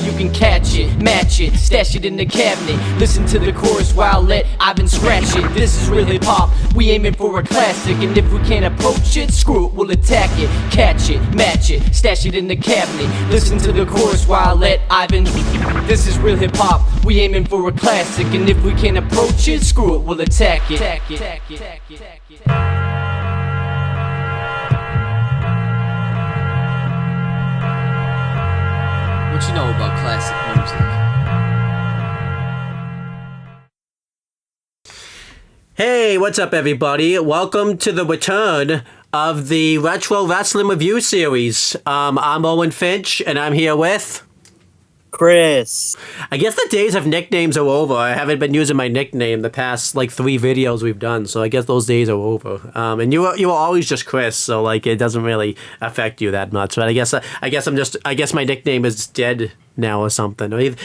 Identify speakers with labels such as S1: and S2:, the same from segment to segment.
S1: you can catch it, match it, stash it in the cabinet. Listen to the chorus while let Ivan scratch it. This is real hip hop, we aiming for a classic. And if we can't approach it, screw it, we'll attack it. Catch it, match it, stash it in the cabinet. Listen to the chorus while let Ivan. This is real hip hop, we aiming for a classic. And if we can't approach it, screw it, we'll attack it. What you know about classic music?
S2: Hey, what's up everybody? Welcome to the return of the Retro Wrestling Review Series. I'm Owen Finch, and I'm here with...
S3: Chris.
S2: I guess the days of nicknames are over. I haven't been using my nickname the past, 3 videos we've done, so I guess those days are over. And you were always just Chris, so, it doesn't really affect you that much. But I guess my nickname is dead now or something. I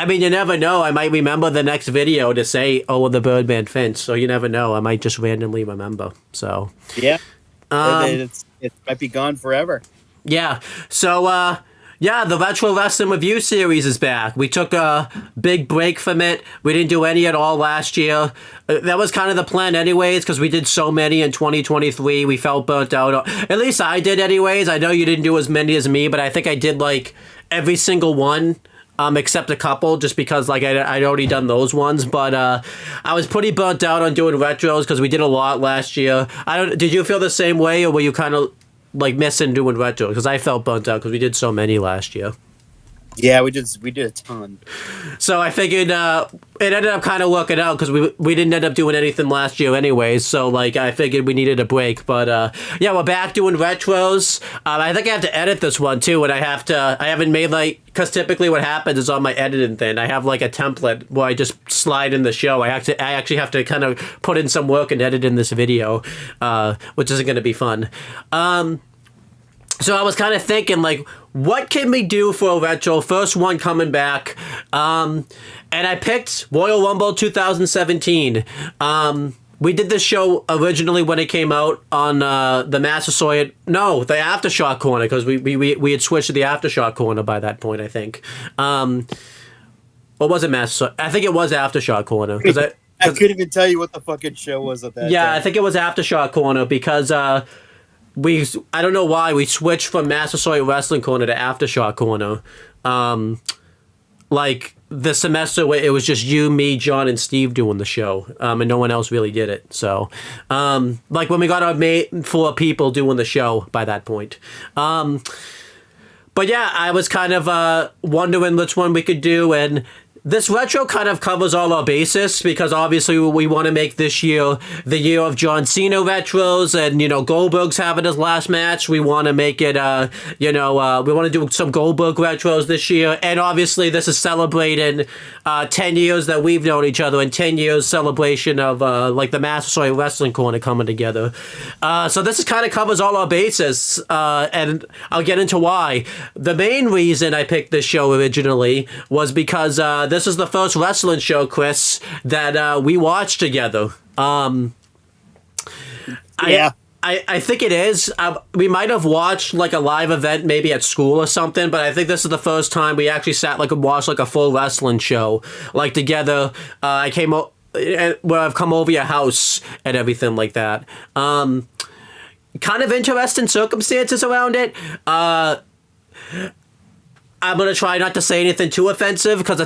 S2: mean, you never know. I might remember the next video to say, oh, the Birdman Finch, so you never know. I might just randomly remember, so...
S3: Yeah. It might be gone forever.
S2: Yeah. So, yeah, the Retro Wrestling Review Series is back. We took a big break from it. We didn't do any at all last year. That was kind of the plan anyways, because we did so many in 2023. We felt burnt out. At least I did anyways. I know you didn't do as many as me, but I think I did, every single one. Except a couple, just because I'd already done those ones. But I was pretty burnt out on doing retros because we did a lot last year. Did you feel the same way, or were you kind of missing doing retros? Because I felt burnt out because we did so many last year.
S3: Yeah, we did a ton.
S2: So I figured it ended up kind of working out because we didn't end up doing anything last year anyways. So I figured we needed a break. But yeah, we're back doing retros. I think I have to edit this one too, and I haven't made because typically what happens is on my editing thing, I have a template where I just slide in the show. I actually have to kind of put in some work and edit in this video, which isn't going to be fun. So I was kind of thinking, what can we do for a retro? First one coming back. And I picked Royal Rumble 2017. We did this show originally when it came out on the Massasoit... No, the Aftershock Corner, because we had switched to the Aftershock Corner by that point, I think. Or was it Massasoit? I think it was Aftershock Corner.
S3: I couldn't even tell you what the fucking show was at that time.
S2: Yeah, I think it was Aftershock Corner, because... I don't know why we switched from Massasoit Wrestling Corner to Aftershock Corner. The semester where it was just you, me, John, and Steve doing the show, and no one else really did it. So, when we got our 4 people doing the show by that point. But yeah, I was kind of wondering which one we could do, and this retro kind of covers all our bases because obviously we want to make this year the year of John Cena retros, and Goldberg's having his last match. We want to make it we want to do some Goldberg retros this year, and obviously this is celebrating 10 years that we've known each other and 10 years celebration of the Massasoit Wrestling Corner coming together. So this is kind of covers all our bases, and I'll get into why. The main reason I picked this show originally was because this is the first wrestling show, Chris, that we watched together.
S3: Yeah.
S2: I think it is. We might have watched a live event maybe at school or something, but I think this is the first time we actually sat and watched a full wrestling show together. I came where I've come over your house and everything like that. Kind of interesting circumstances around it. I'm going to try not to say anything too offensive because,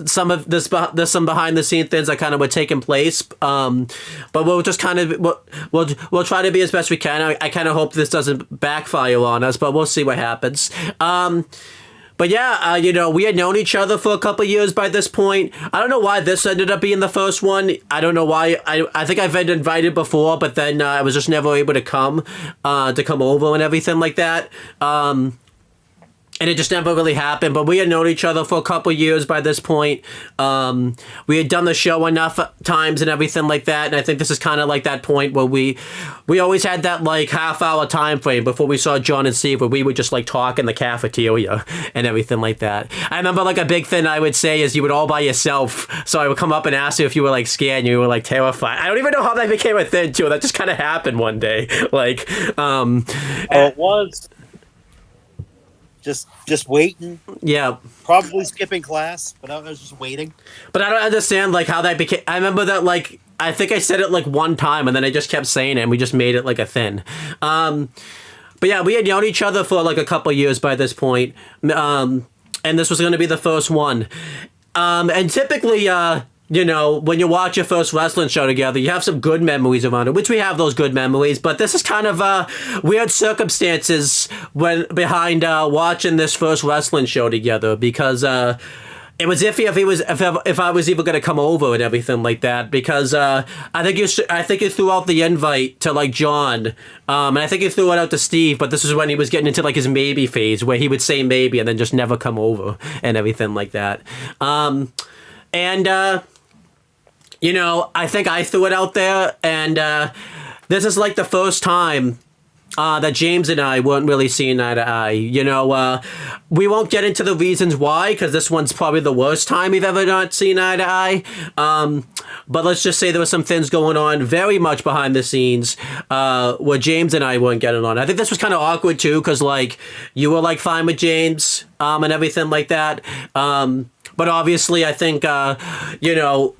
S2: some of this, there's some behind the scene things that kind of were taking place. But we'll just kind of, we'll try to be as best we can. I kind of hope this doesn't backfire on us, but we'll see what happens. But yeah, we had known each other for a couple of years by this point. I don't know why this ended up being the first one. I don't know why. I think I've been invited before, but then I was just never able to come over and everything like that. And it just never really happened, but we had known each other for a couple years by this point. We had done the show enough times and everything like that, and I think this is kind of that point where we always had that half-hour time frame before we saw John and Steve, where we would just talk in the cafeteria and everything like that. I remember a big thing I would say is you would all by yourself, so I would come up and ask you if you were scared and you were terrified. I don't even know how that became a thing too. That just kind of happened one day.
S3: It was. just waiting,
S2: Yeah.
S3: probably skipping class, but I was just waiting.
S2: But I don't understand like how that became. I remember that like I think I said it like one time, and then I just kept saying it, and we just made it like a thing. But yeah, we had known each other for like a couple years by this point, and this was going to be the first one. And typically, you know, when you watch your first wrestling show together, you have some good memories around it, which we have those good memories. But this is kind of weird circumstances when behind watching this first wrestling show together, because it was iffy if I was even going to come over and everything like that, because I think you threw out the invite to like John, and I think you threw it out to Steve, but this is when he was getting into like his maybe phase where he would say maybe and then just never come over and everything like that. You know, I think I threw it out there, and this is like the first time that James and I weren't really seeing eye to eye. You know, we won't get into the reasons why, because this one's probably the worst time we've ever not seen eye to eye. But let's just say there were some things going on very much behind the scenes where James and I weren't getting on. I think this was kind of awkward too, because like you were like fine with James and everything like that. But obviously, I think you know,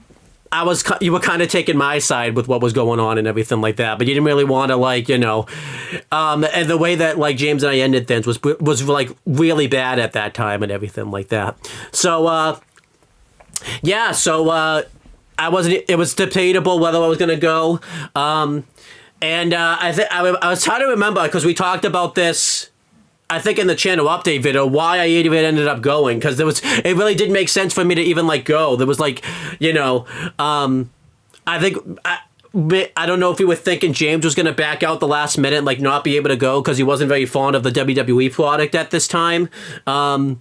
S2: you were kind of taking my side with what was going on and everything like that, but you didn't really want to like, you know, and the way that like James and I ended things was like really bad at that time and everything like that. So yeah, so it was debatable whether I was gonna go, and I was trying to remember, because we talked about this, I think in the channel update video, why I even ended up going, because it really didn't make sense for me to even like go. There was like, you know, I don't know if we were thinking James was going to back out the last minute and like not be able to go because he wasn't very fond of the WWE product at this time. And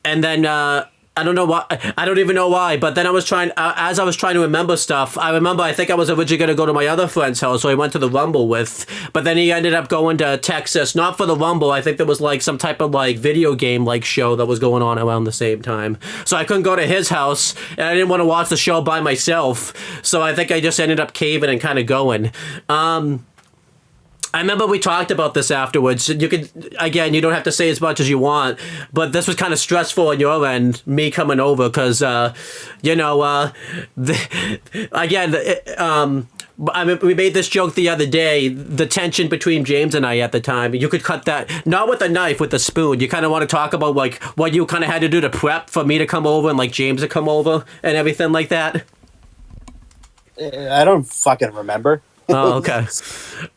S2: then I don't know why. I don't even know why. But then as I was trying to remember stuff, I think I was originally going to go to my other friend's house, so I went to the Rumble with. But then he ended up going to Texas, not for the Rumble. I think there was like some type of like video game like show that was going on around the same time. So I couldn't go to his house, and I didn't want to watch the show by myself. So I think I just ended up caving and kind of going. I remember we talked about this afterwards. You don't have to say as much as you want, but this was kind of stressful on your end, me coming over, because, you know, we made this joke the other day, the tension between James and I at the time. You could cut that, not with a knife, with a spoon. You kind of want to talk about, like, what you kind of had to do to prep for me to come over and, like, James to come over and everything like that.
S3: I don't fucking remember.
S2: Oh, okay.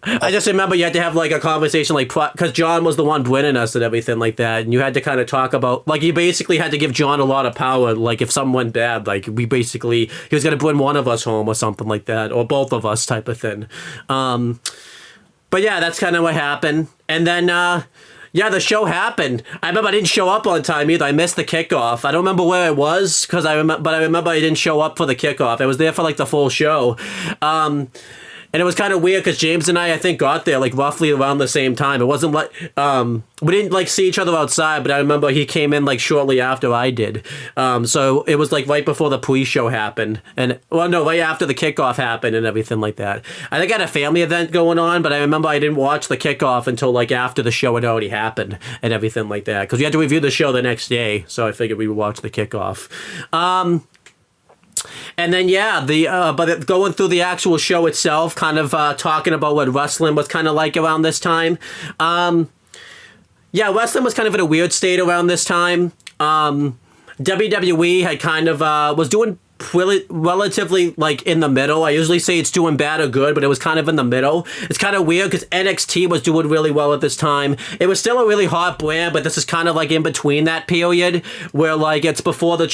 S2: I just remember you had to have like a conversation, like, because John was the one winning us and everything like that, and you had to kind of talk about, like, you basically had to give John a lot of power. Like, if something went bad, like, he was gonna bring one of us home or something like that, or both of us, type of thing. But yeah, that's kind of what happened, and then yeah, the show happened. I remember I didn't show up on time either. I missed the kickoff. I don't remember where I was, but I remember I didn't show up for the kickoff. I was there for like the full show. And it was kind of weird because James and I think, got there like roughly around the same time. It wasn't like we didn't like see each other outside, but I remember he came in like shortly after I did. So it was like right before the pre-show happened, right after the kickoff happened and everything like that. I think I had a family event going on, but I remember I didn't watch the kickoff until like after the show had already happened and everything like that, because we had to review the show the next day. So I figured we would watch the kickoff. And then, yeah, but going through the actual show itself, kind of talking about what wrestling was kind of like around this time. Yeah, wrestling was kind of in a weird state around this time. WWE had kind of was doing relatively like in the middle. I usually say it's doing bad or good, but it was kind of in the middle. It's kind of weird because NXT was doing really well at this time. It was still a really hot brand, but this is kind of like in between that period where like it's before the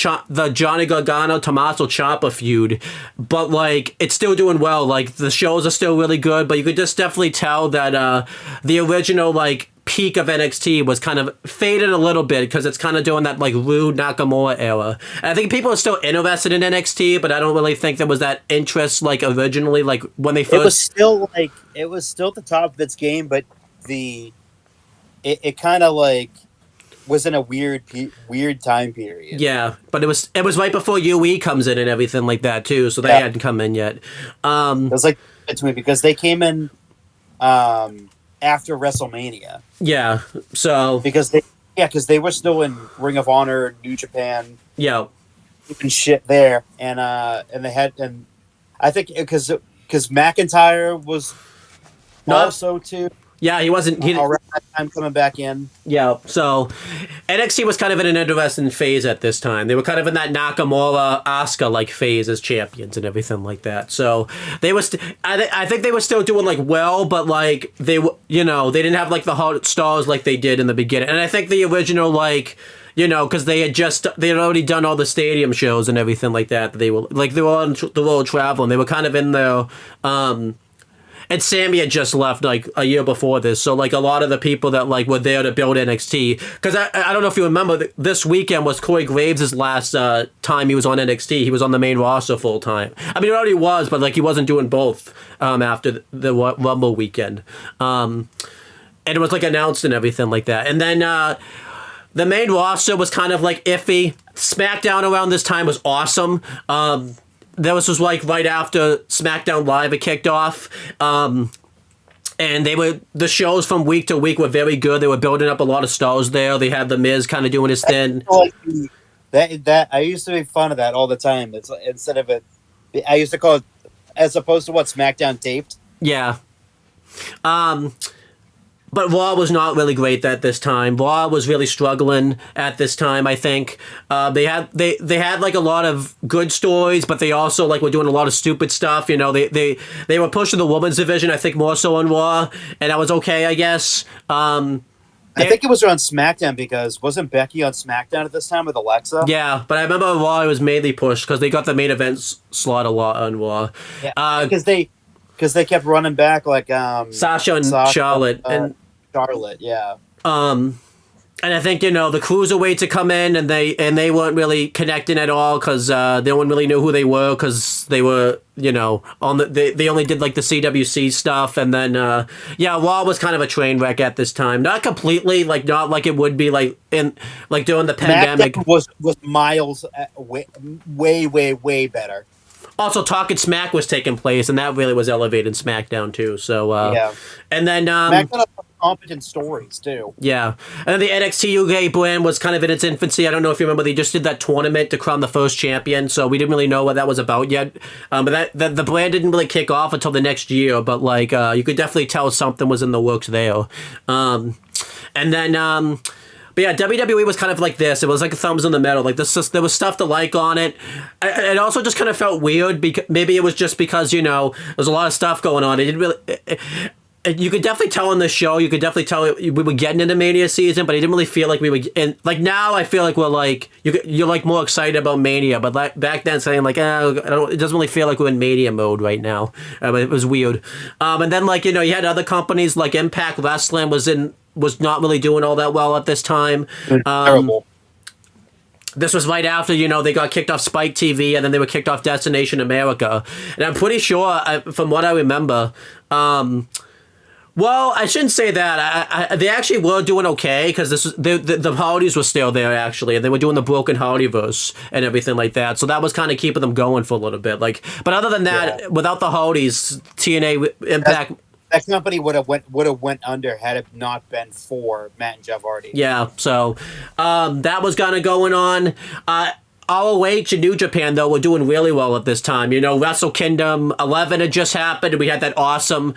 S2: Johnny Gargano Tommaso Ciampa feud, but like it's still doing well. Like the shows are still really good, but you could just definitely tell that the original like peak of NXT was kind of faded a little bit because it's kind of doing that like Rude Nakamura era. And I think people are still interested in NXT, but I don't really think there was that interest like originally, like when they first.
S3: It was still at the top of its game, but it kind of like was in a weird time period.
S2: Yeah, but it was right before UE comes in and everything like that too, so they hadn't come in yet.
S3: It was like between, because they came in after WrestleMania.
S2: Yeah, so
S3: because Yeah, because they were still in Ring of Honor, New Japan,
S2: Yeah.
S3: and shit there, and they had, and I think because McIntyre was
S2: Not.
S3: also too
S2: Yeah, he wasn't. He didn't.
S3: around that time coming back in.
S2: Yeah, so NXT was kind of in an interesting phase at this time. They were kind of in that Nakamura, Asuka like phase as champions and everything like that. So they was, I think they were still doing like well, but like they they didn't have like the hot stars like they did in the beginning. And I think the original like. Because they had already done all the stadium shows and everything like that. They were on the road traveling. They were kind of in there. And Sammy had just left like a year before this, so like a lot of the people that like were there to build NXT. Because I don't know if you remember, this weekend was Corey Graves' last time he was on NXT. He was on the main roster full time. I mean, it already was, but like he wasn't doing both after the Rumble weekend. And it was like announced and everything like that. And then the main roster was kind of like iffy. SmackDown around this time was awesome. This was like right after SmackDown Live had kicked off. And the shows from week to week were very good. They were building up a lot of stars there. They had The Miz kind of doing his thing.
S3: That I used to make fun of that all the time. It's instead of it, I used to call it, as opposed to what SmackDown taped.
S2: Yeah. But Raw was not really great at this time. Raw was really struggling at this time, I think. They had like a lot of good stories, but they also like were doing a lot of stupid stuff. They were pushing the women's division, I think, more so on Raw, and that was okay, I guess.
S3: I think it was on SmackDown because wasn't Becky on SmackDown at this time with Alexa?
S2: Yeah, but I remember Raw was mainly pushed because they got the main event slot a lot on Raw.
S3: Yeah, because they kept running back like
S2: Sasha and Charlotte
S3: Charlotte, yeah.
S2: And I think the cruiserweights had come in and they weren't really connecting at all because no one really knew who they were because they were on they only did like the CWC stuff, and then Raw was kind of a train wreck at this time. Not completely, like not like it would be like in like during the pandemic.
S3: Was miles way better.
S2: Also, Talking Smack was taking place, and that really was elevating SmackDown too. So and then
S3: SmackDown had competent stories too.
S2: Yeah, and then the NXT UK brand was kind of in its infancy. I don't know if you remember, they just did that tournament to crown the first champion, so we didn't really know what that was about yet. But the brand didn't really kick off until the next year. But like you could definitely tell something was in the works there. And then. But yeah, WWE was kind of like this. It was like a thumbs in the middle. Like there was stuff to like on it. It also just kind of felt weird. Because maybe it was just because there's a lot of stuff going on. It didn't really. You could definitely tell in the show. You could definitely tell we were getting into Mania season, but I didn't really feel like we were. And like now, I feel like we're like you're like more excited about Mania. But like back then, saying like it doesn't really feel like we're in Mania mode right now. But it was weird. And then like you had other companies like Impact Wrestling was not really doing all that well at this time.
S3: Terrible.
S2: This was right after, they got kicked off Spike TV, and then they were kicked off Destination America. And I'm pretty sure, from what I remember, well, I shouldn't say that. They actually were doing okay, because the Hardys were still there, actually, and they were doing the Broken Hardyverse and everything like that. So that was kind of keeping them going for a little bit. But other than that, without the Hardys, TNA, Impact...
S3: That company would have went under had it not been for Matt and Jeff Hardy.
S2: Yeah, so that was kind of going on. ROH and New Japan, though, were doing really well at this time. Wrestle Kingdom 11 had just happened, and we had that awesome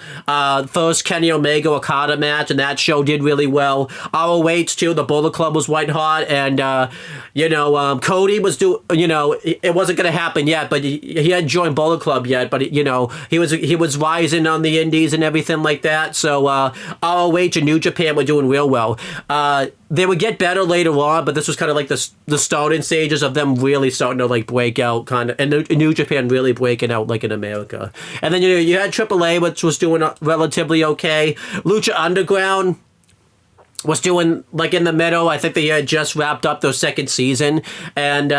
S2: first Kenny Omega Okada match, and that show did really well. ROH, too, the Bullet Club was white hot, and, Cody was it wasn't going to happen yet, but he hadn't joined Bullet Club yet, but, he was rising on the indies and everything like that, so ROH and New Japan were doing real well. They would get better later on, but this was kind of like the starting stages of them really starting to like break out, kind of, and New Japan really breaking out like in America. And then you had AAA, which was doing relatively okay. Lucha Underground was doing like in the middle. I think they had just wrapped up their second season, and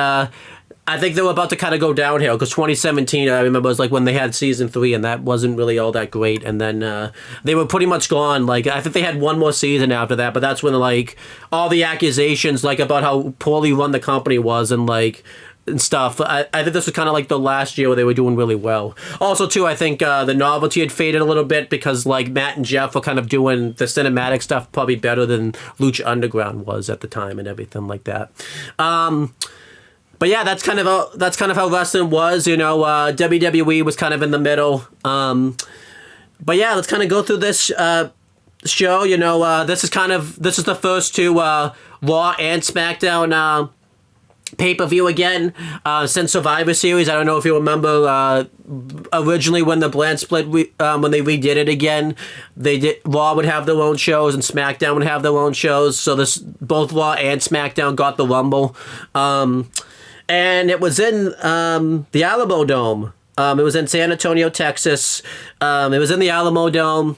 S2: I think they were about to kind of go downhill because 2017, I remember, was like when they had season 3, and that wasn't really all that great. And then they were pretty much gone. Like I think they had one more season after that, but that's when like all the accusations like about how poorly run the company was, and like and stuff. I think this was kind of like the last year where they were doing really well. Also, too, I think the novelty had faded a little bit because like Matt and Jeff were kind of doing the cinematic stuff probably better than Lucha Underground was at the time and everything like that. But yeah, that's kind of how wrestling was. You know, WWE was kind of in the middle. But yeah, let's kind of go through this show. You know, this is the first two Raw and SmackDown pay-per-view again since Survivor Series. I don't know if you remember originally when the brand split, when they redid it again, Raw would have their own shows and SmackDown would have their own shows. So both Raw and SmackDown got the Rumble. And it was in the Alamo Dome. It was in San Antonio, Texas. It was in the Alamo Dome,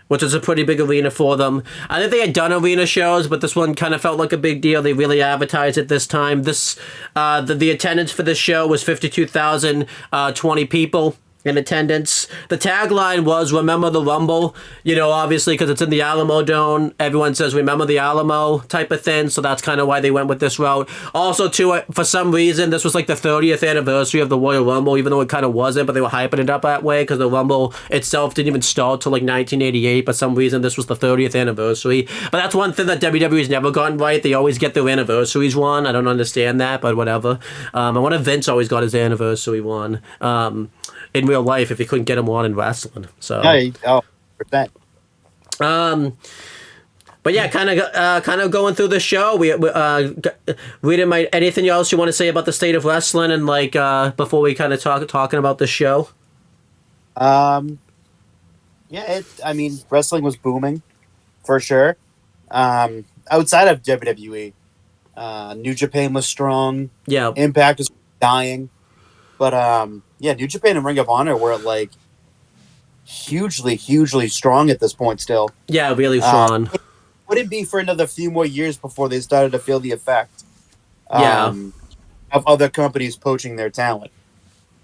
S2: which was a pretty big arena for them. I think they had done arena shows, but this one kind of felt like a big deal. They really advertised it this time. The attendance for this show was 52,020 people in attendance. The tagline was "Remember the Rumble." You know, obviously because it's in the Alamo Dome, everyone says "Remember the Alamo" type of thing. So that's kind of why they went with this route. Also, too, for some reason, this was like the 30th anniversary of the Royal Rumble, even though it kind of wasn't. But they were hyping it up that way because the Rumble itself didn't even start till like 1988. For some reason, this was the 30th anniversary. But that's one thing that WWE's never gotten right. They always get their anniversaries wrong. I don't understand that, but whatever. I wonder if Vince always got his anniversary one. In real life, if he couldn't get him on in wrestling, so
S3: for that.
S2: But yeah, kind of going through the show. We reading anything else you want to say about the state of wrestling and like before we kind of talking about the show.
S3: Yeah, I mean, wrestling was booming for sure. Outside of WWE, New Japan was strong.
S2: Yeah,
S3: Impact was dying, but yeah, New Japan and Ring of Honor were like hugely strong at this point still.
S2: Yeah, really strong.
S3: It wouldn't be for another few more years before they started to feel the effect of other companies poaching their talent.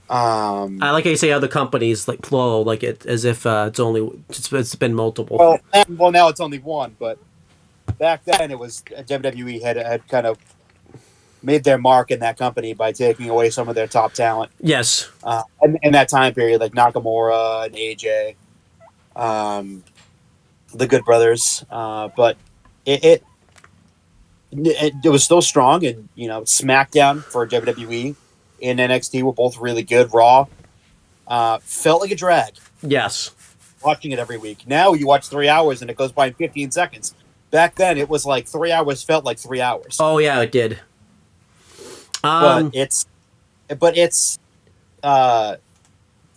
S2: I like how you say other companies, like plural, like it as if it's been multiple.
S3: Well, now it's only one, but back then it was WWE had kind of made their mark in that company by taking away some of their top talent.
S2: Yes.
S3: And in that time period, like Nakamura and AJ, the Good Brothers. But it was still strong, and you know, SmackDown for WWE and NXT were both really good. Raw felt like a drag.
S2: Yes.
S3: Watching it every week. Now you watch 3 hours and it goes by in 15 seconds. Back then it was like 3 hours felt like 3 hours.
S2: Oh yeah, it did.
S3: But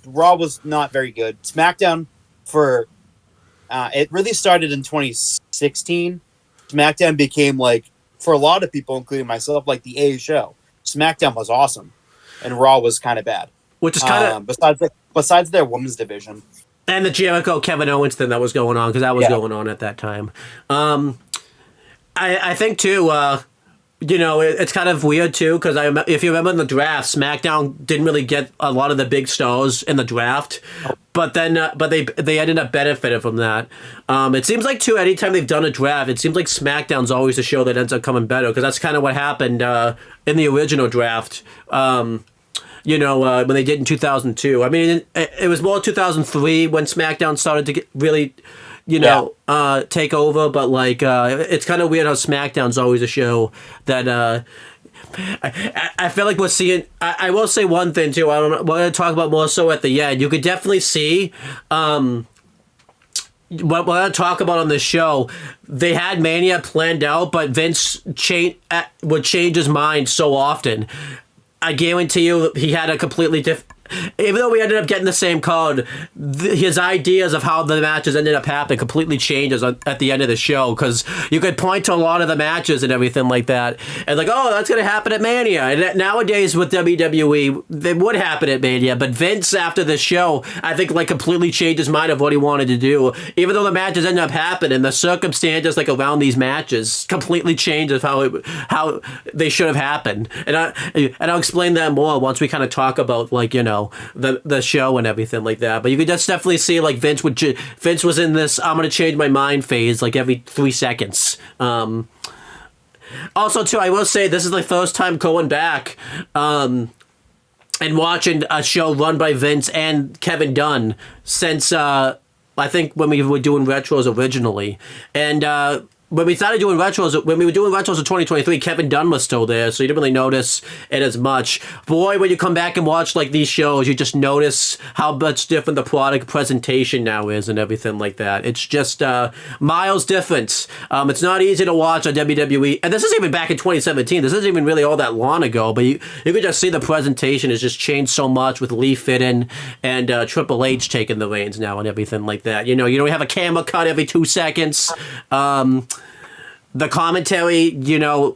S3: Raw was not very good. SmackDown it really started in 2016. SmackDown became like, for a lot of people, including myself, like the A show. SmackDown was awesome, and Raw was kind of bad.
S2: Which is kind
S3: of besides their women's division
S2: and the Jericho Kevin Owens thing that was going on, because that was going on at that time. I think too. You know, it's kind of weird too, because if you remember in the draft, SmackDown didn't really get a lot of the big stars in the draft, but then they ended up benefiting from that. It seems like too, anytime they've done a draft, it seems like SmackDown's always the show that ends up coming better, because that's kind of what happened in the original draft. You know, when they did in 2002. I mean, it was more 2003 when SmackDown started to get really, you know, take over. But like, it's kind of weird how SmackDown's always a show that I feel like we're seeing. I will say one thing too. I don't know. We're going to talk about more so at the end. You could definitely see. What we're going to talk about on this show, they had Mania planned out, but Vince would change his mind so often. I guarantee you he had a completely different... Even though we ended up getting the same card, his ideas of how the matches ended up happening completely changes at the end of the show, because you could point to a lot of the matches and everything like that, and like, oh, that's going to happen at Mania. And nowadays with WWE, they would happen at Mania, but Vince, after the show, I think like completely changed his mind of what he wanted to do. Even though the matches ended up happening, the circumstances like around these matches completely changes how they should have happened. And I'll explain that more once we kind of talk about, like, you know, the show and everything like that. But you could just definitely see like Vince was in this I'm gonna change my mind phase like every 3 seconds. Also, too, I will say this is the first time going back and watching a show run by Vince and Kevin Dunn since I think when we were doing retros originally, and when we started doing retros, when we were doing retros in 2023, Kevin Dunn was still there, so you didn't really notice it as much. Boy, when you come back and watch like these shows, you just notice how much different the product presentation now is and everything like that. It's just miles different. It's not easy to watch on WWE, and this is even back in 2017. This isn't even really all that long ago, but you could just see the presentation has just changed so much with Lee Fitton and Triple H taking the reins now and everything like that. You don't have a camera cut every 2 seconds. The commentary,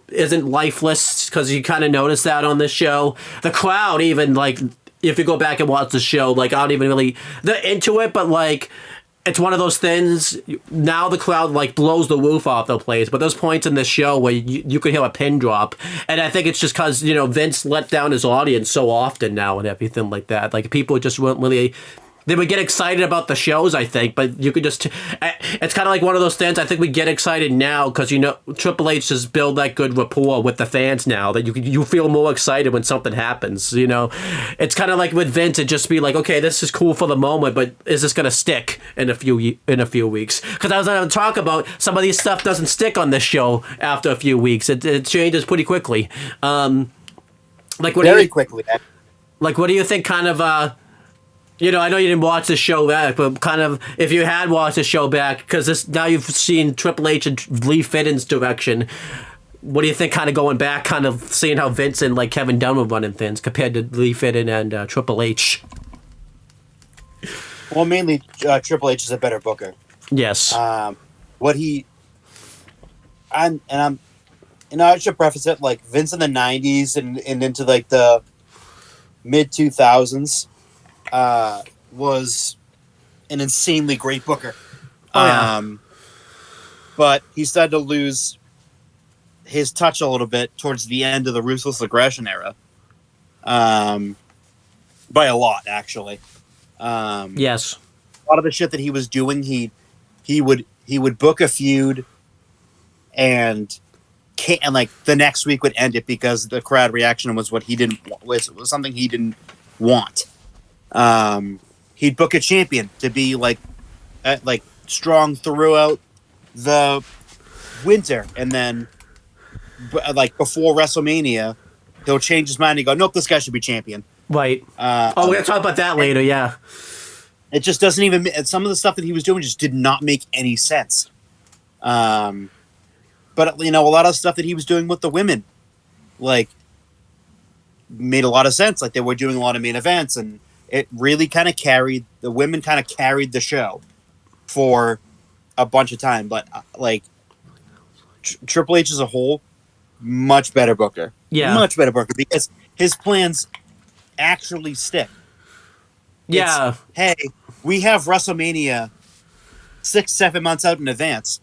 S2: isn't lifeless, because you kind of notice that on this show. The crowd, even, like, if you go back and watch the show, like, I don't even really... They're into it, but, like, it's one of those things... Now the crowd, like, blows the roof off the place, but there's points in this show where you could hear a pin drop, and I think it's just because, Vince let down his audience so often now and everything like that. Like, people just weren't really... They would get excited about the shows, I think, but you could just... It's kind of like one of those things, I think we get excited now because, Triple H has built that good rapport with the fans now that you feel more excited when something happens, It's kind of like with Vince, it'd just be like, okay, this is cool for the moment, but is this going to stick in a few weeks? Because I was going to talk about some of these stuff doesn't stick on this show after a few weeks. It changes pretty quickly.
S3: Very quickly.
S2: Like, what do you think kind of... I know you didn't watch the show back, but kind of, if you had watched the show back, because now you've seen Triple H and Lee Fitton's direction, what do you think kind of going back, kind of seeing how Vince and like Kevin Dunn were running things compared to Lee Fitton and Triple H?
S3: Well, mainly Triple H is a better booker.
S2: Yes.
S3: I should preface it, like, Vince in the 90s and into like the mid 2000s was an insanely great booker. But he started to lose his touch a little bit towards the end of the Ruthless Aggression era. By a lot, actually.
S2: Yes.
S3: A lot of the shit that he was doing, he would book a feud and like the next week would end it because the crowd reaction was what he didn't was something he didn't want. He'd book a champion to be like strong throughout the winter, and then like before WrestleMania, he'll change his mind and go, "Nope, this guy should be champion."
S2: Right. We're gonna talk about that later. Yeah.
S3: It just doesn't even. Some of the stuff that he was doing just did not make any sense. But a lot of stuff that he was doing with the women, like, made a lot of sense. Like, they were doing a lot of main events, and it really kind of carried the show for a bunch of time. But Triple H as a whole, much better booker. Yeah, much better booker because his plans actually stick.
S2: Yeah.
S3: Hey, we have WrestleMania 6-7 months out in advance,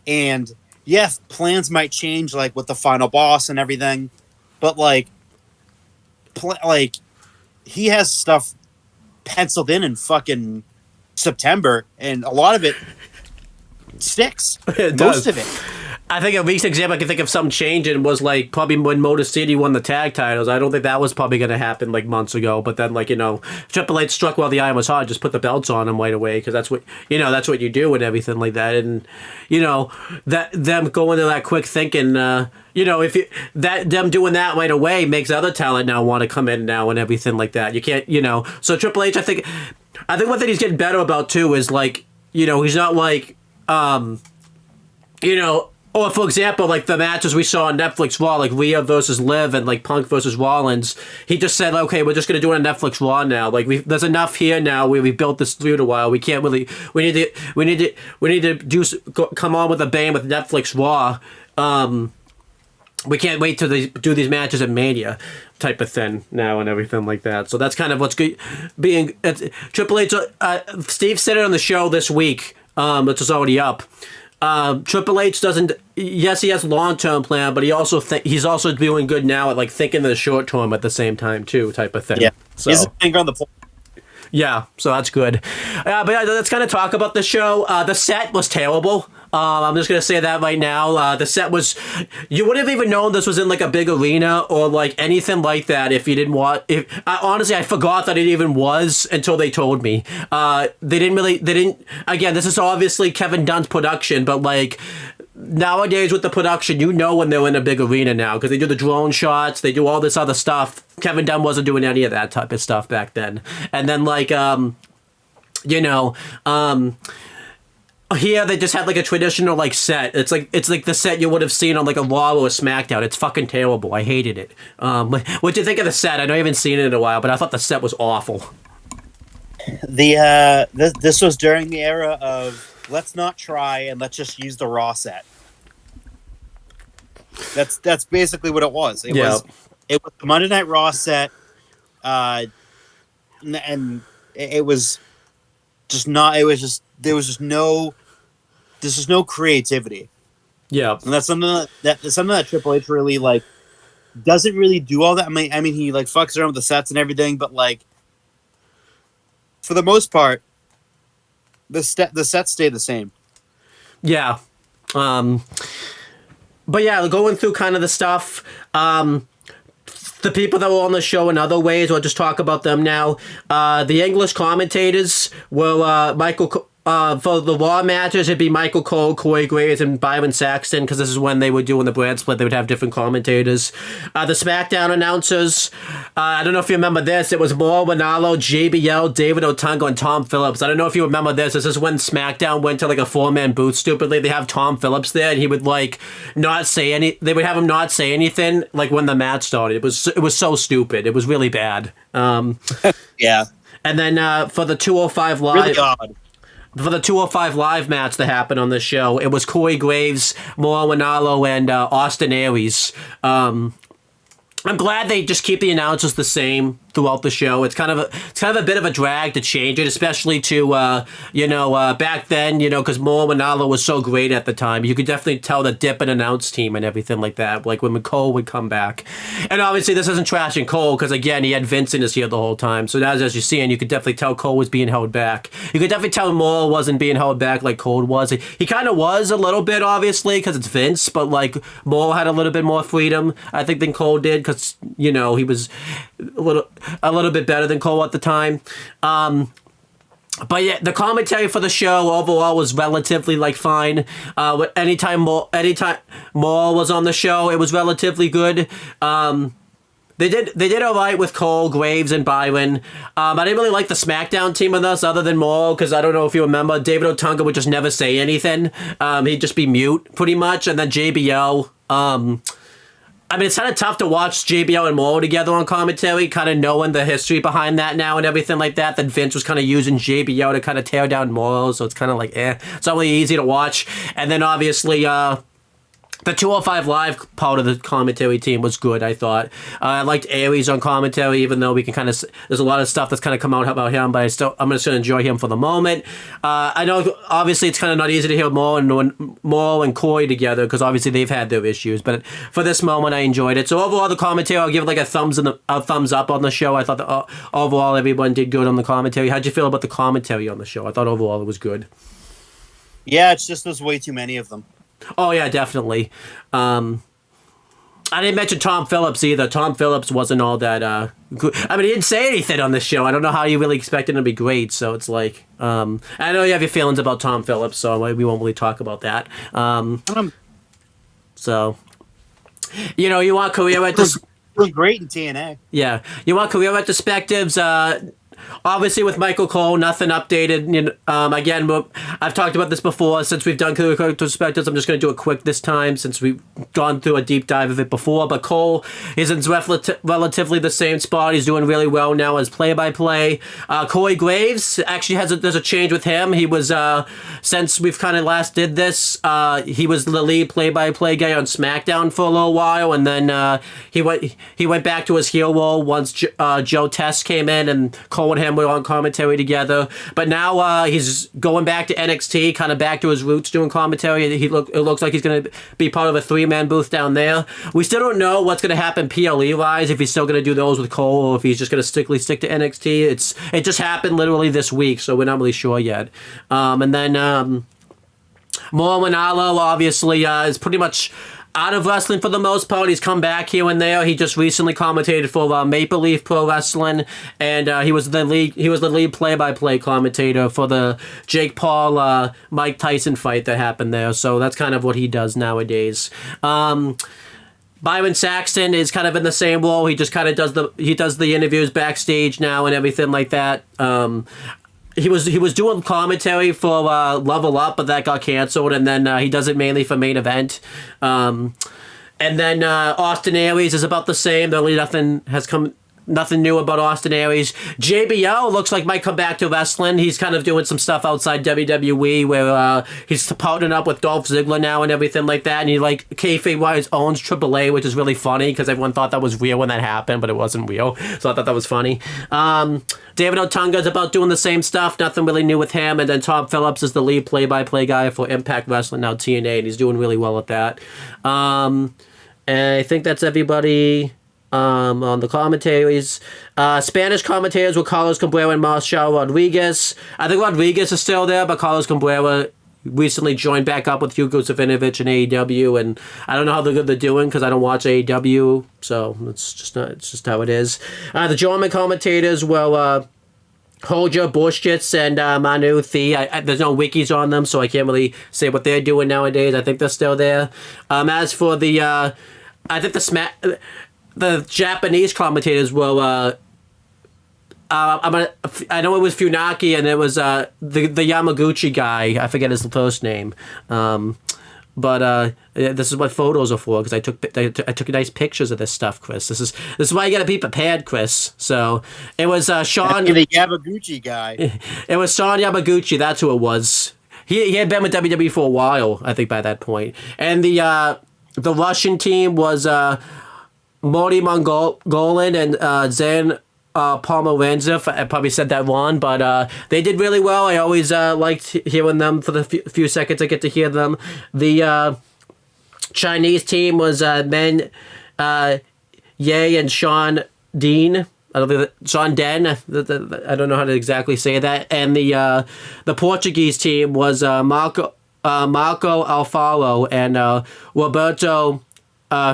S3: and yes, plans might change, like with the final boss and everything, but he has stuff penciled in fucking September, and a lot of it sticks. Most of it.
S2: I think a recent example I can think of something changing was like probably when Motor City won the tag titles. I don't think that was probably going to happen like months ago, but then Triple H struck while the iron was hot, just put the belts on him right away because that's what you do and everything like that. And that them going to that quick thinking, if them doing that right away makes other talent now want to come in now and everything like that. You can't, So Triple H, I think one thing he's getting better about too is he's not like, or, for example, like the matches we saw on Netflix Raw, like Rhea versus Liv and like Punk versus Rollins, he just said, okay, we're just going to do it on Netflix Raw now. Like, there's enough here now where we built this feud a while. We can't really, we need to come on with a bang with Netflix Raw. We can't wait to do these matches at Mania type of thing now and everything like that. So that's kind of what's being Triple H. Steve said it on the show this week, which is already up. Triple H doesn't. Yes, he has a long-term plan, but he's also doing good now at like thinking the short term at the same time too, type of thing.
S3: Yeah,
S2: so.
S3: He has a finger on the pulse.
S2: Yeah, so that's good. But let's kind of talk about the show. The set was terrible. I'm just gonna say that right now. The set was, you wouldn't have even known this was in like a big arena or like anything like that if you didn't watch. Honestly, I forgot that it even was until they told me. They didn't. Again, this is obviously Kevin Dunn's production, but like nowadays with the production, you know when they're in a big arena now because they do the drone shots, they do all this other stuff. Kevin Dunn wasn't doing any of that type of stuff back then. And then like here they just had like a traditional like set. It's like the set you would have seen on like a Raw or a SmackDown. It's fucking terrible. I hated it. What do you think of the set? I know you haven't seen it in a while, but I thought the set was awful.
S3: This was during the era of let's not try and let's just use the Raw set. That's basically what it was. It was the Monday Night Raw set, and it was just not. It was just there was just no. There's just no creativity.
S2: Yeah,
S3: and that's something that Triple H really like doesn't really do all that. I mean he like fucks around with the sets and everything, but like for the most part, the sets stay the same.
S2: Yeah. But yeah, going through kind of the stuff, the people that were on the show in other ways, we'll just talk about them now. The English commentators were for the Raw matches, it'd be Michael Cole, Corey Graves, and Byron Saxton, because this is when they were doing the brand split. They would have different commentators. The SmackDown announcers, I don't know if you remember this. It was Mauro Ranallo, JBL, David Otunga, and Tom Phillips. I don't know if you remember this. This is when SmackDown went to like a 4-man booth. Stupidly, they have Tom Phillips there, and he would like not say any. They would have him not say anything like when the match started. It was so stupid. It was really bad.
S3: Yeah.
S2: And then for the 205 Live.
S3: Really odd.
S2: For the 205 Live match that happened on this show, it was Corey Graves, Mauro Ranallo, and Austin Aries. I'm glad they just keep the announcers the same throughout the show. It's kind of a bit of a drag to change it, especially to back then, because Mauro Ranallo was so great at the time. You could definitely tell the dip and announce team and everything like that, like when Cole would come back. And obviously this isn't trashing Cole, because again, he had Vince in his ear the whole time. So as you're seeing, you could definitely tell Cole was being held back. You could definitely tell Mauro wasn't being held back like Cole was. He kind of was a little bit, obviously, because it's Vince, but like Mauro had a little bit more freedom, I think, than Cole did, because he was a little bit better than Cole at the time. But yeah, the commentary for the show overall was relatively like fine. Anytime Mauro was on the show, it was relatively good. They did all right with Cole, Graves, and Byron. I didn't really like the SmackDown team with us other than Mauro, because I don't know if you remember, David Otunga would just never say anything. He'd just be mute pretty much, and then JBL. I mean, it's kind of tough to watch JBL and Mauro together on commentary, kind of knowing the history behind that now and everything like that, that Vince was kind of using JBL to kind of tear down Mauro, so it's kind of like, it's not really easy to watch. And then obviously, the 205 Live part of the commentary team was good, I thought. I liked Aries on commentary, even though we can kind of... There's a lot of stuff that's kind of come out about him, but I'm just going to enjoy him for the moment. I know, obviously, it's kind of not easy to hear Mauro and Corey together, because obviously they've had their issues, but for this moment, I enjoyed it. So overall, the commentary, I'll give it like a thumbs up on the show. I thought that overall, everyone did good on the commentary. How'd you feel about the commentary on the show? I thought overall it was good.
S3: Yeah, it's just there's way too many of them.
S2: Oh, yeah, definitely. I didn't mention Tom Phillips either. Tom Phillips wasn't all that good. I mean, he didn't say anything on this show. I don't know how you really expected him to be great, so it's like... I know you have your feelings about Tom Phillips, so we won't really talk about that. So... you want career at...
S3: It was great in TNA.
S2: Yeah. You want career at perspectives... Obviously, with Michael Cole, nothing updated. Again, I've talked about this before. Since we've done career perspectives, I'm just going to do it quick this time, since we've gone through a deep dive of it before. But Cole is in relatively the same spot. He's doing really well now as play-by-play. Corey Graves actually there's a change with him. He was since we've kind of last did this, he was the lead play-by-play guy on SmackDown for a little while, and then he went back to his heel role once Joe Test came in, and Cole and him were on commentary together. But now he's going back to NXT, kind of back to his roots doing commentary. It looks like he's going to be part of a 3-man booth down there. We still don't know what's going to happen PLE-wise, if he's still going to do those with Cole, or if he's just going to strictly stick to NXT. It just happened literally this week, so we're not really sure yet. And then Manalo obviously is pretty much out of wrestling for the most part. He's come back here and there. He just recently commentated for Maple Leaf Pro Wrestling, and he was the lead play-by-play commentator for the Jake Paul Mike Tyson fight that happened there. So that's kind of what he does nowadays. Byron Saxton is kind of in the same role. He just kind of does the interviews backstage now and everything like that. He was doing commentary for Level Up, but that got canceled, and then he does it mainly for Main Event. And then Austin Aries is about the same. Really nothing new about Austin Aries. JBL looks like might come back to wrestling. He's kind of doing some stuff outside WWE where he's partnering up with Dolph Ziggler now and everything like that. And he kayfabe-wise owns AAA, which is really funny because everyone thought that was real when that happened, but it wasn't real. So I thought that was funny. David Otunga's about doing the same stuff. Nothing really new with him. And then Tom Phillips is the lead play-by-play guy for Impact Wrestling, now TNA, and he's doing really well at that. And I think that's everybody. On the commentaries. Spanish commentators were Carlos Cabrera and Marcel Rodriguez. I think Rodriguez is still there, but Carlos Cabrera recently joined back up with Hugo Savinovich in AEW, and I don't know how good they're doing because I don't watch AEW, so it's just how it is. The German commentators were Holger Borschitz and Manu Thi. There's no wikis on them, so I can't really say what they're doing nowadays. I think they're still there. As for the, I think the Japanese commentators were, I know it was Funaki and it was the Yamaguchi guy. I forget his first name. But this is what photos are for because I took nice pictures of this stuff, Chris. This is why you got to be prepared, Chris. So it was Sean.
S3: The Yamaguchi guy. It
S2: was Sean Yamaguchi. That's who it was. He had been with WWE for a while, I think, by that point. And the Russian team was Modi Mongolin and Zan Pomerantsev. I probably said that wrong, but they did really well. I always liked hearing them for the few seconds I get to hear them. The Chinese team was Men Ye and Sean Dean. Sean Den. I don't know how to exactly say that. And the Portuguese team was Marco Alfaro and Roberto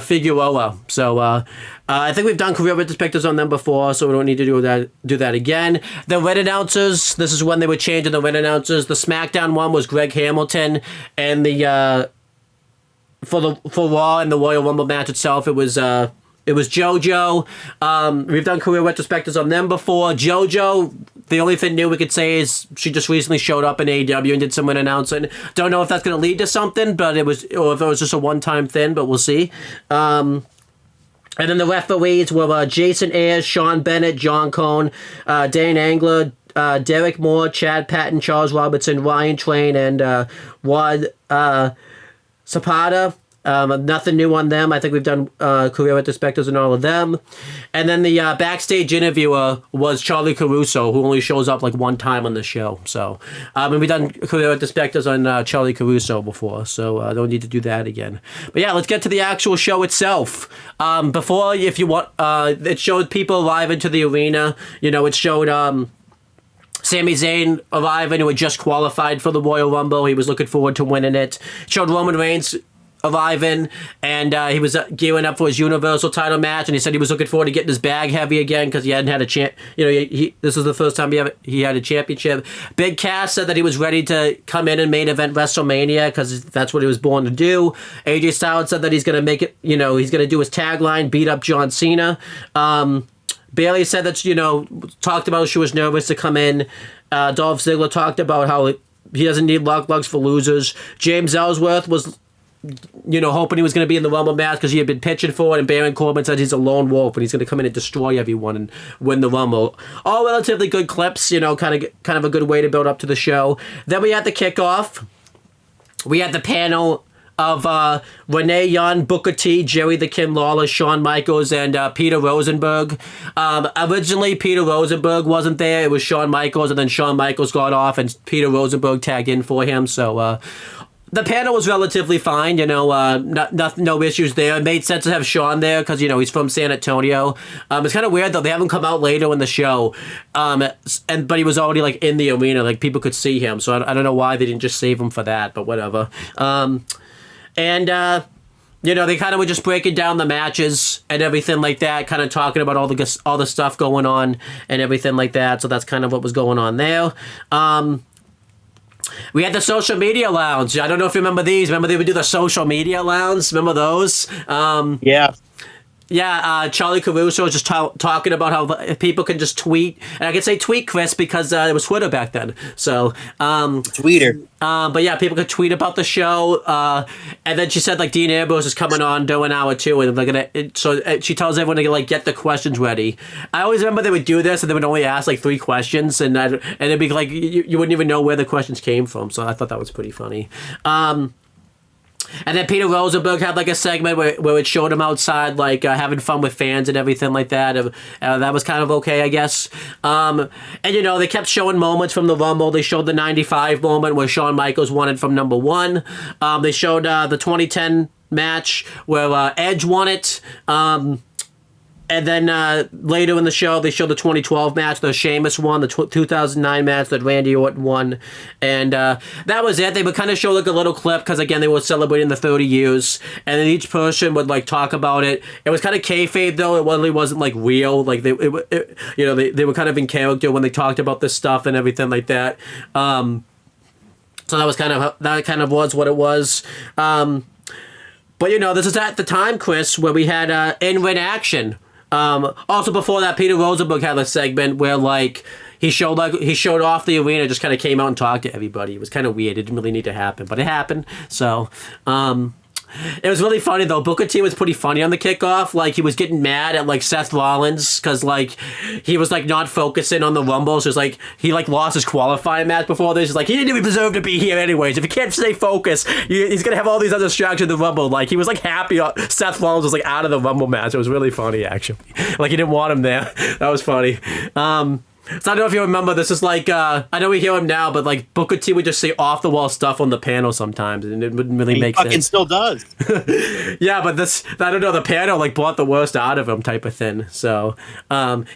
S2: Figueroa. So I think we've done career retrospectives on them before, so we don't need to do that again. The red announcers, this is when they were changing the red announcers. The SmackDown one was Greg Hamilton, and the for Raw and the Royal Rumble match itself, it was JoJo. We've done career retrospectives on them before. JoJo, the only thing new we could say is she just recently showed up in AEW and did some announcing. Don't know if that's going to lead to something, or if it was just a one-time thing, but we'll see. And then the referees were Jason Ayers, Sean Bennett, John Cohn, Dane Angler, Derek Moore, Chad Patton, Charles Robertson, Ryan Train, and Wad Zapata. Nothing new on them. I think we've done career retrospectives on all of them. And then the backstage interviewer was Charlie Caruso, who only shows up like one time on the show. So, and we've done career retrospectives on Charlie Caruso before, so I don't need to do that again. But yeah, let's get to the actual show itself. Before, if you want, it showed people live into the arena. You know, it showed Sami Zayn arriving, who had just qualified for the Royal Rumble. He was looking forward to winning it. It showed Roman Reigns arriving, and he was gearing up for his Universal title match, and he said he was looking forward to getting his bag heavy again because he hadn't had a champ. You know, this was the first time he had a championship. Big Cass said that he was ready to come in and main event WrestleMania because that's what he was born to do. AJ Styles said that he's going to make it. You know, he's going to do his tagline, beat up John Cena. Bayley said that talked about she was nervous to come in. Dolph Ziggler talked about how he doesn't need lugs for losers. James Ellsworth was hoping he was going to be in the Rumble match because he had been pitching for it, and Baron Corbin said he's a lone wolf and he's going to come in and destroy everyone and win the Rumble. All relatively good clips, kind of a good way to build up to the show. Then we had the kickoff. We had the panel of Renee Young, Booker T, Jerry the King Lawler, Shawn Michaels, and Peter Rosenberg. Originally, Peter Rosenberg wasn't there. It was Shawn Michaels, and then Shawn Michaels got off, and Peter Rosenberg tagged in for him. So The panel was relatively fine, no issues there. It made sense to have Sean there because, he's from San Antonio. It's kind of weird, though. They haven't come out later in the show. But he was already, like, in the arena. Like, people could see him. So I don't know why they didn't just save him for that, but whatever. They kind of were just breaking down the matches and everything like that, kind of talking about all the stuff going on and everything like that. So that's kind of what was going on there. We had the social media lounge. I don't know if you remember these. Remember they would do the social media lounge? Remember those?
S3: Yeah.
S2: Yeah, Charlie Caruso was just talking about how people can just tweet. And I can say tweet, Chris, because it was Twitter back then. So,
S3: Tweeter.
S2: But yeah, people could tweet about the show. And then she said, like, Dean Ambrose is coming on during hour 2. And she tells everyone to, like, get the questions ready. I always remember they would do this and they would only ask, like, 3 questions. And it'd be like, you wouldn't even know where the questions came from. So I thought that was pretty funny. And then Peter Rosenberg had, like, a segment where it showed him outside, like, having fun with fans and everything like that. That was kind of okay, I guess. They kept showing moments from the Rumble. They showed the 95 moment where Shawn Michaels won it from number 1. They showed the 2010 match where Edge won it. And then later in the show, they showed the 2012 match that Sheamus won, the 2009 match that Randy Orton won. And that was it. They would kind of show like a little clip because, again, they were celebrating the 30 years. And then each person would like talk about it. It was kind of kayfabe, though. It really wasn't like real. Like they were kind of in character when they talked about this stuff and everything like that. So that kind of was what it was. But this is at the time, Chris, where we had in-ring action. Also before that, Peter Rosenberg had a segment where like he showed off the arena, just kind of came out and talked to everybody. It was kind of weird. It didn't really need to happen, but it happened. So it was really funny though. Booker T was pretty funny on the kickoff. Like he was getting mad at like Seth Rollins because like he was like not focusing on the Rumble. So it's like he like lost his qualifying match before this. It's like he didn't even deserve to be here anyways. If he can't stay focused, he's gonna have all these other distractions in the Rumble. Like he was like happy Seth Rollins was like out of the Rumble match. It was really funny actually. Like he didn't want him there. That was funny. So I don't know if you remember, this is like, I know we hear him now, but like Booker T would just say off the wall stuff on the panel sometimes, and it wouldn't really make sense.
S3: He fucking still does.
S2: Yeah, but I don't know, the panel like brought the worst out of him type of thing. So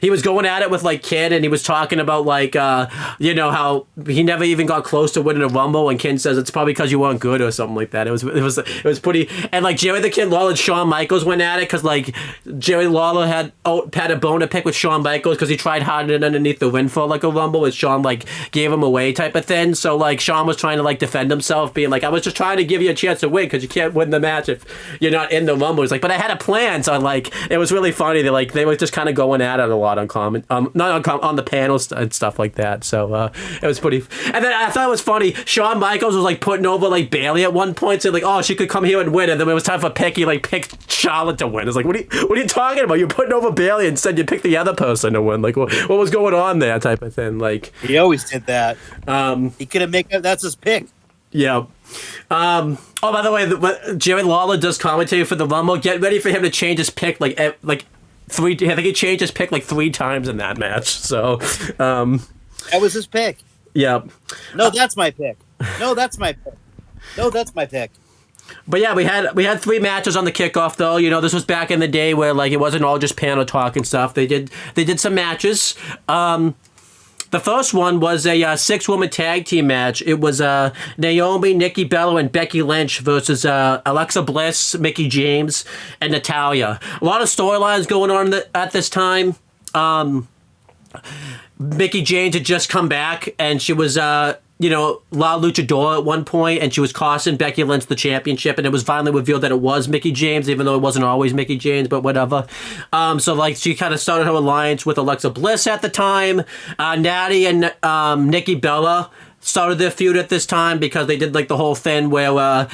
S2: he was going at it with like Ken, and he was talking about like, how he never even got close to winning a Rumble, and Ken says it's probably because you weren't good or something like that. It was pretty, and like Jerry the Kid Lawler and Shawn Michaels went at it because like Jerry Lawler had a bone to pick with Shawn Michaels because he tried hiding underneath the win for like a Rumble, and Shawn like gave him away type of thing. So like Shawn was trying to like defend himself, being like, I was just trying to give you a chance to win because you can't win the match if you're not in the Rumble. He's like, but I had a plan. So like it was really funny. They were just kind of going at it a lot on on the panels and stuff like that. So it was pretty. And then I thought it was funny. Shawn Michaels was like putting over like Bayley at one point, saying like, oh, she could come here and win. And then when it was time for pick, he like picked Charlotte to win. It's like, what are you talking about? You're putting over Bayley and said you picked the other person to win. Like what was going on there? Type of thing. Like
S3: he always did that. He could have made that's his pick.
S2: Yeah. Oh, by the way, Jerry Lawler does commentary for the Rumble. Get ready for him to change his pick like 3. I think he changed his pick like 3 times in that match. So
S3: that was his pick.
S2: Yeah.
S3: No, that's my pick. No, that's my pick. No, that's my pick.
S2: But yeah, we had 3 matches on the kickoff though. This was back in the day where like it wasn't all just panel talk and stuff. They did some matches. The first one was a 6-woman tag team match. It was Naomi, Nikki Bella, and Becky Lynch versus Alexa Bliss, Mickie James, and Natalya. A lot of storylines going on at this time. Mickie James had just come back, and she was La Luchadora at one point, and she was costing Becky Lynch the championship, and it was finally revealed that it was Mickie James, even though it wasn't always Mickie James, but whatever. So like she kind of started her alliance with Alexa Bliss at the time. Natty and Nikki Bella started their feud at this time because they did like the whole thing where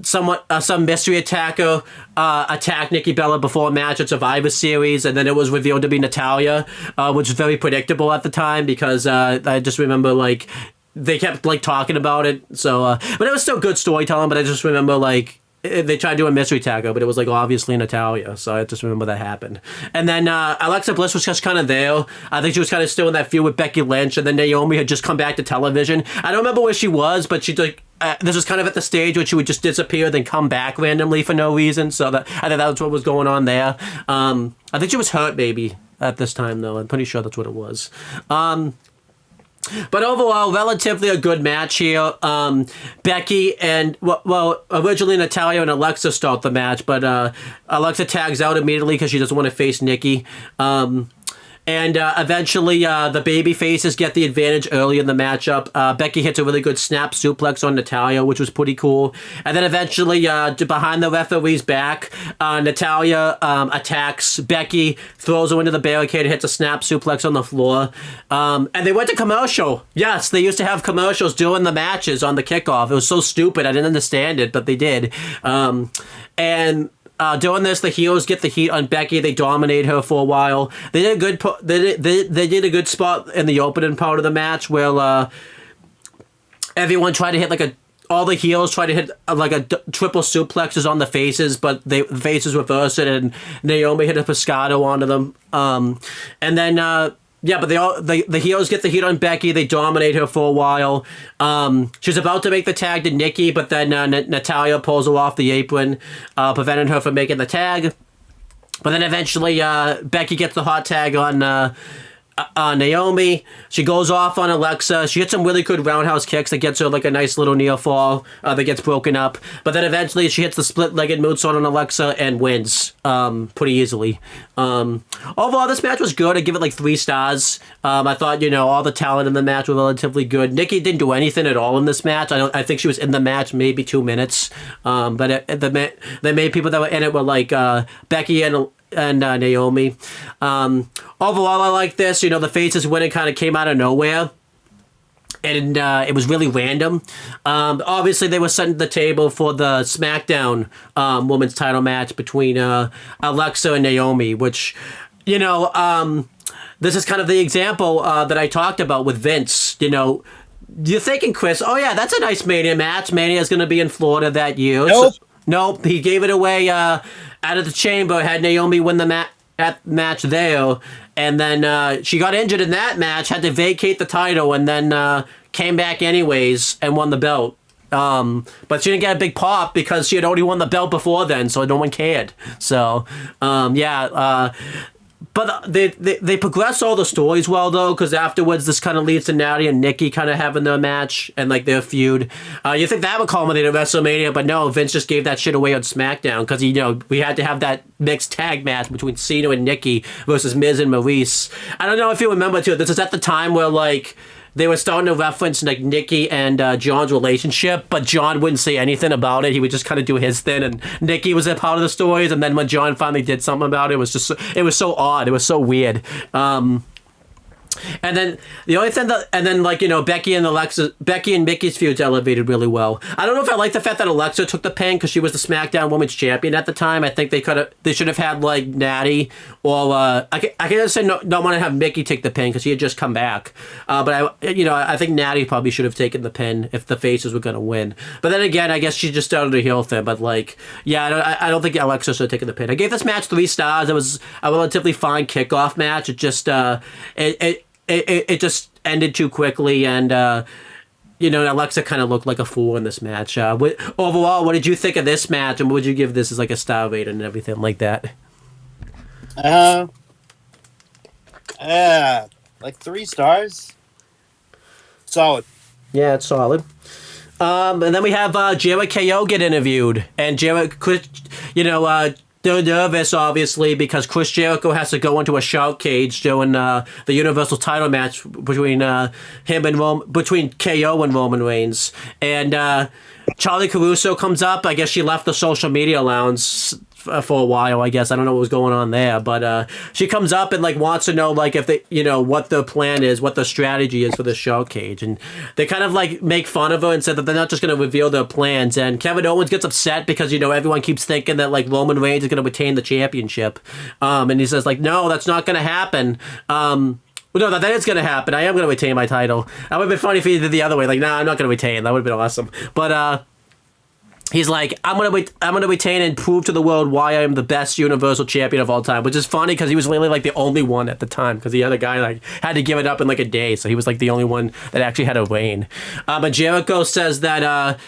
S2: some mystery attacker attacked Nikki Bella before a match at Survivor Series, and then it was revealed to be Natalya, which was very predictable at the time because I just remember like they kept like talking about it. So but it was still good storytelling. But I just remember like they tried to do a mystery tag, but it was like obviously Natalia. So I just remember that happened. And then Alexa Bliss was just kind of there. I think she was kind of still in that feud with Becky Lynch, and then Naomi had just come back to television. I don't remember where she was, but she like. This was kind of at the stage where she would just disappear, then come back randomly for no reason. So that I think that was what was going on there. I think she was hurt maybe at this time, though. I'm pretty sure that's what it was. But overall, relatively a good match here. Becky and, well, originally Natalia and Alexa start the match, but Alexa tags out immediately because she doesn't want to face Nikki. And eventually, the baby faces get the advantage early in the matchup. Becky hits a really good snap suplex on Natalia, which was pretty cool. And then eventually, behind the referee's back, Natalia attacks Becky, throws her into the barricade, hits a snap suplex on the floor. And they went to commercial. Yes, they used to have commercials during the matches on the kickoff. It was so stupid. I didn't understand it, but they did. Doing this, the heels get the heat on Becky. They dominate her for a while. They did a good. They did a good spot in the opening part of the match where everyone tried to hit all the heels tried to hit triple suplexes on the faces, but the faces reversed it, and Naomi hit a pescado onto them. And then. Yeah, but the heels get the heat on Becky. They dominate her for a while. She's about to make the tag to Nikki, but then Natalia pulls her off the apron, preventing her from making the tag. But then eventually Becky gets the hot tag on Naomi. She goes off on Alexa. She hits some really good roundhouse kicks that gets her like a nice little near fall that gets broken up. But then eventually she hits the split-legged moonsault on Alexa and wins pretty easily. Overall, this match was good. I give it like 3 stars. I thought, all the talent in the match were relatively good. Nikki didn't do anything at all in this match. I think she was in the match maybe 2 minutes. But the main people that were in it were like Becky and Naomi. Overall, I like this. The faces winning kind of came out of nowhere. And it was really random. Obviously, they were setting the table for the SmackDown women's title match between Alexa and Naomi, which, this is kind of the example that I talked about with Vince. You're thinking, Chris, oh yeah, that's a nice Mania match. Mania's going to be in Florida that year.
S3: Nope.
S2: Nope, he gave it away out of the chamber, had Naomi win the match there, and then she got injured in that match, had to vacate the title, and then came back anyways and won the belt. But she didn't get a big pop because she had already won the belt before then, so no one cared. So, but they progress all the stories well, though, because afterwards this kind of leads to Natty and Nikki kind of having their match and like their feud. You think that would culminate at WrestleMania, but no, Vince just gave that shit away on SmackDown because we had to have that mixed tag match between Cena and Nikki versus Miz and Maurice. I don't know if you remember too. This is at the time where they were starting to reference Nikki and John's relationship, but John wouldn't say anything about it. He would just kind of do his thing, and Nikki was a part of the stories. And then when John finally did something about it, it was so odd. It was so weird. And then the only thing Becky and Mickey's feud elevated really well. I don't know if I like the fact that Alexa took the pin because she was the SmackDown Women's Champion at the time. I think they should have had like Natty or I can just say don't want to have Mickey take the pin because he had just come back. But I think Natty probably should have taken the pin if the faces were going to win. But then again, I guess she just started a heel thing. But I don't think Alexa should have taken the pin. I gave this match 3 stars. It was a relatively fine kickoff match. It just it just ended too quickly, and Alexa kind of looked like a fool in this match. Overall, what did you think of this match, and what would you give this as like a star rating and everything like that?
S3: Like 3 stars. Solid.
S2: Yeah, it's solid. And then we have Jericho get interviewed, and Jericho, they're nervous, obviously, because Chris Jericho has to go into a shark cage during the Universal title match between between KO and Roman Reigns. And Charlie Caruso comes up. I guess she left the social media lounge for a while, I guess. I don't know what was going on there. But she comes up and wants to know if they, what the plan is, what the strategy is for the shark cage. And they kind of make fun of her and said that they're not just going to reveal their plans. And Kevin Owens gets upset because, everyone keeps thinking that Roman Reigns is going to retain the championship. And he says no, that's not going to happen. No, that is going to happen. I am going to retain my title. That would have been funny if he did the other way. Nah, I'm not going to retain. That would have been awesome. But he's like, I'm gonna retain and prove to the world why I am the best Universal Champion of all time, which is funny because he was really like the only one at the time because the other guy like had to give it up in like a day, so he was like the only one that actually had a reign. But Jericho says that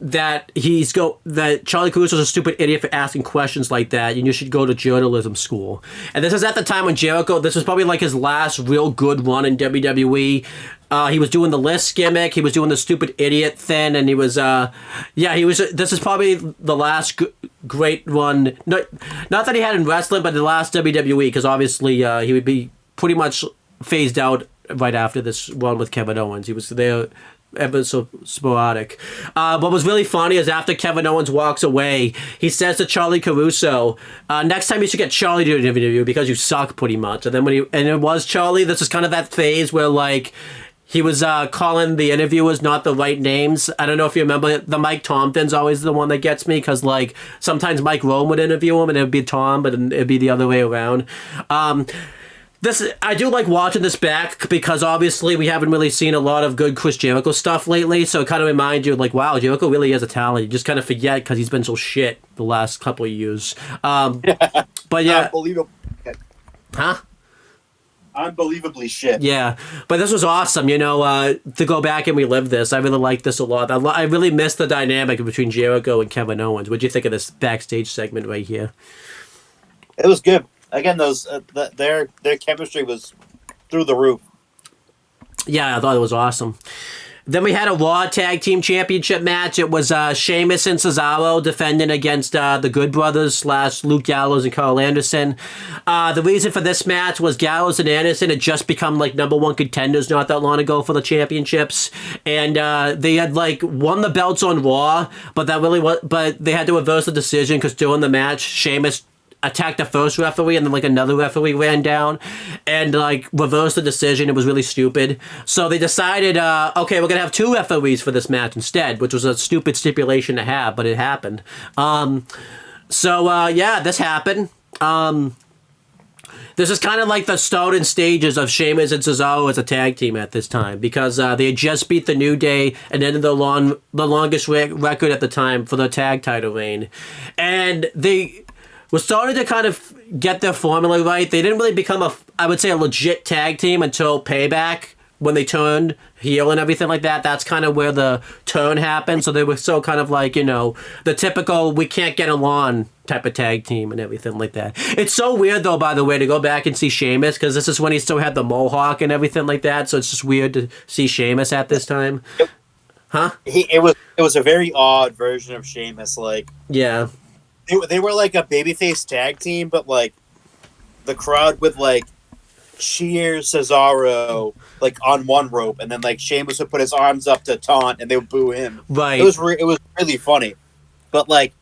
S2: that Charlie Caruso's a stupid idiot for asking questions like that, and you should go to journalism school. And this is at the time when Jericho, this was probably like his last real good run in WWE. He was doing the list gimmick, he was doing the stupid idiot thing, and he was, this is probably the last great one, not that he had in wrestling, but the last WWE, because obviously he would be pretty much phased out right after this one with Kevin Owens. He was there ever so sporadic. What was really funny is after Kevin Owens walks away, he says to Charlie Caruso, next time you should get Charlie to do an interview because you suck pretty much. And then it was Charlie, this is kind of that phase where like he was calling the interviewers not the right names. I don't know if you remember, the Mike Tom thing's always the one that gets me because like sometimes Mike Rome would interview him and it would be Tom, but it'd be the other way around. I do like watching this back because obviously we haven't really seen a lot of good Chris Jericho stuff lately, so it kind of reminds you like, wow, Jericho really has a talent. You just kind of forget because he's been so shit the last couple of years. But yeah,
S3: unbelievable.
S2: Huh?
S3: Unbelievably shit.
S2: Yeah, but this was awesome, to go back and relive this. I really like this a lot. I really miss the dynamic between Jericho and Kevin Owens. What'd you think of this backstage segment right here?
S3: It was good. Again, their chemistry was through the roof.
S2: Yeah, I thought it was awesome. Then we had a Raw Tag Team Championship match. It was Sheamus and Cesaro defending against the Good Brothers / Luke Gallows and Carl Anderson. The reason for this match was Gallows and Anderson had just become like #1 contenders not that long ago for the championships, and they had like won the belts on Raw, but they had to reverse the decision because during the match, Sheamus attacked the first referee and then like another referee ran down and like reversed the decision. It was really stupid. So they decided, okay, we're gonna have 2 referees for this match instead, which was a stupid stipulation to have, but it happened. This happened. This is kind of like the starting stages of Sheamus and Cesaro as a tag team at this time because they had just beat the New Day and ended the longest record at the time for the tag title reign, and they was starting to kind of get their formula right. They didn't really become a legit tag team until Payback when they turned heel and everything like that. That's kind of where the turn happened. So they were so kind of like, the typical we can't get along type of tag team and everything like that. It's so weird though, by the way, to go back and see Sheamus because this is when he still had the mohawk and everything like that. So it's just weird to see Sheamus at this time. Huh?
S3: It was a very odd version of Sheamus. Like,
S2: yeah.
S3: They were like a babyface tag team, but like the crowd would like cheer Cesaro like on one rope, and then like Sheamus would put his arms up to taunt, and they would boo him.
S2: Right.
S3: It was really funny, but like,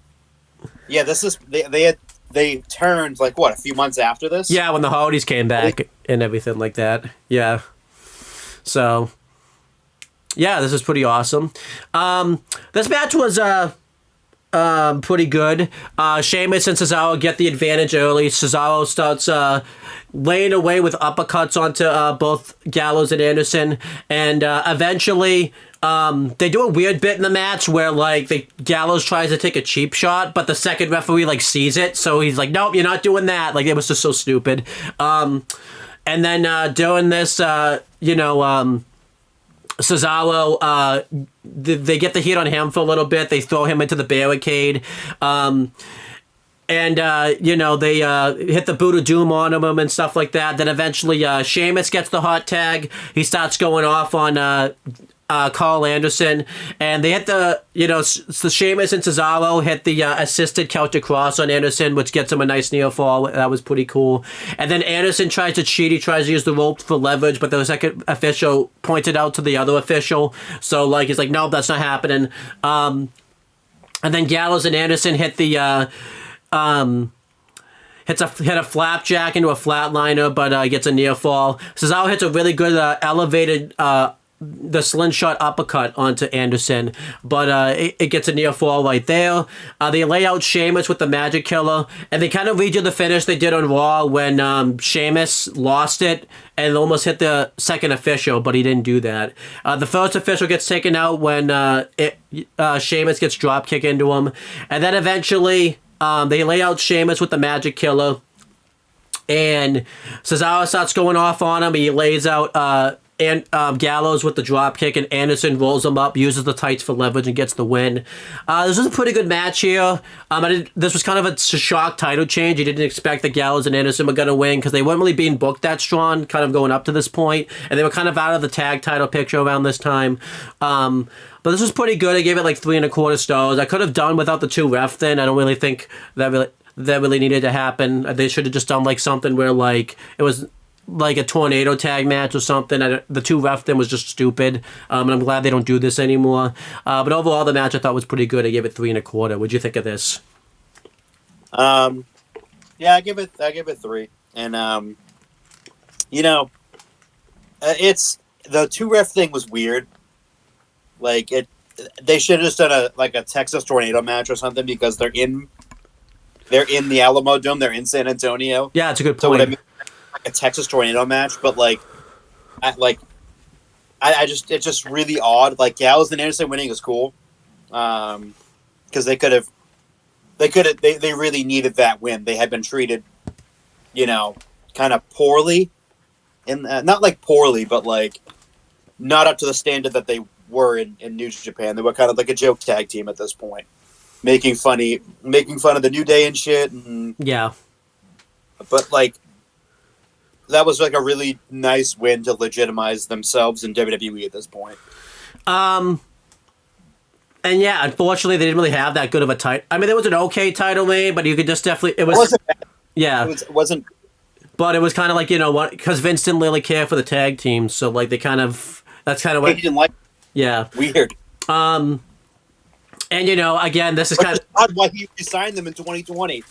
S3: yeah, this is they turned like what, a few months after this.
S2: Yeah, when the Hardys came back and everything like that. Yeah. So, yeah, this is pretty awesome. This match was pretty good. Sheamus and Cesaro get the advantage early. Cesaro starts laying away with uppercuts onto both Gallows and Anderson, and eventually they do a weird bit in the match where like Gallows tries to take a cheap shot, but the second referee like sees it, so he's like, nope, you're not doing that. Like, it was just so stupid. And then during this, Cesaro, they get the heat on him for a little bit. They throw him into the barricade. They hit the boot of doom on him and stuff like that. Then eventually Sheamus gets the hot tag. He starts going off on Carl Anderson, and they hit so Sheamus and Cesaro hit the assisted counter cross on Anderson, which gets him a nice near fall. That was pretty cool. And then Anderson tries to cheat. He tries to use the rope for leverage, but the second official pointed out to the other official. So like he's like, no, that's not happening. And then Gallows and Anderson hit the hit a flapjack into a flatliner, but gets a near fall. Cesaro hits a really good elevated the slingshot uppercut onto Anderson, but it gets a near fall right there. They lay out Sheamus with the Magic Killer, and they kind of redo the finish they did on Raw when Sheamus lost it and almost hit the second official, but he didn't do that. The first official gets taken out when Sheamus gets drop kick into him, and then eventually they lay out Sheamus with the Magic Killer, and Cesaro starts going off on him. He lays out Gallows with the drop kick, and Anderson rolls him up, uses the tights for leverage, and gets the win. This was a pretty good match here. This was kind of a shock title change. You didn't expect that Gallows and Anderson were going to win because they weren't really being booked that strong, kind of going up to this point, and they were kind of out of the tag title picture around this time. But this was pretty good. I gave it like 3.25 stars. I could have done without the 2 ref thing. I don't really think that really needed to happen. They should have just done like something where like it was like a tornado tag match or something. The 2 ref thing was just stupid, and I'm glad they don't do this anymore. But overall, the match I thought was pretty good. I gave it 3.25. What'd you think of this?
S3: Yeah, I give it 3, and it's the 2 ref thing was weird. Like they should have just done a Texas tornado match or something because they're in the Alamo Dome. They're in San Antonio.
S2: Yeah, it's a good point.
S3: So what I mean, like a Texas tornado match, but it's just really odd. Like Gallows and Anderson winning is cool, because they really needed that win. They had been treated, kind of poorly, not like poorly, but like not up to the standard that they were in New Japan. They were kind of like a joke tag team at this point, making fun of the New Day and shit. And,
S2: yeah,
S3: but like that was like a really nice win to legitimize themselves in WWE at this point.
S2: And yeah, unfortunately, they didn't really have that good of a title. I mean, there was an okay title made, but you could just definitely it wasn't bad. Yeah,
S3: it wasn't.
S2: But it was kind of like what, because Vince didn't really care for the tag team, so like that's kind of what
S3: he didn't like.
S2: Yeah,
S3: weird.
S2: And again, this is kind of
S3: odd why he resigned them in 2020.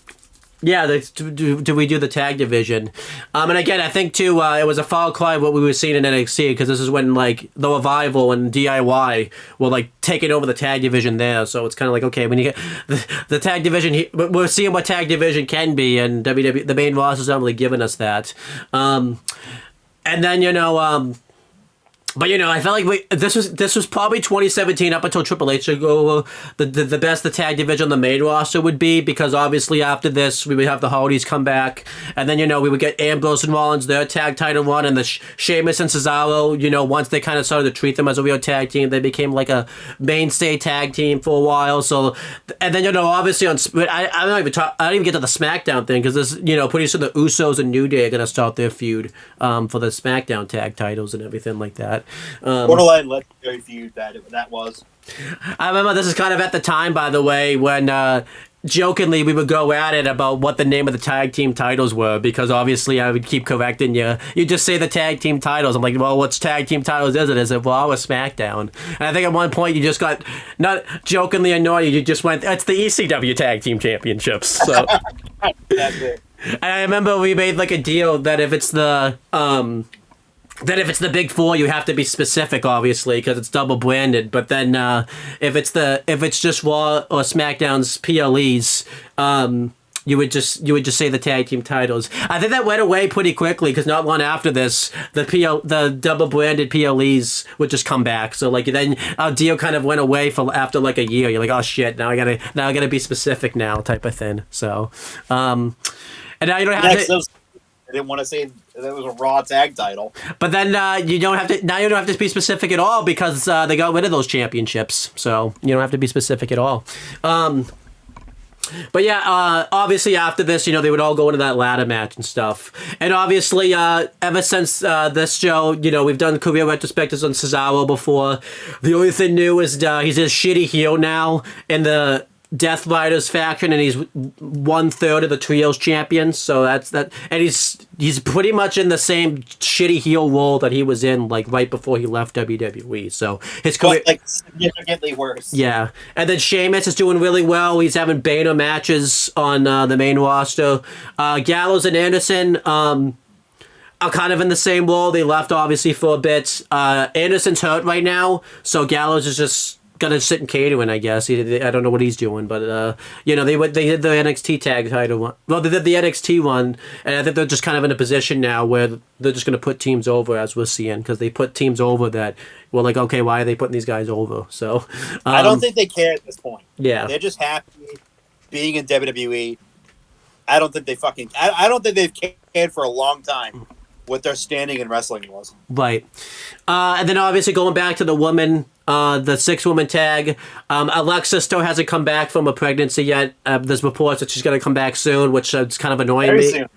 S2: Yeah, do we do the tag division? And again, I think too, it was a foul cry what we were seeing in NXT, because this is when like the Revival and DIY were like taking over the tag division there. So it's kind of like, okay, when you get the tag division, we're seeing what tag division can be, and WWE, the main roster's not really giving us that. And then but I felt like this was probably 2017 up until Triple H to go the best the tag division on the main roster would be, because obviously after this we would have the Hardys come back, and then we would get Ambrose and Rollins their tag title run, and the Sheamus and Cesaro, once they kind of started to treat them as a real tag team, they became like a mainstay tag team for a while. So, and then obviously I don't even get to the SmackDown thing, because this pretty soon the Usos and New Day are gonna start their feud for the SmackDown tag titles and everything like that.
S3: Borderline legendary feud that was.
S2: I remember this is kind of at the time, by the way, when jokingly we would go at it about what the name of the tag team titles were, because obviously I would keep correcting you. You just say the tag team titles. I'm like, well, what's tag team titles is it? Is it Raw or SmackDown? And I think at one point you just got, not jokingly annoyed, you just went, it's the ECW tag team championships. So
S3: That's it.
S2: And I remember we made like a deal that if it's the big four, you have to be specific, obviously, because it's double branded. But then if it's just Raw or SmackDown's PLEs, you would just say the tag team titles. I think that went away pretty quickly, because not long after this, the double branded PLEs would just come back. So like then our deal kind of went away for after like a year. You're like, oh shit, now I gotta be specific now, type of thing. So, and now you don't have to.
S3: I didn't want to say that was a Raw tag title.
S2: But then you don't have to be specific at all, because they got rid of those championships. So you don't have to be specific at all. But yeah, obviously after this, they would all go into that ladder match and stuff. And obviously, ever since this show, we've done career retrospectives on Cesaro before. The only thing new is he's a shitty heel now in the Death Riders faction, and he's 1/3 of the Trios champion. So that's that, and he's pretty much in the same shitty heel role that he was in like right before he left WWE. So his career,
S3: like significantly worse.
S2: Yeah, and then Sheamus is doing really well. He's having banner matches on the main roster. Gallows and Anderson. are kind of in the same role. They left obviously for a bit. Anderson's hurt right now, so Gallows is just gonna sit in catering, I guess. I don't know what he's doing, but you know, they did the NXT tag title one. Well, they did the NXT one, and I think they're just kind of in a position now where they're just gonna put teams over, as we're seeing, because they put teams over that we're like, okay, why are they putting these guys over? So
S3: I don't think they care at this point.
S2: Yeah,
S3: they're just happy being in WWE. I don't think they fucking. I don't think they've cared for a long time what their standing in wrestling was.
S2: Right. And then obviously going back to the woman, the 6-woman tag, Alexa still hasn't come back from a pregnancy yet. There's reports that she's going to come back soon, which is kind of annoying
S3: Very
S2: me.
S3: soon.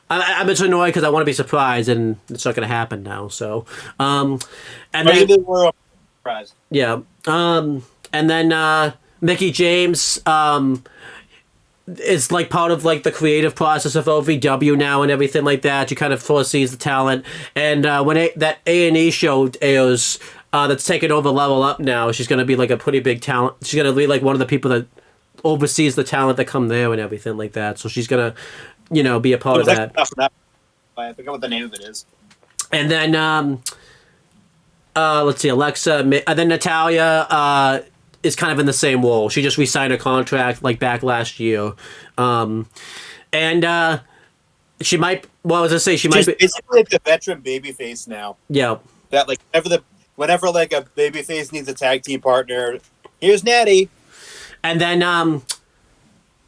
S2: I'm just annoyed because I want to be surprised, and it's not going to happen now. So, and
S3: Maybe
S2: then
S3: they were surprised.
S2: yeah, and then Mickey James is like part of like the creative process of OVW now and everything like that. She kind of foresees the talent, and when that A&E show airs, that's taken over Level Up now, she's going to be like a pretty big talent. She's going to be like one of the people that oversees the talent that come there and everything like that. So she's going to, you know, be a part of that.
S3: I forget what the name of it is.
S2: And then let's see, Alexa, and then Natalia is kind of in the same role. She just re-signed her contract like back last year, and she might. Well, I was gonna say she might be
S3: basically like the veteran babyface now.
S2: Yeah,
S3: That like whenever like a babyface needs a tag team partner, here's Natty.
S2: and then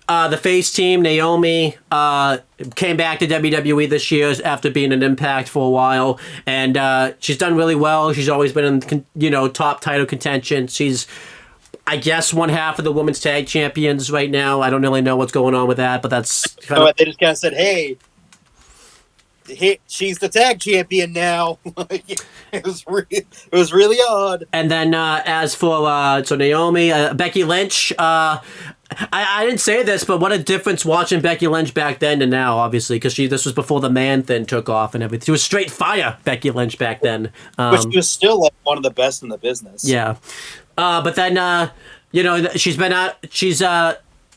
S2: the face team, Naomi, came back to WWE this year after being in Impact for a while, and she's done really well. She's always been in top title contention. She's, I guess, one half of the women's tag champions right now. I don't really know what's going on with that, but that's kind of...
S3: They just kind of said, hey, she's the tag champion now. it was really odd.
S2: And then as for so Naomi, Becky Lynch, I didn't say this, but what a difference watching Becky Lynch back then to now, obviously, because this was before the man thing took off and everything. She was straight fire, Becky Lynch, back then.
S3: But she was still like one of the best in the business.
S2: Yeah. But then, she's been out,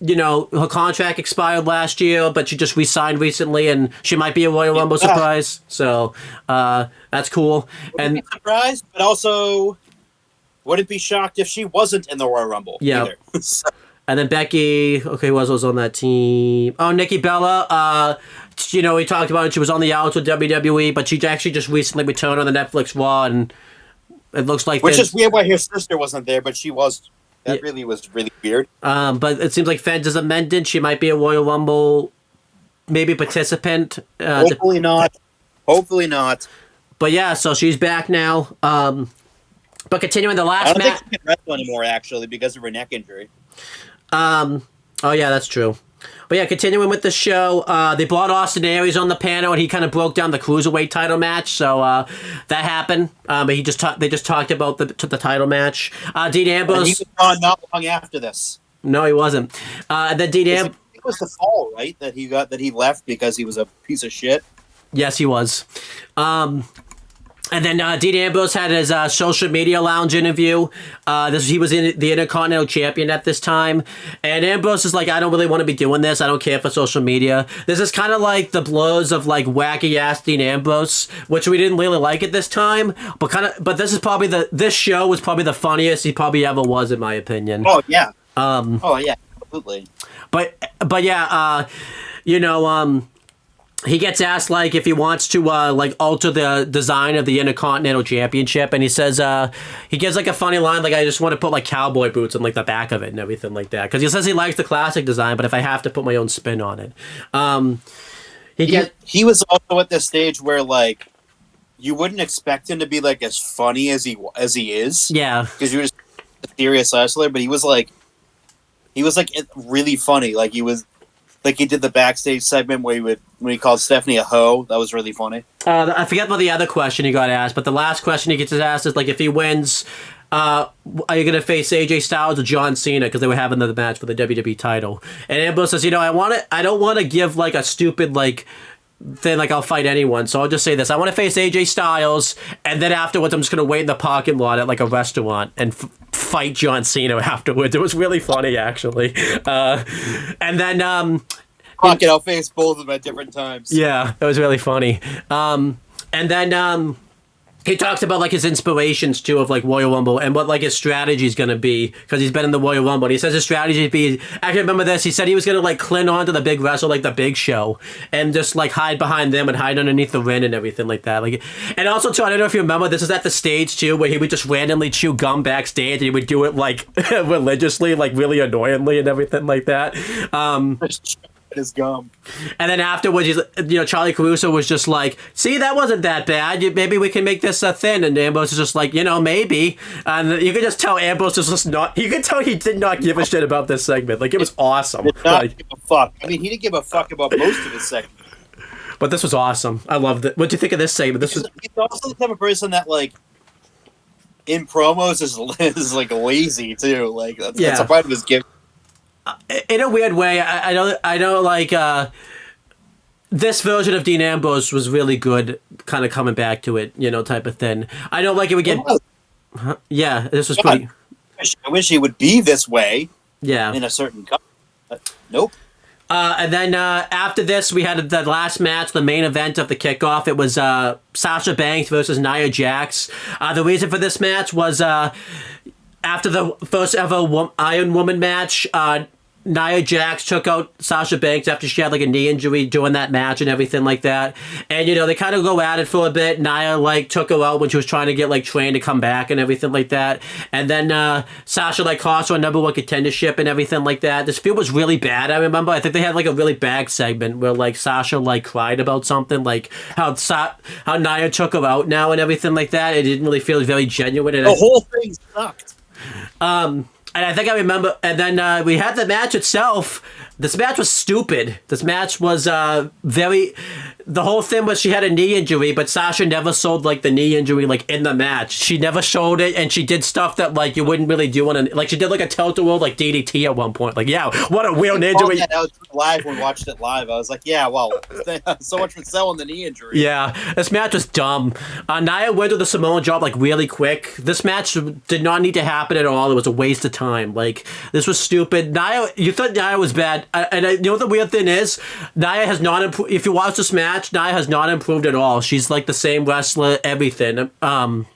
S2: her contract expired last year, but she just re-signed recently, and she might be a Royal Rumble surprise. So that's cool. And
S3: surprised, but also wouldn't be shocked if she wasn't in the Royal Rumble.
S2: Yeah.
S3: So.
S2: And then Becky, okay, who else was on that team? Oh, Nikki Bella. We talked about it. She was on the outs with WWE, but she actually just recently returned on the Netflix Raw, and it looks like...
S3: Which is weird why her sister wasn't there, but she was. That really was really weird.
S2: But it seems like Feds is amended. She might be a Royal Rumble, maybe participant.
S3: Hopefully not. Hopefully not.
S2: But yeah, so she's back now. But continuing the last match...
S3: I don't think she can wrestle anymore, actually, because of her neck injury.
S2: Oh yeah, that's true. But yeah, continuing with the show, they brought Austin Aries on the panel, and he kind of broke down the cruiserweight title match. So that happened. But they just talked about the title match. Dean Ambrose.
S3: And he was gone not long after this.
S2: No, he wasn't. Then Dean Ambrose.
S3: It was the fall, right? That he left because he was a piece of shit.
S2: Yes, he was. And then Dean Ambrose had his social media lounge interview. He was the Intercontinental Champion at this time. And Ambrose is like, I don't really want to be doing this. I don't care for social media. This is kind of like the blows of like wacky-ass Dean Ambrose, which we didn't really like at this time. But this is probably this show was probably the funniest he probably ever was, in my opinion.
S3: Oh, yeah. Absolutely.
S2: But yeah, he gets asked like if he wants to like alter the design of the Intercontinental Championship, and he says he gives like a funny line like, I just want to put like cowboy boots on like the back of it and everything like that, because he says he likes the classic design, but if I have to put my own spin on it.
S3: He was also at this stage where like you wouldn't expect him to be like as funny as he is.
S2: Yeah,
S3: because he was a serious wrestler, but he was like really funny. Like he was. Like he did the backstage segment when he called Stephanie a hoe. That was really funny.
S2: I forget about the other question he got asked, but the last question he gets asked is like, if he wins, are you going to face AJ Styles or John Cena? Because they were having the match for the WWE title. And Ambrose says, I don't want to give like a stupid like thing like I'll fight anyone. So I'll just say this: I want to face AJ Styles, and then afterwards I'm just going to wait in the parking lot at like a restaurant and fight John Cena afterwards. It was really funny, actually. And then
S3: I'll face both of them at different times.
S2: Yeah, it was really funny. And then he talks about like his inspirations too of like Royal Rumble and what like his strategy is gonna be because he's been in the Royal Rumble. And he says his strategy would be. I can remember this. He said he was gonna like cling on to the big wrestler like the Big Show and just like hide behind them and hide underneath the ring and everything like that. Like, and also too, I don't know if you remember, this is at the stage too where he would just randomly chew gum backstage and he would do it like religiously, like really annoyingly and everything like that.
S3: His gum.
S2: And then afterwards, Charlie Caruso was just like, "See, that wasn't that bad. Maybe we can make this a thing." And Ambrose is just like, maybe. And you could just tell Ambrose was just not. You could tell he did not give a shit about this segment. Like it was awesome.
S3: Did not give a fuck. I mean, he didn't give a fuck about most of his segment.
S2: But this was awesome. I loved it. What do you think of this segment? He's
S3: also the type of person that like in promos is like lazy too. Like that's a part of his gift.
S2: In a weird way, I know like this version of Dean Ambrose was really good, kind of coming back to it, type of thing. I don't like it would get. Yeah, this was pretty.
S3: I wish he would be this way.
S2: Yeah.
S3: In a certain company. But nope.
S2: And then after this, we had the last match, the main event of the kickoff. It was Sasha Banks versus Nia Jax. The reason for this match was after the first ever Iron Woman match, Nia Jax took out Sasha Banks after she had like a knee injury during that match and everything like that. And they kind of go at it for a bit. Nia like took her out when she was trying to get like trained to come back and everything like that. And then Sasha like cost her a number one contendership and everything like that. This feud was really bad. I remember. I think they had like a really bad segment where like Sasha like cried about something, like how Nia took her out now and everything like that. It didn't really feel very genuine. And
S3: the whole thing sucked.
S2: And I think I remember, and then we had the match itself. This match was stupid. This match was the whole thing was she had a knee injury, but Sasha never showed like the knee injury like in the match. She never showed it, and she did stuff that like you wouldn't really do like she did like a tilt-a-whirl like DDT at one point. Like, yeah, what a weird injury.
S3: That out live when we watched it live. I was like, yeah, well, so much for selling the knee injury.
S2: Yeah, this match was dumb. Nia went to the Samoan drop like really quick. This match did not need to happen at all. It was a waste of time. Like, this was stupid. Nia, you thought Nia was bad. And you know what the weird thing is? Nia has not improved. If you watch this match, Nia has not improved at all. She's like the same wrestler, everything, from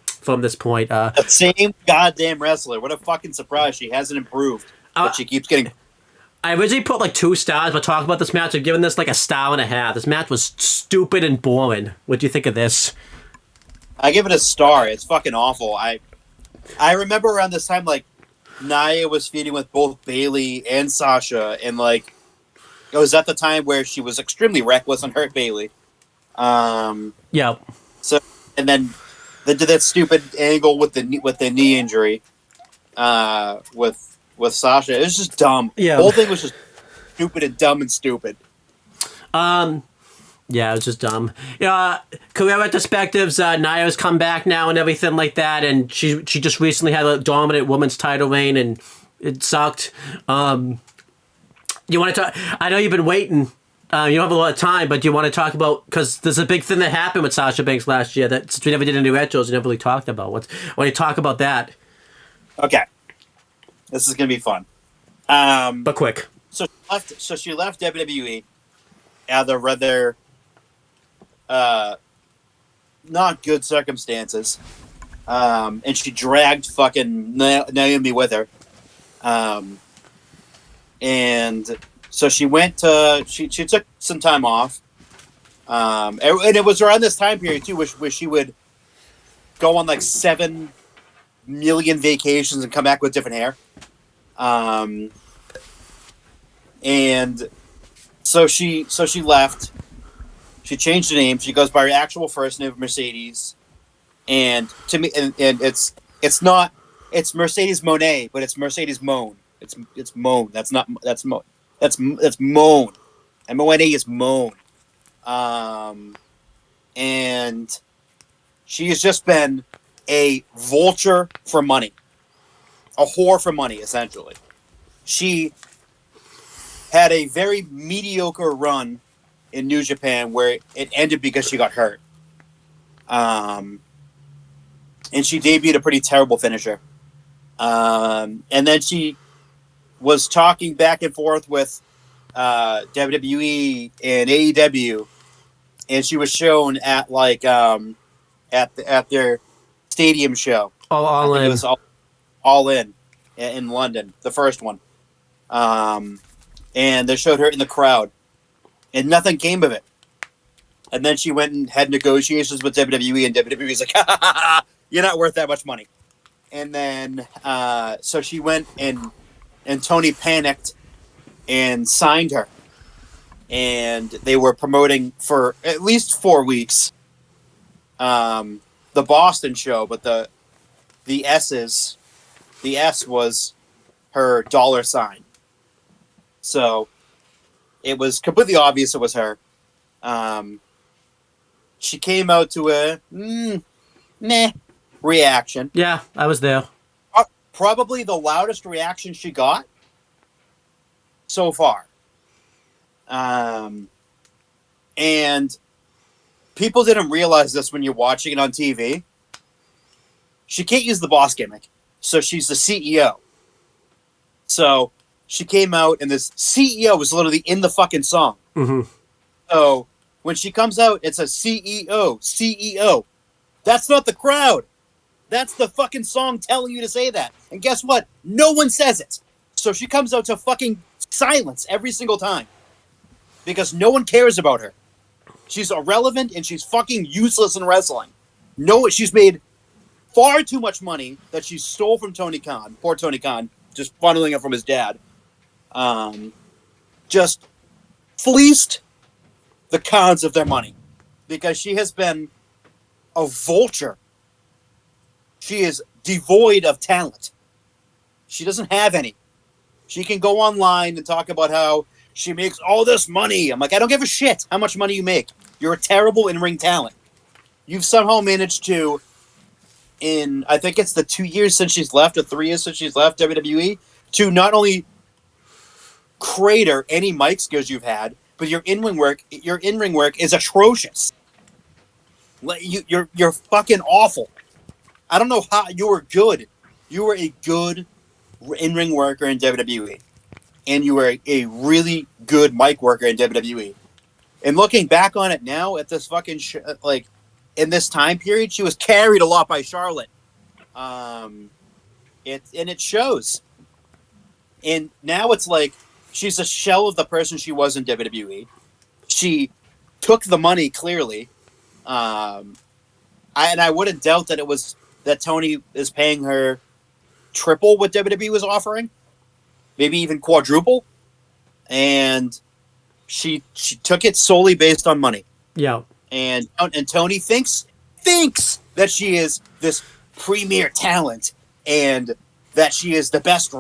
S2: this point.
S3: The same goddamn wrestler. What a fucking surprise. She hasn't improved. But she keeps getting...
S2: I originally put like 2 stars, but talking about this match, I've given this like 1.5 stars. This match was stupid and boring. What do you think of this?
S3: I give it a star. It's fucking awful. I remember around this time, like, Nia was feuding with both Bayley and Sasha, and like it was at the time where she was extremely reckless and hurt Bayley.
S2: Yeah.
S3: So and then they did that stupid angle with the knee injury, with Sasha. It was just dumb.
S2: Yeah.
S3: The whole thing was just stupid and dumb and stupid.
S2: Yeah, it was just dumb. Career retrospectives, Nia's come back now and everything like that, and she just recently had a dominant women's title reign, and it sucked. You want to talk? I know you've been waiting. You don't have a lot of time, but do you want to talk about, because there's a big thing that happened with Sasha Banks last year that since we never did any retros, we never really talked about. Why don't you talk about that?
S3: Okay. This is going to be fun.
S2: But quick.
S3: So she left WWE out of rather not good circumstances. And she dragged fucking Naomi with her. And so she went to, she took some time off. And it was around this time period too, where she would go on like 7 million vacations and come back with different hair. And so she left. She changed the name. She goes by her actual first name, Mercedes. And to me, and it's Mercedes Monet, but it's Mercedes Moan. It's Moan. That's Moan. M-O-N-A is Moan. And she has just been a vulture for money. A whore for money, essentially. She had a very mediocre run in New Japan where it ended because she got hurt. And she debuted a pretty terrible finisher. And then she was talking back and forth with WWE and AEW and she was shown at like at their stadium show.
S2: All
S3: I think
S2: in.
S3: it was all in London, the first one. And they showed her in the crowd, and nothing came of it. And then she went and had negotiations with WWE, and WWE's like, ha, ha, ha, ha, you're not worth that much money. And then, so she went and Tony panicked and signed her. And they were promoting for at least 4 weeks the Boston show, but the S was her dollar sign. So it was completely obvious it was her. She came out to a meh reaction.
S2: Yeah, I was there.
S3: Probably the loudest reaction she got so far. And people didn't realize this when you're watching it on TV. She can't use the boss gimmick, so she's the CEO. So she came out, and this CEO was literally in the fucking song.
S2: Mm-hmm.
S3: So when she comes out, it's a CEO. That's not the crowd. That's the fucking song telling you to say that. And guess what? No one says it. So she comes out to fucking silence every single time. Because no one cares about her. She's irrelevant and she's fucking useless in wrestling. No, she's made far too much money that she stole from Tony Khan. Poor Tony Khan. Just funneling it from his dad. Just fleeced the Khans of their money. Because she has been a vulture. She is devoid of talent. She doesn't have any. She can go online and talk about how she makes all this money. I'm like, I don't give a shit how much money you make. You're a terrible in-ring talent. You've somehow managed to, in I think it's the 2 years since she's left, or 3 years since she's left WWE, to not only crater any mic skills you've had, but your in-ring work is atrocious. You're fucking awful. I don't know how you were good. You were a good in-ring worker in WWE. And you were a really good mic worker in WWE. And looking back on it now, at this fucking in this time period, she was carried a lot by Charlotte. It shows. And now it's like she's a shell of the person she was in WWE. She took the money clearly. I wouldn't doubt that it was that Tony is paying her triple what WWE was offering. Maybe even quadruple, and she took it solely based on money.
S2: Yeah,
S3: and Tony thinks that she is this premier talent and that she is the best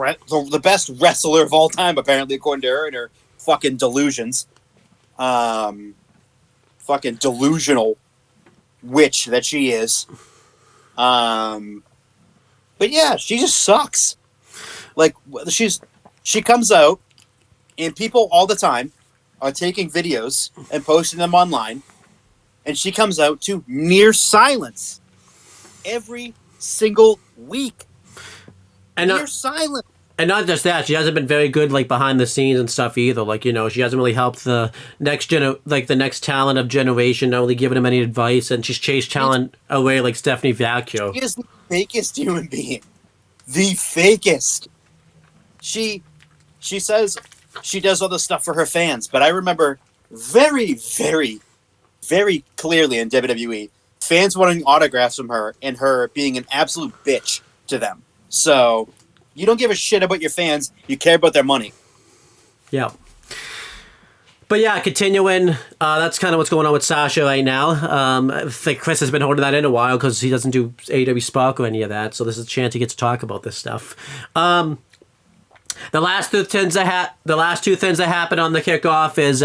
S3: wrestler of all time, apparently, according to her and her fucking delusions. Fucking delusional witch that she is. But yeah, she just sucks. Like she comes out, and people all the time are taking videos and posting them online, and she comes out to near silence every single week. And near silence.
S2: And not just that, she hasn't been very good like behind the scenes and stuff either. Like, you know, she hasn't really helped the next talent of generation, not really giving them any advice, and she's chased talent away like Stephanie Vacchio.
S3: She is the fakest human being. The fakest. She says she does all this stuff for her fans, but I remember very, very, very clearly in WWE, fans wanting autographs from her and her being an absolute bitch to them. So you don't give a shit about your fans. You care about their money.
S2: Yeah. But yeah, continuing, that's kind of what's going on with Sasha right now. I think Chris has been holding that in a while because he doesn't do AEW Spark or any of that, so this is a chance to get to talk about this stuff. The last two things that happened on the kickoff is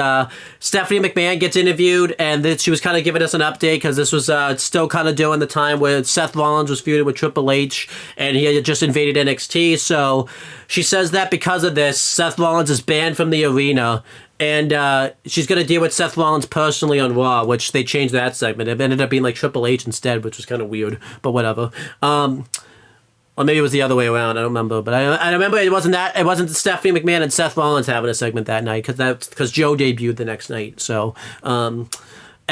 S2: Stephanie McMahon gets interviewed, and she was kind of giving us an update because this was still kind of during the time where Seth Rollins was feuding with Triple H, and he had just invaded NXT. So she says that because of this, Seth Rollins is banned from the arena, and she's going to deal with Seth Rollins personally on Raw, which they changed that segment. It ended up being like Triple H instead, which was kind of weird, but whatever. Or maybe it was the other way around. I don't remember, but I remember it wasn't Stephanie McMahon and Seth Rollins having a segment that night because Joe debuted the next night. So, and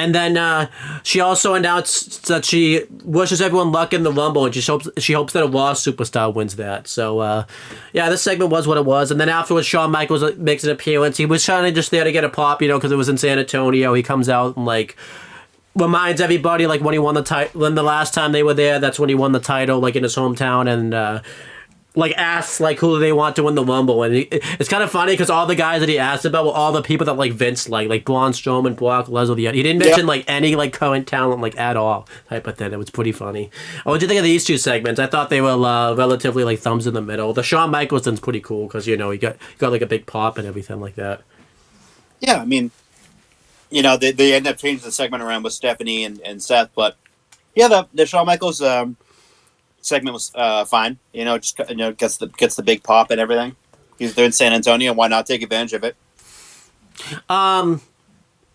S2: And then she also announced that she wishes everyone luck in the Rumble, and she hopes that a Raw superstar wins that. So, yeah, this segment was what it was. And then afterwards, Shawn Michaels makes an appearance. He was kind of just there to get a pop, because it was in San Antonio. He comes out and, like, reminds everybody, like, when he won the title, when the last time they were there, that's when he won the title, like, in his hometown, and, like, asks, like, who they want to win the Rumble. And it's kind of funny because all the guys that he asked about were all the people that, like, Vince like Braun Strowman, Brock Lesnar. He didn't mention, like, any, like, current talent, like, at all type of thing. It was pretty funny. What did you think of these two segments? I thought they were relatively, like, thumbs in the middle. The Shawn Michaels thing's pretty cool because, he got, like, a big pop and everything like that.
S3: Yeah, I mean, they end up changing the segment around with Stephanie and Seth, but, yeah, the Shawn Michaels segment was fine. Just gets the big pop and everything. He's there in San Antonio. Why not take advantage of it?
S2: And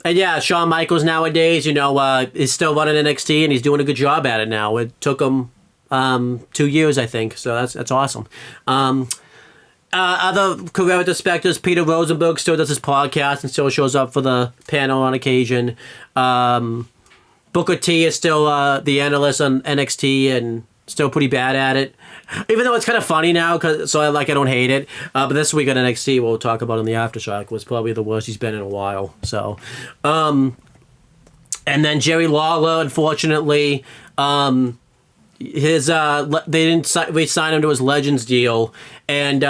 S2: yeah, Shawn Michaels nowadays, is still running NXT and he's doing a good job at it now. It took him 2 years, I think. So that's awesome. Other career perspectives, Peter Rosenberg still does his podcast and still shows up for the panel on occasion. Booker T is still the analyst on NXT and still pretty bad at it, even though it's kind of funny now. I don't hate it. But this week on NXT, we'll talk about in the Aftershock, was probably the worst he's been in a while. So, and then Jerry Lawler, unfortunately, they didn't re-sign him to his Legends deal, and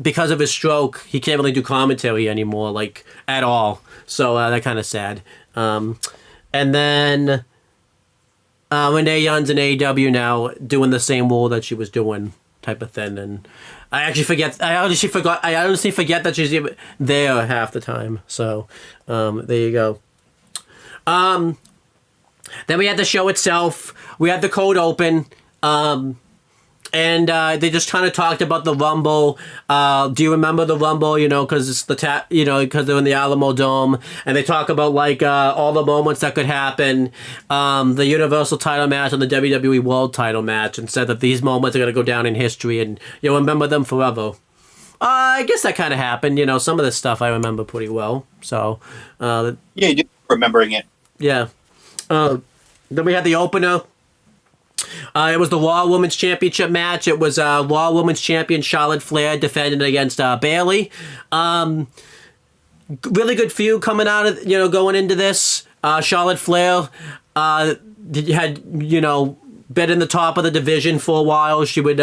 S2: because of his stroke, he can't really do commentary anymore, like at all. So that kind of sad. And then. Renee Young's in AEW now, doing the same role that she was doing, type of thing, and I honestly forget that she's even there half the time. So, there you go. Then we had the show itself. We had the cold open. And they just kind of talked about the Rumble. Do you remember the Rumble? Because it's because they're in the Alamo Dome, and they talk about like all the moments that could happen. The Universal Title match and the WWE World Title match, and said that these moments are going to go down in history, and you'll remember them forever. I guess that kind of happened. Some of this stuff I remember pretty well. So
S3: yeah, you do remembering it.
S2: Yeah. Then we had the opener. It was the Raw Women's Championship match. It was Raw Women's Champion Charlotte Flair defending against Bayley. Really good feud coming out of going into this. Charlotte Flair had been in the top of the division for a while. She would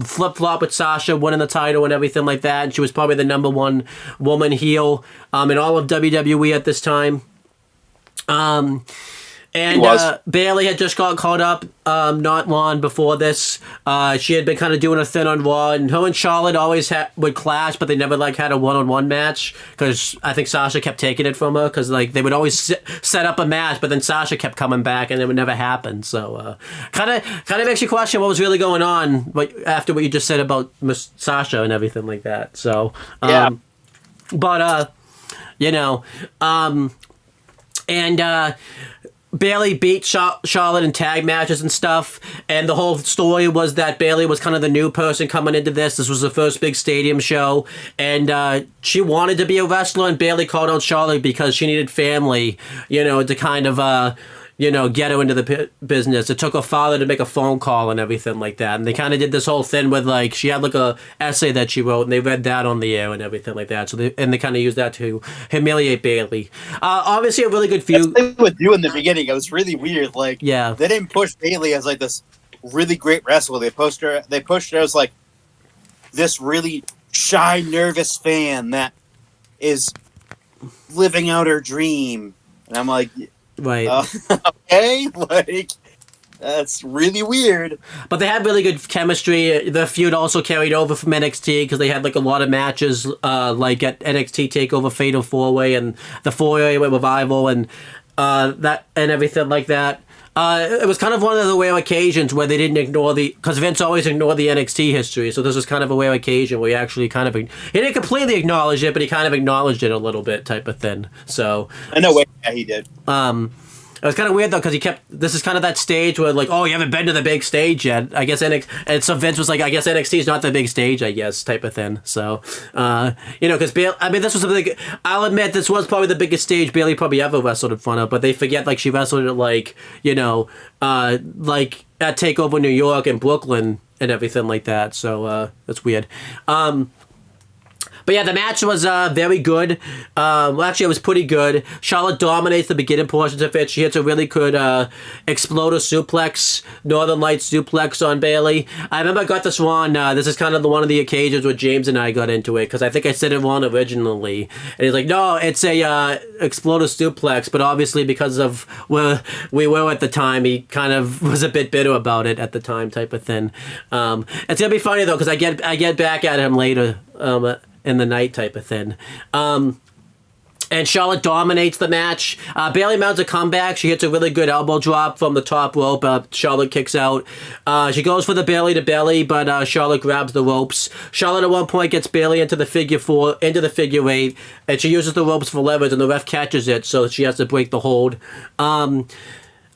S2: flip flop with Sasha, winning the title and everything like that. And she was probably the number one woman heel in all of WWE at this time. And Bayley had just got caught up not long before this. She had been kind of doing a thing on Raw, and her and Charlotte always would clash, but they never had a one-on-one match because I think Sasha kept taking it from her because they would always set up a match, but then Sasha kept coming back and it would never happen. So kind of makes you question what was really going on after what you just said about Miss Sasha and everything like that. So
S3: yeah,
S2: but Bayley beat Charlotte in tag matches and stuff, and the whole story was that Bayley was kind of the new person coming into this. This was the first big stadium show, and she wanted to be a wrestler, and Bayley called out Charlotte because she needed family, to kind of, get her into the business. It took her father to make a phone call and everything like that, and they kind of did this whole thing with, she had, a essay that she wrote, and they read that on the air and everything like that, so they kind of used that to humiliate Bayley. Obviously a really good feud.
S3: That's what they would do in the beginning. It was really weird.
S2: Yeah.
S3: They didn't push Bayley as, this really great wrestler. They pushed her as, this really shy, nervous fan that is living out her dream. And I'm like...
S2: Right.
S3: Okay, that's really weird.
S2: But they had really good chemistry. The feud also carried over from NXT because they had a lot of matches, at NXT TakeOver Fatal 4-Way and the 4-Way Revival and that and everything like that. It was kind of one of the rare occasions where they didn't ignore because Vince always ignored the NXT history, so this was kind of a rare occasion where he actually he didn't completely acknowledge it, but he kind of acknowledged it a little bit type of thing. So
S3: I know, yeah, he did.
S2: And was kind of weird though, because he kept. This is kind of that stage where like, oh, you haven't been to the big stage yet. I guess and so Vince was like, I guess NXT is not the big stage, I guess, type of thing. So, because Bayley. I mean, this was something. I'll admit, this was probably the biggest stage Bayley probably ever wrestled in front of. But they forget like she wrestled at like like at Takeover New York and Brooklyn and everything like that. So that's weird. But yeah, the match was very good. Well, actually, it was pretty good. Charlotte dominates the beginning portions of it. She hits a really good exploder suplex, Northern Lights suplex on Bayley. I remember I got this wrong. This is kind of one of the occasions where James and I got into it, because I think I said it wrong originally. And he's like, no, it's a exploder suplex. But obviously, because of where we were at the time, he kind of was a bit bitter about it at the time, type of thing. It's going to be funny, though, because I get back at him later. In the night type of thing. And Charlotte dominates the match. Bayley mounts a comeback. She hits a really good elbow drop from the top rope. Charlotte kicks out. She goes for the Bayley to belly, but Charlotte grabs the ropes. Charlotte at one point gets Bayley into the figure 4, into the figure 8, and she uses the ropes for leverage, and the ref catches it, so she has to break the hold.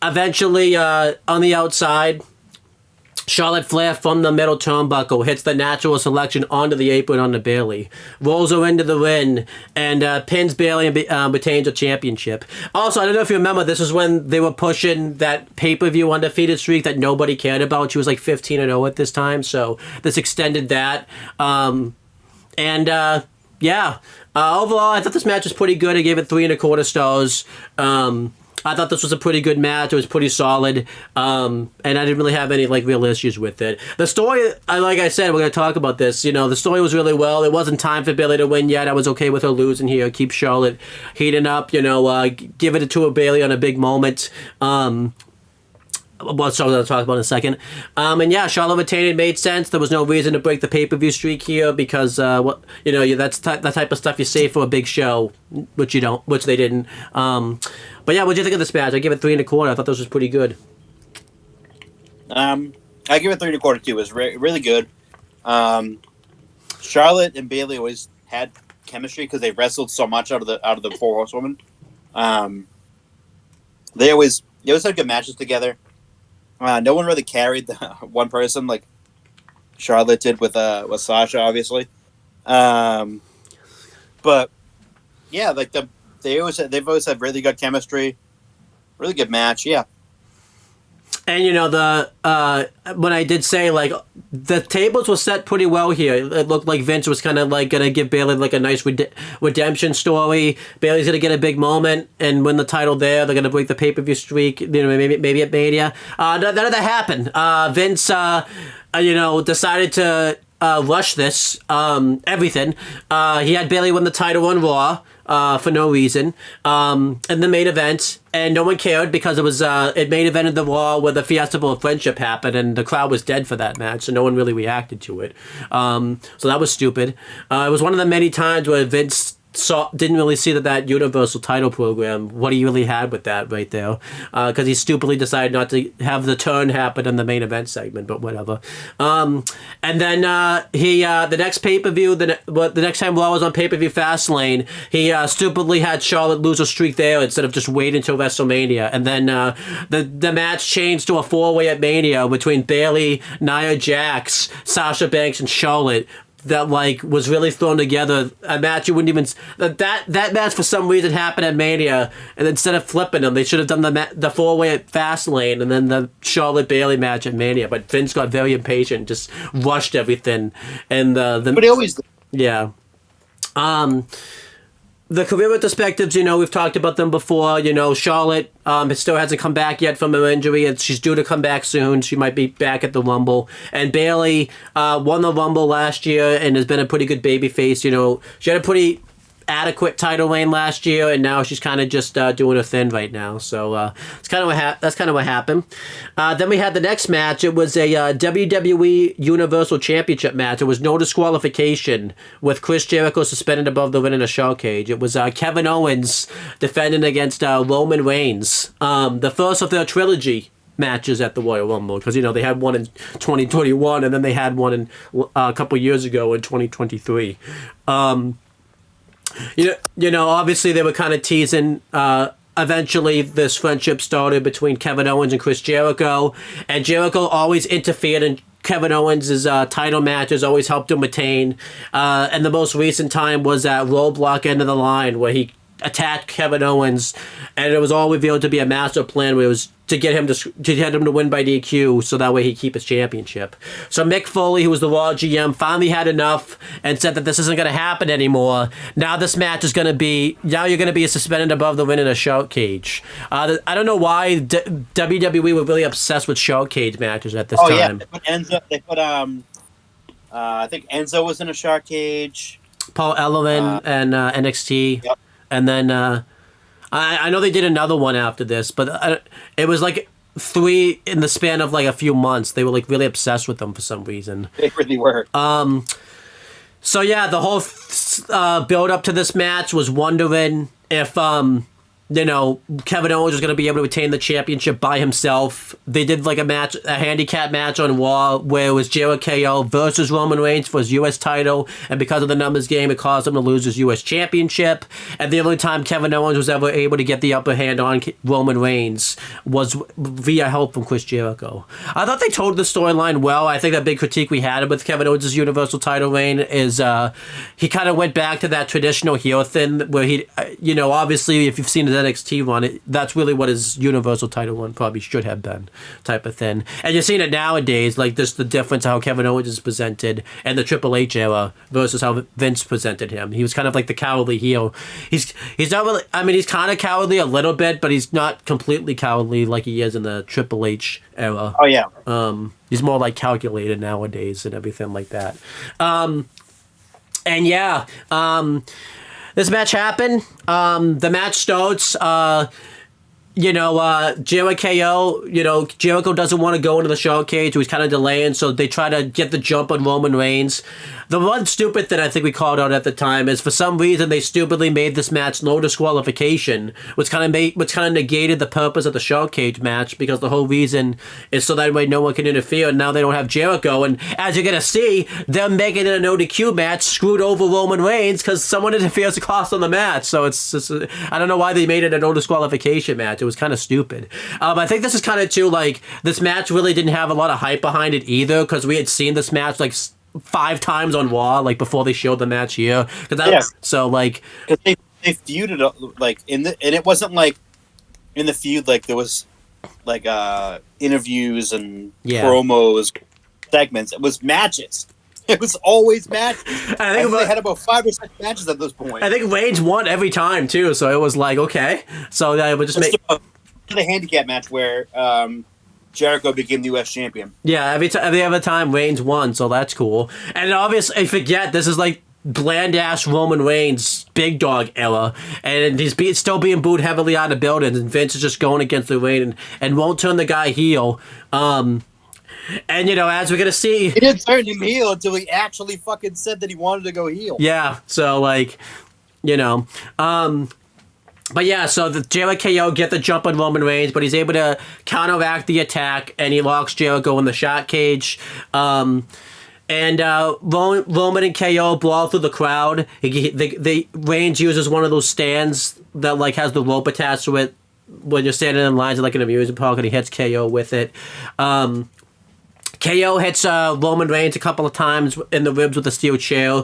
S2: Eventually, on the outside, Charlotte Flair from the middle turnbuckle hits the natural selection onto the apron on the Bayley, rolls her into the ring, and pins Bayley and retains a championship. Also, I don't know if you remember, this was when they were pushing that pay-per-view undefeated streak that nobody cared about. She was like 15-0 at this time, so this extended that. Overall, I thought this match was pretty good. I gave it 3 1/4 stars. I thought this was a pretty good match. It was pretty solid, and I didn't really have any like real issues with it. The story, like I said, we're gonna talk about this. The story was really well. It wasn't time for Bayley to win yet. I was okay with her losing here. Keep Charlotte heating up. Give it to a Bayley on a big moment. What Charlotte I'll talk about in a second. Charlotte retaining made sense. There was no reason to break the pay-per-view streak here, because that's the type of stuff you save for a big show, which they didn't. But yeah, what do you think of this match? I give it 3 1/4. I thought this was pretty good.
S3: I give it 3 1/4 too. It was really good. Charlotte and Bayley always had chemistry because they wrestled so much out of the Four Horsewomen. They always had good matches together. No one really carried the one person like Charlotte did with Sasha, obviously. But yeah, like they've always had really good chemistry, really good match. Yeah.
S2: And when I did say like the tables were set pretty well here, it looked like Vince was kind of like gonna give Bayley like a nice redemption story. Bayley's gonna get a big moment and win the title there. They're gonna break the pay-per-view streak. Maybe at Mania. None of that happened. Vince, decided to rush this. Everything. He had Bayley win the title on Raw. For no reason, in the main event, and no one cared because it was it main evented the Raw where the Festival of Friendship happened, and the crowd was dead for that match, so no one really reacted to it. So that was stupid. It was one of the many times where Vince didn't really see that Universal title program, what he really had with that right there, because he stupidly decided not to have the turn happen in the main event segment, but whatever. And then the next pay-per-view, the next time Raw was on pay-per-view Fastlane, he stupidly had Charlotte lose a streak there instead of just wait until WrestleMania. And then the match changed to a 4-way at Mania between Bayley, Nia Jax, Sasha Banks, and Charlotte. That was really thrown together, a match you wouldn't even that match for some reason happened at Mania, and instead of flipping them, they should have done the 4-way at Fastlane and then the Charlotte Bayley match at Mania. But Vince got very impatient, just rushed everything, and but
S3: he always
S2: yeah. The career retrospectives, we've talked about them before. Charlotte still hasn't come back yet from her injury, and she's due to come back soon. She might be back at the Rumble. And Bayley won the Rumble last year and has been a pretty good babyface. She had a pretty adequate title reign last year, and now she's kind of just doing her thing right now. So that's kind of what happened. Then we had the next match. It was a WWE Universal Championship match. It was no disqualification, with Chris Jericho suspended above the ring in a shark cage. It was Kevin Owens defending against Roman Reigns, the first of their trilogy matches at the Royal Rumble, because they had one in 2021 and then they had one in a couple years ago in 2023. Obviously they were kind of teasing a eventually this friendship started between Kevin Owens and Chris Jericho, and Jericho always interfered in Kevin Owens' title matches, always helped him retain. And the most recent time was at Roadblock End of the Line, where he attacked Kevin Owens, and it was all revealed to be a master plan where it was to get him to win by DQ, so that way he'd keep his championship. So Mick Foley, who was the Raw GM, finally had enough and said that this isn't going to happen anymore. Now this match is going to be, now you're going to be suspended above the ring in a shark cage. I don't know why WWE were really obsessed with shark cage matches at this time.
S3: Yeah, they put I think Enzo was in a shark cage.
S2: Paul Ellering and NXT.
S3: Yep.
S2: And then I know they did another one after this, but it was like 3 in the span of like a few months. They were like really obsessed with them for some reason.
S3: They really were.
S2: So yeah, the whole build up to this match was wondering if Kevin Owens was going to be able to retain the championship by himself. They did like a handicap match on Raw where it was Jericho versus Roman Reigns for his U.S. title, and because of the numbers game, it caused him to lose his U.S. championship. And the only time Kevin Owens was ever able to get the upper hand on Roman Reigns was via help from Chris Jericho. I thought they told the storyline well. I think that big critique we had with Kevin Owens' Universal title reign is he kind of went back to that traditional heel thing where he, obviously if you've seen his NXT run, that's really what his Universal title run probably should have been, type of thing. And you're seeing it nowadays, like just the difference how Kevin Owens is presented in the Triple H era versus how Vince presented him. He was kind of like the cowardly heel. He's not really, I mean, he's kind of cowardly a little bit, but he's not completely cowardly like he is in the Triple H era.
S3: Oh yeah.
S2: He's more like calculated nowadays and everything like that. This match happened. The match starts. Jericho doesn't want to go into the shark cage, so he's kind of delaying, so they try to get the jump on Roman Reigns. The one stupid thing I think we called out at the time is for some reason they stupidly made this match no disqualification, which kind of negated the purpose of the shark cage match, because the whole reason is so that way no one can interfere, and now they don't have Jericho, and as you're gonna see, them making it a no DQ match screwed over Roman Reigns because someone interferes to cost them the match. So it's I don't know why they made it a no disqualification match. It was kind of stupid. I think this is kind of too, like, this match really didn't have a lot of hype behind it either, because we had seen this match like 5 times on Raw, like before they showed the match here. So like,
S3: because they feuded like and it wasn't like in the feud like there was like interviews and promos, segments. It was matches. It was always matches. I think they had about 5 or 6 matches at this point.
S2: I think Reigns won every time too, so it was like, okay. So they would just make
S3: the handicap match where Jericho became the U.S. champion.
S2: Yeah, every other time Reigns won, so that's cool. And obviously, I forget, this is like bland-ass Roman Reigns big dog era, and he's still being booed heavily out of buildings, and Vince is just going against the ring and won't turn the guy heel. And, as we're going to see...
S3: He didn't turn him heel until he actually fucking said that he wanted to go heel.
S2: Yeah, so, like, But yeah, so the Jericho get the jump on Roman Reigns, but he's able to counteract the attack, and he locks Jericho in the shark cage. Roman and KO brawl through the crowd. Reigns uses one of those stands that like has the rope attached to it when you're standing in lines like an amusement park, and he hits KO with it. KO hits Roman Reigns a couple of times in the ribs with a steel chair.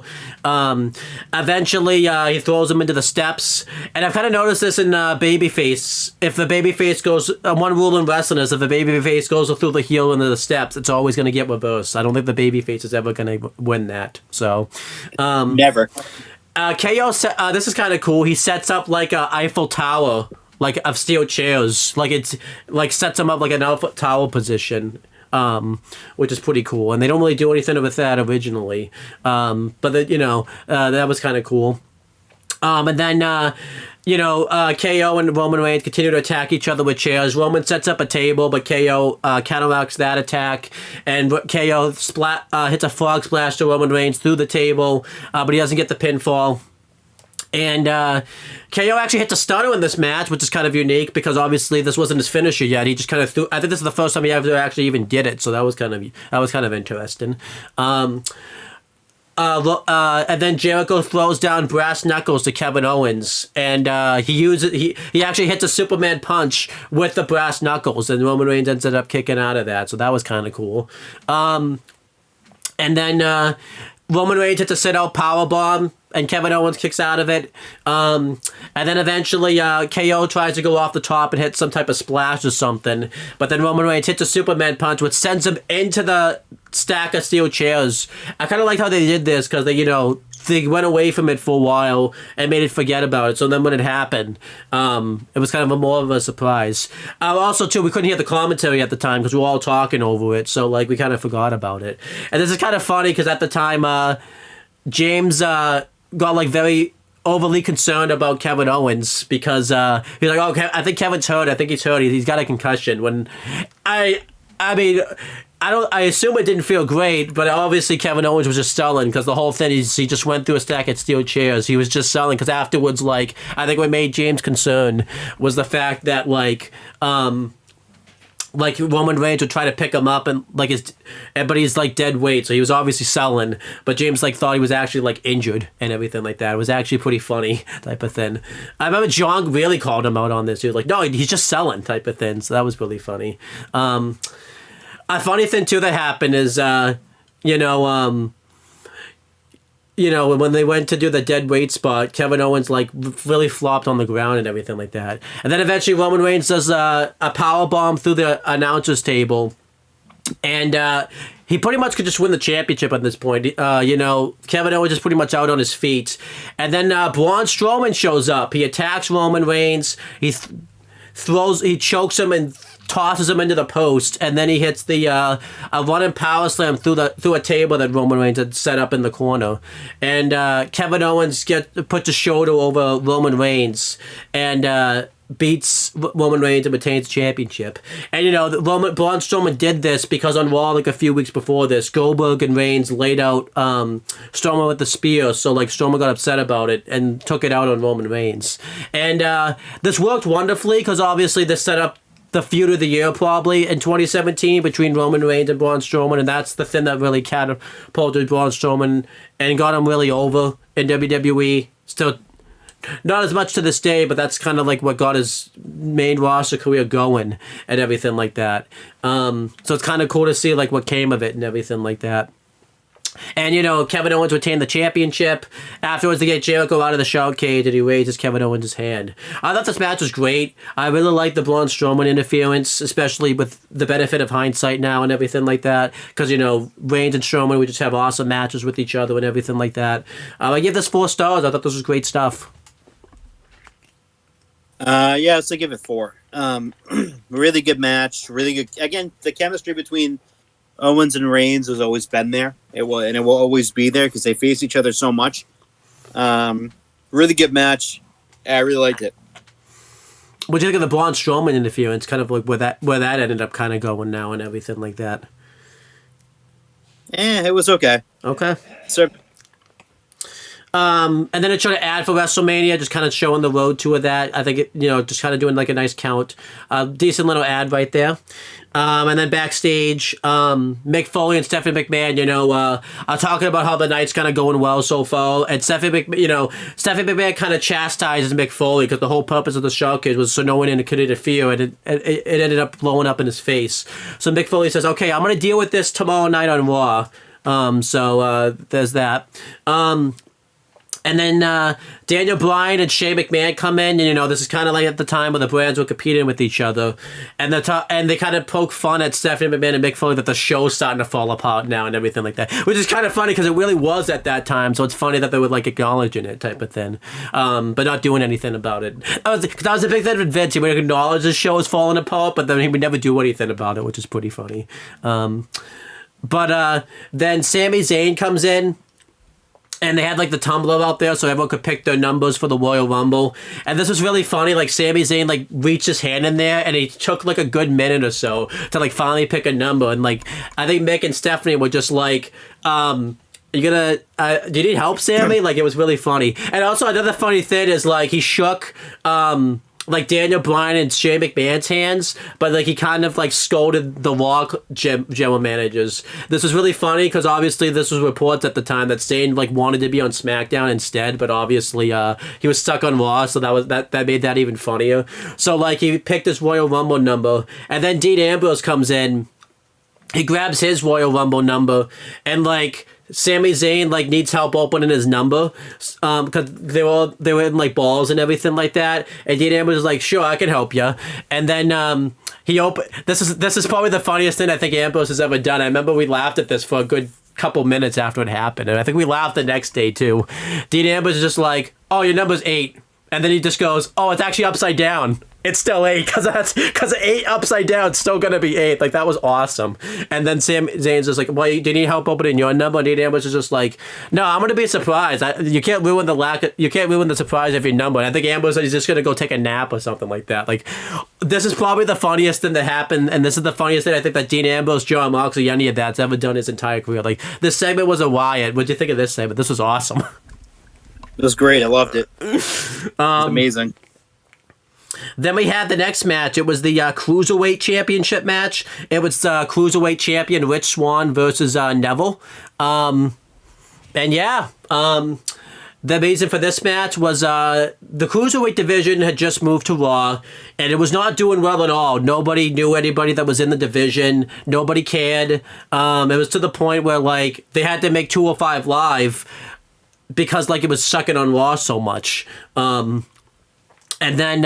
S2: Eventually, he throws him into the steps. And I've kind of noticed this in Babyface. If the Babyface goes... one rule in wrestling is if the Babyface goes through the heel into the steps, it's always going to get reversed. I don't think the Babyface is ever going to win that. So...
S3: Never.
S2: KO, this is kind of cool. He sets up like a Eiffel Tower, like of steel chairs. Like it's like sets him up like an Eiffel Tower position. Which is pretty cool, and they don't really do anything with that originally, but that was kind of cool. And then KO and Roman Reigns continue to attack each other with chairs. Roman sets up a table, but KO counteracts that attack, and KO hits a frog splash to Roman Reigns through the table, but he doesn't get the pinfall. And KO actually hits a stunner in this match, which is kind of unique because obviously this wasn't his finisher yet. He just kind of threw. I think this is the first time he ever actually even did it, so that was kind of interesting. And then Jericho throws down brass knuckles to Kevin Owens, and he actually hits a Superman punch with the brass knuckles, and Roman Reigns ended up kicking out of that, so that was kind of cool. And then Roman Reigns hits a sit-out powerbomb, and Kevin Owens kicks out of it. And then eventually KO tries to go off the top and hit some type of splash or something. But then Roman Reigns hits a Superman punch, which sends him into the stack of steel chairs. I kind of like how they did this because they went away from it for a while and made it forget about it. So then when it happened, it was kind of more of a surprise. Also, too, we couldn't hear the commentary at the time because we were all talking over it. So, we kind of forgot about it. And this is kind of funny because at the time, James got, very overly concerned about Kevin Owens because he's like, okay, I think Kevin's hurt. I think he's hurt. He's got a concussion. When I mean... I assume it didn't feel great, but obviously Kevin Owens was just selling because the whole thing is he just went through a stack of steel chairs. He was just selling because afterwards, I think what made James concerned was the fact that Roman Reigns would try to pick him up and but he's dead weight, so he was obviously selling. But James thought he was actually injured and everything like that. It was actually pretty funny type of thing. I remember John really called him out on this. He was like, "No, he's just selling" type of thing. So that was really funny. A funny thing too that happened is, when they went to do the dead weight spot, Kevin Owens really flopped on the ground and everything like that. And then eventually Roman Reigns does a power bomb through the announcer's table, and he pretty much could just win the championship at this point. Kevin Owens is pretty much out on his feet, and then Braun Strowman shows up. He attacks Roman Reigns. He chokes him and tosses him into the post, and then he hits a running power slam through a table that Roman Reigns had set up in the corner, and Kevin Owens puts a shoulder over Roman Reigns and beats Roman Reigns and retains the championship. And Braun Strowman did this because on Raw a few weeks before this, Goldberg and Reigns laid out Strowman with the spear, so Strowman got upset about it and took it out on Roman Reigns. And this worked wonderfully because obviously this set up the feud of the year probably in 2017 between Roman Reigns and Braun Strowman, and that's the thing that really catapulted Braun Strowman and got him really over in WWE. Still not as much to this day, but that's kind of what got his main roster career going and everything like that. So it's kind of cool to see what came of it and everything like that. And, Kevin Owens retained the championship. Afterwards, they get Jericho out of the shout cage, and he raises Kevin Owens' hand. I thought this match was great. I really liked the Braun Strowman interference, especially with the benefit of hindsight now and everything like that. Because, Reigns and Strowman would just have awesome matches with each other and everything like that. I give this 4 stars. I thought this was great stuff.
S3: Yeah, so give it 4. Really good match. Really good. Again, the chemistry between Owens and Reigns has always been there. It will always be there because they face each other so much. Really good match. I really liked it.
S2: What do you think of the Braun Strowman interference? Kind of where that ended up kind of going now and everything like that.
S3: It was okay.
S2: Okay.
S3: So.
S2: And then it showed an ad for WrestleMania, just kind of showing the road to that. I think it, just kind of doing a nice count. Decent little ad right there. And then backstage, Mick Foley and Stephanie McMahon, are talking about how the night's kind of going well so far. And Stephanie McMahon kind of chastises Mick Foley because the whole purpose of the showcase was so no one could interfere, and it ended up blowing up in his face. So Mick Foley says, "Okay, I'm going to deal with this tomorrow night on Raw." So there's that. And then Daniel Bryan and Shane McMahon come in, and this is kind of at the time when the brands were competing with each other, and they kind of poke fun at Stephanie McMahon and Mick Foley that the show's starting to fall apart now and everything like that, which is kind of funny because it really was at that time. So it's funny that they would acknowledging it type of thing, but not doing anything about it. Because I was a big fan of Vince. He would acknowledge the show is falling apart, but then he would never do anything about it, which is pretty funny. But then Sami Zayn comes in. And they had the tumbler out there so everyone could pick their numbers for the Royal Rumble. And this was really funny. Sami Zayn reached his hand in there and he took a good minute or so to finally pick a number. And I think Mick and Stephanie were just you gonna do you need help, Sammy? It was really funny. And also another funny thing is he shook like Daniel Bryan and Shane McMahon's hands, but like he kind of like scolded the Raw general managers. This was really funny because obviously this was reports at the time that Stain like wanted to be on SmackDown instead, but obviously he was stuck on Raw, so that made that even funnier. So like he picked his Royal Rumble number, and then Dean Ambrose comes in. He grabs his Royal Rumble number, and like Sami Zayn like needs help opening his number, because they were in like balls and everything like that. And Dean Ambrose is like, "Sure, I can help you." And then This is probably the funniest thing I think Ambrose has ever done. I remember we laughed at this for a good couple minutes after it happened, and I think we laughed the next day too. Dean Ambrose is just like, "Oh, your number's 8," and then he just goes, "Oh, it's actually upside down. It's still 8 because 8 upside down is still gonna be 8." Like that was awesome. And then Sami Zayn's just like, "Well, do you need help opening your number?" And Dean Ambrose is just like, "No, I'm gonna be surprised. You can't ruin the surprise of your number." And I think Ambrose said he's just gonna go take a nap or something like that. Like, this is probably the funniest thing that happened, and this is the funniest thing I think that Dean Ambrose, John Moxley, any of that's ever done his entire career. Like, this segment was a riot. What'd you think of this segment? This was awesome.
S4: It was great. I loved it. It was amazing.
S2: Then we had the next match. It was the Cruiserweight Championship match. It was Cruiserweight Champion Rich Swann versus Neville. The reason for this match was the Cruiserweight division had just moved to Raw, and it was not doing well at all. Nobody knew anybody that was in the division. Nobody cared. It was to the point where, like, they had to make 205 Live because, like, it was sucking on Raw so much. And then,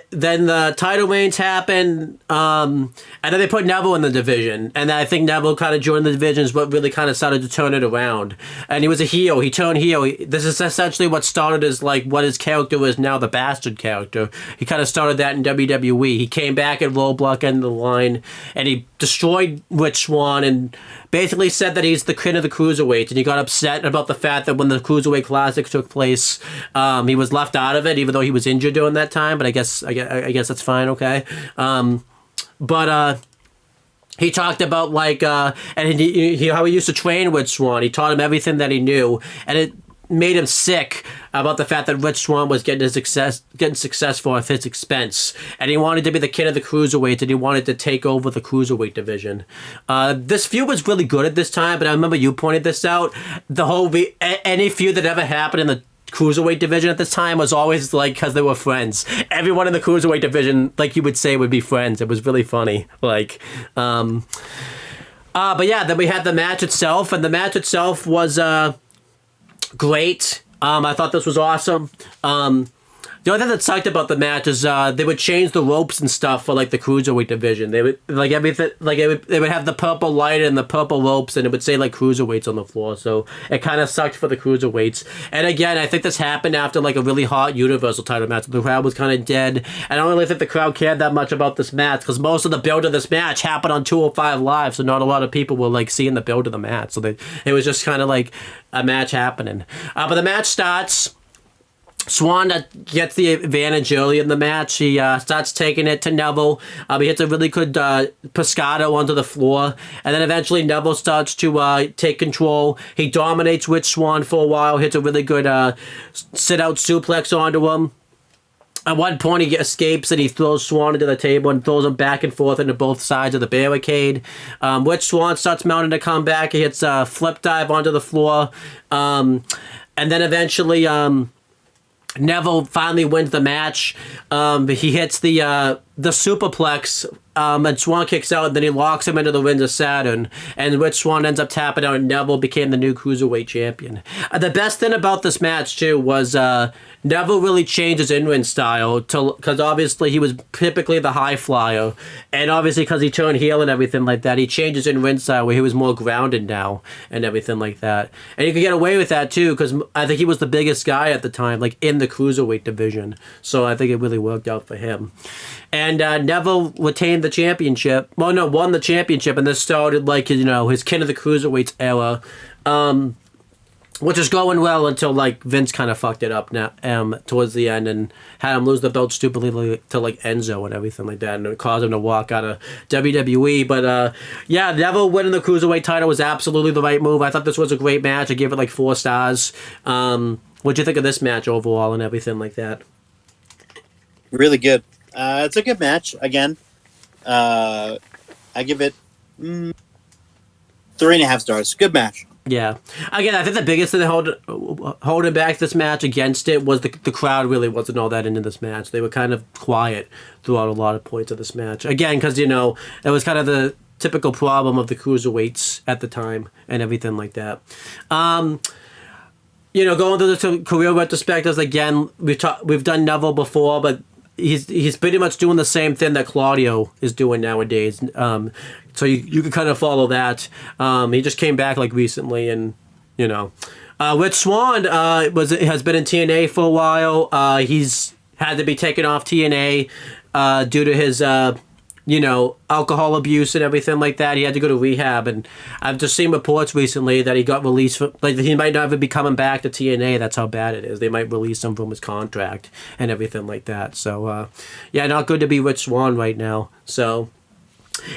S2: then the title reigns happened, and then they put Neville in the division, and I think Neville kind of joined the division is what really kind of started to turn it around. And he was a heel. He turned heel. This is essentially what started as like what his character is now, the bastard character. He kind of started that in WWE. He came back at Roadblock End of the Line, and he destroyed Rich Swann and basically said that he's the king of the cruiserweights, and he got upset about the fact that when the Cruiserweight Classic took place, he was left out of it, even though he was injured during that time. But I guess that's fine, okay. He talked about like and he how he used to train with Swann. He taught him everything that he knew, and it made him sick about the fact that Rich Swann was getting successful at his expense, and he wanted to be the king of the cruiserweights, and he wanted to take over the cruiserweight division. This feud was really good at this time, but I remember you pointed this out. The whole any feud that ever happened in the cruiserweight division at this time was always like because they were friends. Everyone in the cruiserweight division, like you would say, would be friends. It was really funny. Like, but yeah, then we had the match itself, and the match itself was great. I thought this was awesome. The only thing that sucked about the match is they would change the ropes and stuff for like the cruiserweight division. They would like everything like they would have the purple light and the purple ropes, and it would say like cruiserweights on the floor. So it kind of sucked for the cruiserweights. And again, I think this happened after like a really hot Universal title match. The crowd was kind of dead. I don't really think the crowd cared that much about this match because most of the build of this match happened on 205 Live, so not a lot of people were like seeing the build of the match. So it was just kind of like a match happening. But the match starts. Swann gets the advantage early in the match. He starts taking it to Neville. He hits a really good pescado onto the floor. And then eventually Neville starts to take control. He dominates Rich Swann for a while. Hits a really good sit-out suplex onto him. At one point, he escapes and he throws Swann into the table and throws him back and forth into both sides of the barricade. Rich Swann starts mounting to come back. He hits a flip dive onto the floor. And then eventually... Neville finally wins the match. He hits the superplex, and Swann kicks out, and then he locks him into the Winds of Saturn. And Rich Swann ends up tapping out, and Neville became the new Cruiserweight champion. The best thing about this match, too, was Neville really changed his in-ring style, because obviously he was typically the high flyer, and obviously because he turned heel and everything like that, he changed his in-ring style where he was more grounded now and everything like that. And he could get away with that, too, because I think he was the biggest guy at the time, like in the Cruiserweight division. So I think it really worked out for him. And Neville retained the championship. Well, no, won the championship, and this started, like, you know, his King of the Cruiserweights era, which is going well until, like, Vince kind of fucked it up now towards the end and had him lose the belt stupidly to, like, Enzo and everything like that, and it caused him to walk out of WWE. But, yeah, Neville winning the Cruiserweight title was absolutely the right move. I thought this was a great match. I gave it, like, 4 stars. What'd you think of this match overall and everything like that?
S4: Really good. It's a good match. Again, I give it 3.5 stars. Good match.
S2: Yeah. Again, I think the biggest thing that holding back this match against it was the crowd really wasn't all that into this match. They were kind of quiet throughout a lot of points of this match. Again, because, it was kind of the typical problem of the cruiserweights at the time and everything like that. Going through the career retrospectives, again, we've done Neville before, but he's pretty much doing the same thing that Claudio is doing nowadays. So you can kind of follow that. He just came back recently, and Rich Swann has been in TNA for a while. He's had to be taken off TNA due to his alcohol abuse and everything like that. He had to go to rehab, and I've just seen reports recently that he got released he might not even be coming back to TNA. That's how bad it is. They might release him from his contract and everything like that. So not good to be Rich Swann right now. So.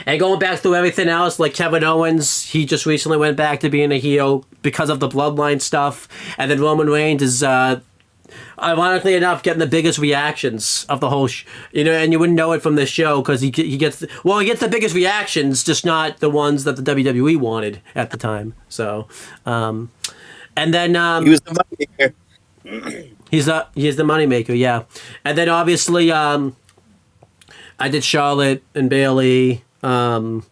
S2: And going back through everything else, like Kevin Owens, he just recently went back to being a heel because of the bloodline stuff. And then Roman Reigns is, ironically enough, getting the biggest reactions of the whole and you wouldn't know it from this show because he gets the biggest reactions, just not the ones that the WWE wanted at the time. So, and then...
S4: he was the moneymaker.
S2: He's the moneymaker, yeah. And then obviously, I did Charlotte and Bayley. Dean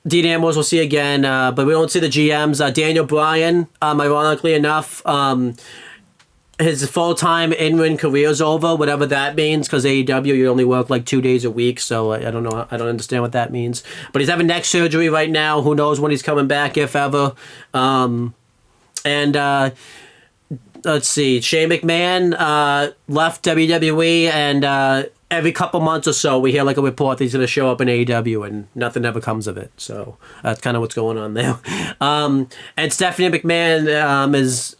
S2: Ambrose we'll see again, but we don't see the GMs. Daniel Bryan, ironically enough, his full-time in-ring career is over, whatever that means, because AEW, you only work 2 days a week, so I don't know. I don't understand what that means. But he's having neck surgery right now. Who knows when he's coming back, if ever. Let's see. Shane McMahon left WWE, and every couple months or so, we hear a report that he's going to show up in AEW, and nothing ever comes of it. So that's kind of what's going on there. And Stephanie McMahon is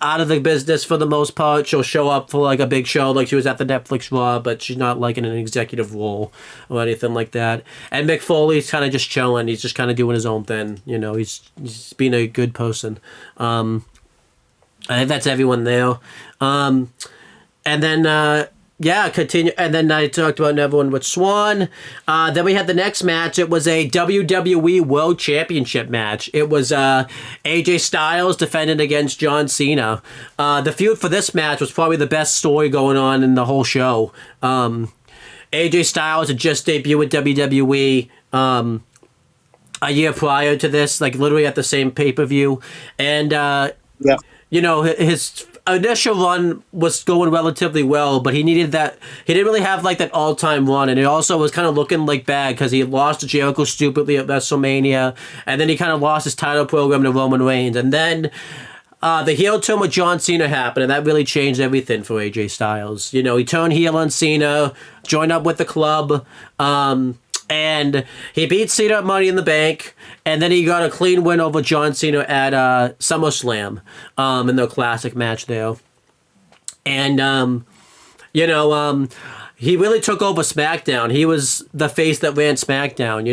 S2: out of the business for the most part. She'll show up for a big show, like she was at the Netflix Raw, but she's not in an executive role or anything like that. And Mick Foley's kind of just chilling. He's just kind of doing his own thing. He's being a good person. I think that's everyone there. And then... continue. And then I talked about everyone with Swan. Then we had the next match. It was a WWE World Championship match. It was AJ Styles defending against John Cena. The feud for this match was probably the best story going on in the whole show. AJ Styles had just debuted with WWE a year prior to this, literally at the same pay-per-view. And, his initial run was going relatively well, but he needed that. He didn't really have that all-time run, and it also was kind of looking bad because he lost to Jericho stupidly at WrestleMania, and then he kind of lost his title program to Roman Reigns, and then the heel turn with John Cena happened, and that really changed everything for AJ Styles. He turned heel on Cena, joined up with the club, and he beat Cena at Money in the Bank, and then he got a clean win over John Cena at SummerSlam in their classic match there. And, he really took over SmackDown. He was the face that ran SmackDown.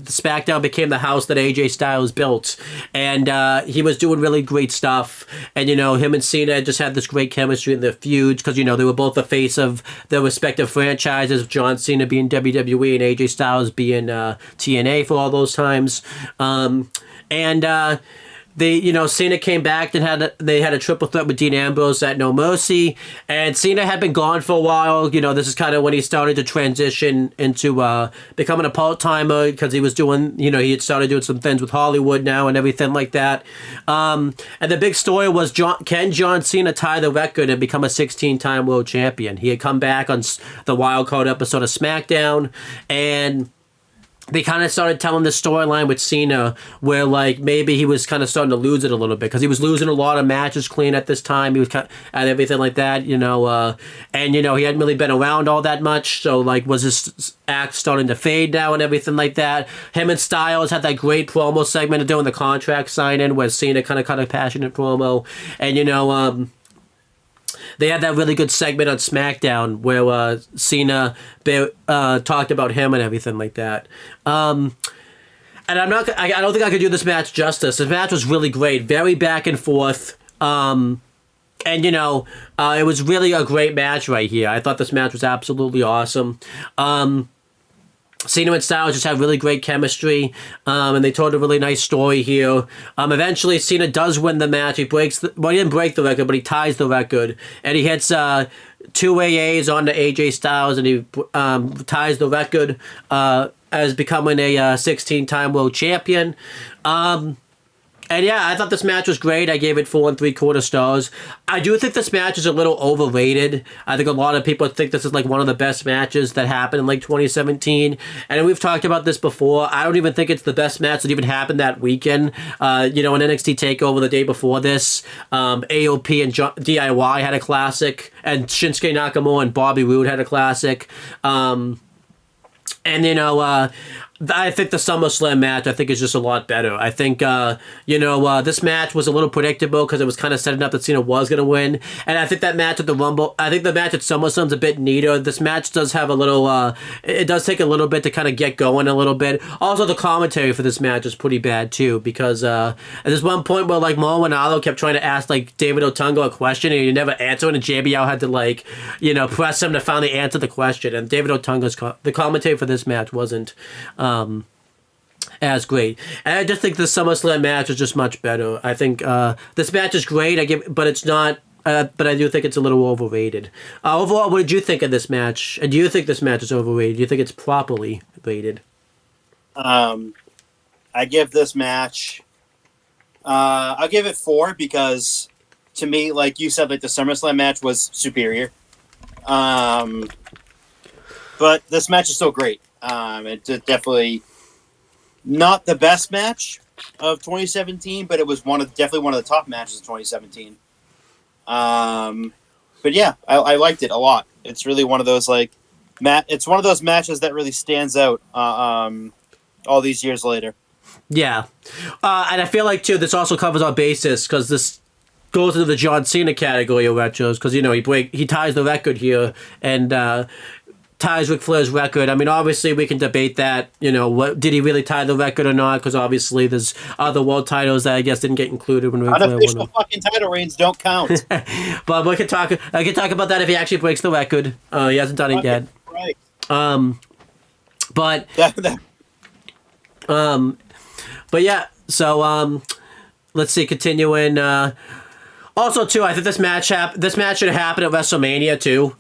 S2: SmackDown became the house that AJ Styles built. And he was doing really great stuff. And, him and Cena just had this great chemistry in their feuds because, they were both the face of their respective franchises, John Cena being WWE and AJ Styles being TNA for all those times. Cena came back and they had a triple threat with Dean Ambrose at No Mercy, and Cena had been gone for a while. This is kind of when he started to transition into becoming a part-timer because he was doing, he had started doing some things with Hollywood now and everything like that. And the big story was, can John Cena tie the record and become a 16-time world champion? He had come back on the wild card episode of SmackDown, and they kind of started telling this storyline with Cena where, maybe he was kind of starting to lose it a little bit because he was losing a lot of matches clean at this time. He was kind of, and everything like that, and, he hadn't really been around all that much. So, was his act starting to fade now and everything like that. Him and Styles had that great promo segment of doing the contract signing where Cena kind of cut a passionate promo. And, they had that really good segment on SmackDown where Cena talked about him and everything like that. And I don't think I could do this match justice. This match was really great, very back and forth. And it was really a great match right here. I thought this match was absolutely awesome. Cena and Styles just have really great chemistry, and they told a really nice story here. Eventually, Cena does win the match. He breaks he didn't break the record, but he ties the record, and he hits two AAs onto AJ Styles, and he ties the record as becoming a 16-time world champion. And yeah, I thought this match was great. I gave it 4 3/4 stars. I do think this match is a little overrated. I think a lot of people think this is like one of the best matches that happened in like 2017. And we've talked about this before. I don't even think it's the best match that even happened that weekend. An NXT TakeOver the day before this, AOP and DIY had a classic, and Shinsuke Nakamura and Bobby Roode had a classic. I think the SummerSlam match, I think, is just a lot better. I think, this match was a little predictable because it was kind of setting up that Cena was going to win. And I think that match at the Rumble, I think the match at SummerSlam's a bit neater. This match does have a little, it does take a little bit to kind of get going a little bit. Also, the commentary for this match is pretty bad, too, because there's one point where, like, Mauro Ranallo kept trying to ask, like, David Otunga a question, and he never answered, and JBL had to, like, press him to finally answer the question. And David Otunga's the commentary for this match wasn't as great. And I just think the SummerSlam match is just much better. I think this match is great, but it's not, but I do think it's a little overrated. Overall, what did you think of this match? And do you think this match is overrated? Do you think it's properly rated?
S4: I give this match, I'll give it 4 because to me, like you said, like the SummerSlam match was superior. But this match is still great. It's definitely not the best match of 2017, but it was definitely one of the top matches of 2017. But yeah, I liked it a lot. It's really one of those it's one of those matches that really stands out all these years later.
S2: Yeah, and I feel like too this also covers our basis because this goes into the John Cena category of retros because he ties the record here and ties Ric Flair's record. I mean, obviously we can debate that. Did he really tie the record or not? Because obviously there's other world titles that I guess didn't get included when Ric Flair won.
S4: Unofficial fucking title reigns don't count.
S2: But I can talk about that if he actually breaks the record. He hasn't done it yet.
S4: Right.
S2: But yeah. So let's see. Continuing. Also, too, I think this match should have happened at WrestleMania too.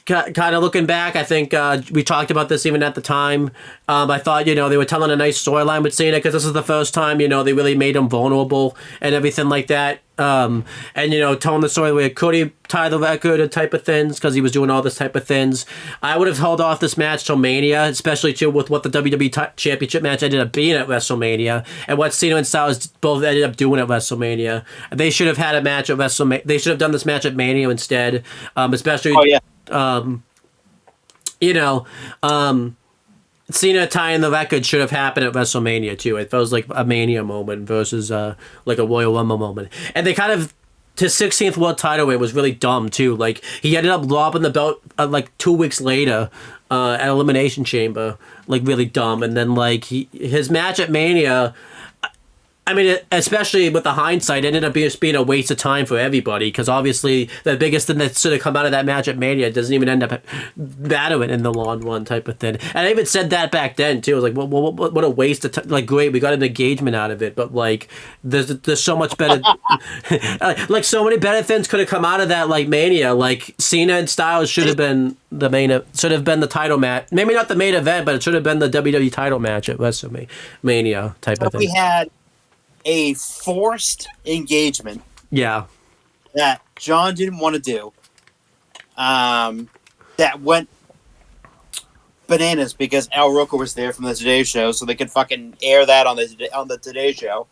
S2: Kind of looking back, I think we talked about this even at the time. I thought, they were telling a nice storyline with Cena because this is the first time, they really made him vulnerable and everything like that. And, telling the story where could he tie the record and type of things because he was doing all this type of things. I would have held off this match till Mania, especially, too, with what the WWE Championship match ended up being at WrestleMania and what Cena and Styles both ended up doing at WrestleMania. They should have had a match at WrestleMania. They should have done this match at Mania instead, especially...
S4: Oh, yeah.
S2: Cena tying the record should have happened at WrestleMania too. It feels like a Mania moment versus like a Royal Rumble moment. And they kind of his 16th world title win was really dumb too. Like he ended up lobbing the belt like 2 weeks later at Elimination Chamber, like really dumb. And then like his match at Mania. I mean, especially with the hindsight, it ended up being a waste of time for everybody because obviously the biggest thing that should have come out of that match at Mania doesn't even end up mattering in the long run type of thing. And I even said that back then too. I was like, what a waste of time. Like, great, we got an engagement out of it, but like, there's so much better. Like, so many better things could have come out of that. Like Mania, like Cena and Styles should have been the title match. Maybe not the main event, but it should have been the WWE title match at WrestleMania type of thing.
S4: We had a forced engagement.
S2: Yeah.
S4: That John didn't want to do. That went bananas because Al Roker was there from the Today Show, so they could fucking air that on the Today Show.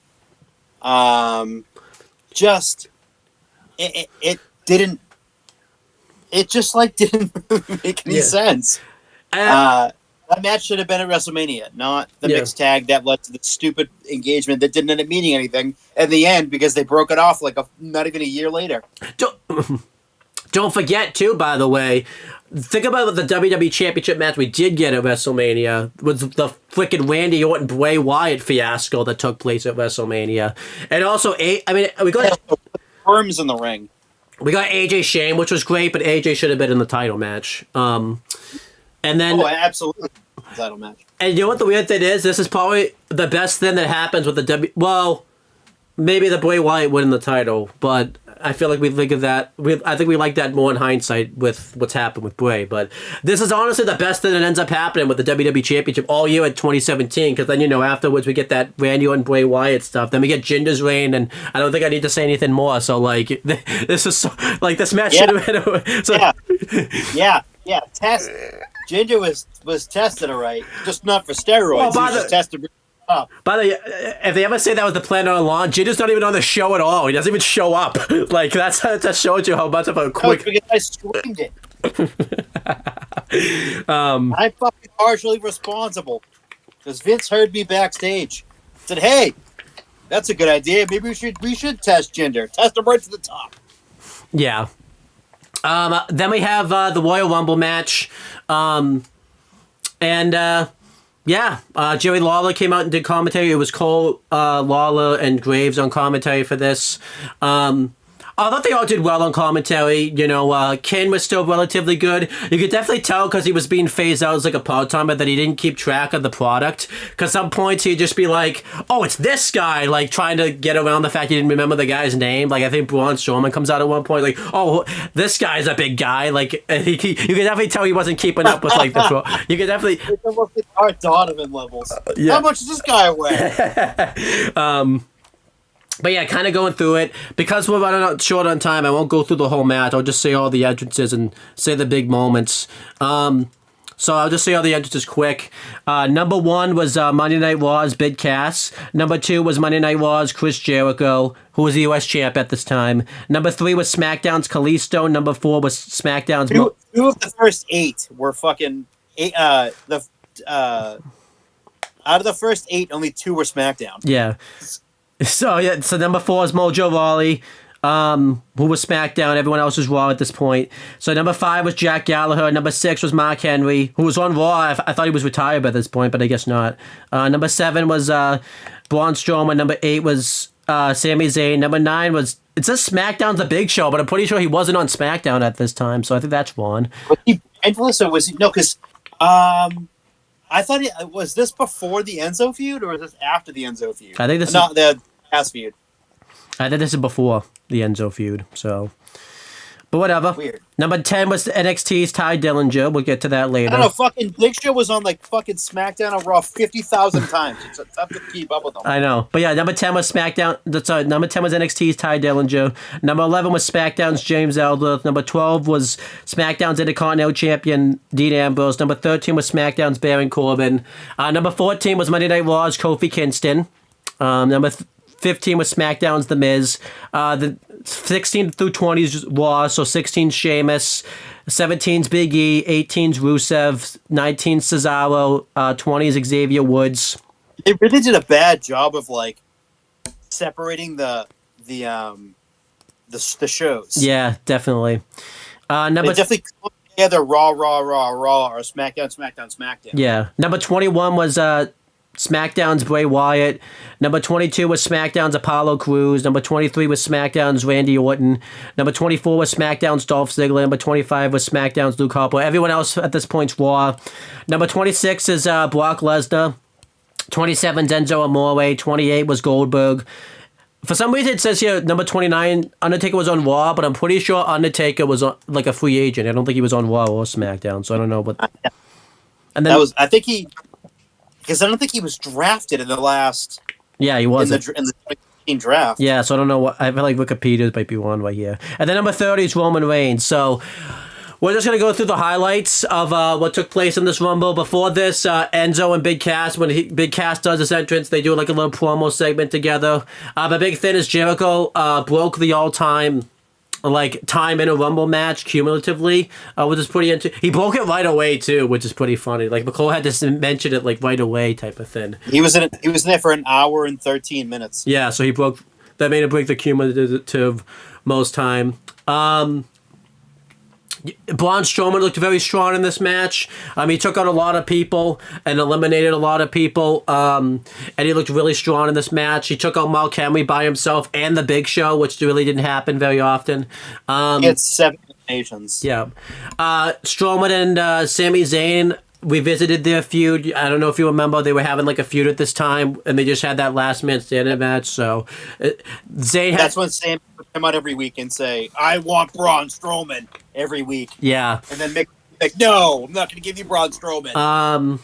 S4: It didn't. It just didn't make any sense. That match should have been at WrestleMania, not the mixed tag that led to the stupid engagement that didn't end up meaning anything at the end because they broke it off not even a year later.
S2: Don't forget, too, by the way, think about the WWE Championship match we did get at WrestleMania was the freaking Randy Orton Bray Wyatt fiasco that took place at WrestleMania. And also, we got...
S4: arms in the ring.
S2: We got AJ Shane, which was great, but AJ should have been in the title match. And then,
S4: Absolutely, title match.
S2: and you know what the weird thing is? This is probably the best thing that happens with the Well, maybe the Bray Wyatt winning the title, but I feel like we think of that. I think we like that more in hindsight with what's happened with Bray. But this is honestly the best thing that ends up happening with the WWE Championship all year in 2017. Because then afterwards we get that Randy and Bray Wyatt stuff. Then we get Jinder's reign, and I don't think I need to say anything more. So like, this is so, like this match should have been. So,
S4: yeah. Test Jinder was tested alright, just not for steroids. He was just tested.
S2: By the way, if they ever say that was the plan all along, Jinder's not even on the show at all. He doesn't even show up. Like that shows you how much of a quick.
S4: Because I screamed it. I'm fucking partially responsible because Vince heard me backstage. Said, "Hey, that's a good idea. Maybe we should test Jinder. Test him right to the top."
S2: Yeah. Then we have the Royal Rumble match, Jerry Lawler came out and did commentary. It was Cole, Lawler, and Graves on commentary for this. I thought they all did well on commentary. Kane was still relatively good. You could definitely tell because he was being phased out as like a part-timer that he didn't keep track of the product. Because some points he'd just be like, oh, it's this guy, like trying to get around the fact he didn't remember the guy's name. Like I think Braun Strowman comes out at one point like, oh, this guy's a big guy. Like you could definitely tell he wasn't keeping up with like the You could definitely...
S4: It's almost like Art Donovan levels.
S2: Yeah.
S4: How much does this guy weigh?
S2: But yeah, kind of going through it. Because we're running out short on time, I won't go through the whole match. I'll just say all the entrances and say the big moments. So I'll just say all the entrances quick. Number 1 was Monday Night Raw's Big Cass. Number 2 was Monday Night Raw's Chris Jericho, who was the U.S. champ at this time. Number 3 was SmackDown's Kalisto. Number 4 was SmackDown's...
S4: Two of the first 8 were fucking... out of the first 8, only 2 were SmackDown.
S2: Yeah. So number 4 is Mojo Rawley, who was SmackDown. Everyone else was Raw at this point. So number 5 was Jack Gallagher. Number 6 was Mark Henry, who was on Raw. I thought he was retired by this point, but I guess not. Number 7 was Braun Strowman. Number 8 was Sami Zayn. Number 9 was... It says SmackDown's a Big Show, but I'm pretty sure he wasn't on SmackDown at this time, so I think that's one.
S4: Was he? No, because... I thought was this before the Enzo feud or was this after the Enzo feud?
S2: I think this
S4: is the past feud.
S2: I think this is before the Enzo feud. So, but whatever.
S4: Weird.
S2: Number 10 was NXT's Ty Dillinger. We'll get to that later.
S4: I don't know. Fucking Big Show was on like fucking SmackDown on Raw 50,000 times. It's tough to keep up with them.
S2: I know, but yeah, number 10 was SmackDown. Sorry, number 10 was NXT's Ty Dillinger. Number 11 was SmackDown's James Ellsworth. Number 12 was SmackDown's Intercontinental Champion Dean Ambrose. Number 13 was SmackDown's Baron Corbin. Number 14 was Monday Night Raw's Kofi Kingston. Number 15 was SmackDown's The Miz. The 16 through 20s Raw, so 16's Sheamus, 17's Big E, 18's Rusev, 19's Cesaro, 20's Xavier Woods.
S4: They really did a bad job of like separating the shows. Yeah,
S2: definitely.
S4: They definitely put together Raw, or SmackDown.
S2: Yeah. Number 21 was SmackDown's Bray Wyatt. Number 22 was SmackDown's Apollo Crews. Number 23 was SmackDown's Randy Orton. Number 24 was SmackDown's Dolph Ziggler. Number 25 was SmackDown's Luke Harper. Everyone else at this point's Raw. Number 26 is Brock Lesnar. 27 Enzo Amore. 28 was Goldberg. For some reason, it says here number 29 Undertaker was on Raw, but I'm pretty sure Undertaker was like a free agent. I don't think he was on Raw or SmackDown, so I don't know. But and then
S4: because I don't think he was drafted in the last.
S2: Yeah, he wasn't
S4: in the 2015 draft.
S2: Yeah, so I don't know what. I feel like Wikipedia might be one right here. And then number 30 is Roman Reigns. So we're just gonna go through the highlights of what took place in this Rumble. Before this, Enzo and Big Cass, when Big Cass does his entrance, they do like a little promo segment together. The big thing is Jericho broke the all-time time in a Rumble match cumulatively, which is pretty he broke it right away too, which is pretty funny. Like McCall had to mention it like right away type of thing.
S4: He was in there for an hour and 13 minutes.
S2: Yeah, so that made him break the cumulative most time. Braun Strowman looked very strong in this match. He took out a lot of people and eliminated a lot of people. And he looked really strong in this match. He took out Mark Henry by himself and the Big Show, which really didn't happen very often.
S4: He had 7 eliminations.
S2: Yeah. Strowman and Sami Zayn, we visited their feud. I don't know if you remember, they were having like a feud at this time, and they just had that last man standing match. So Zayn
S4: That's when Sam would come out every week and say, "I want Braun Strowman" every week.
S2: Yeah.
S4: And then Mick like, "No, I'm not going to give you Braun Strowman."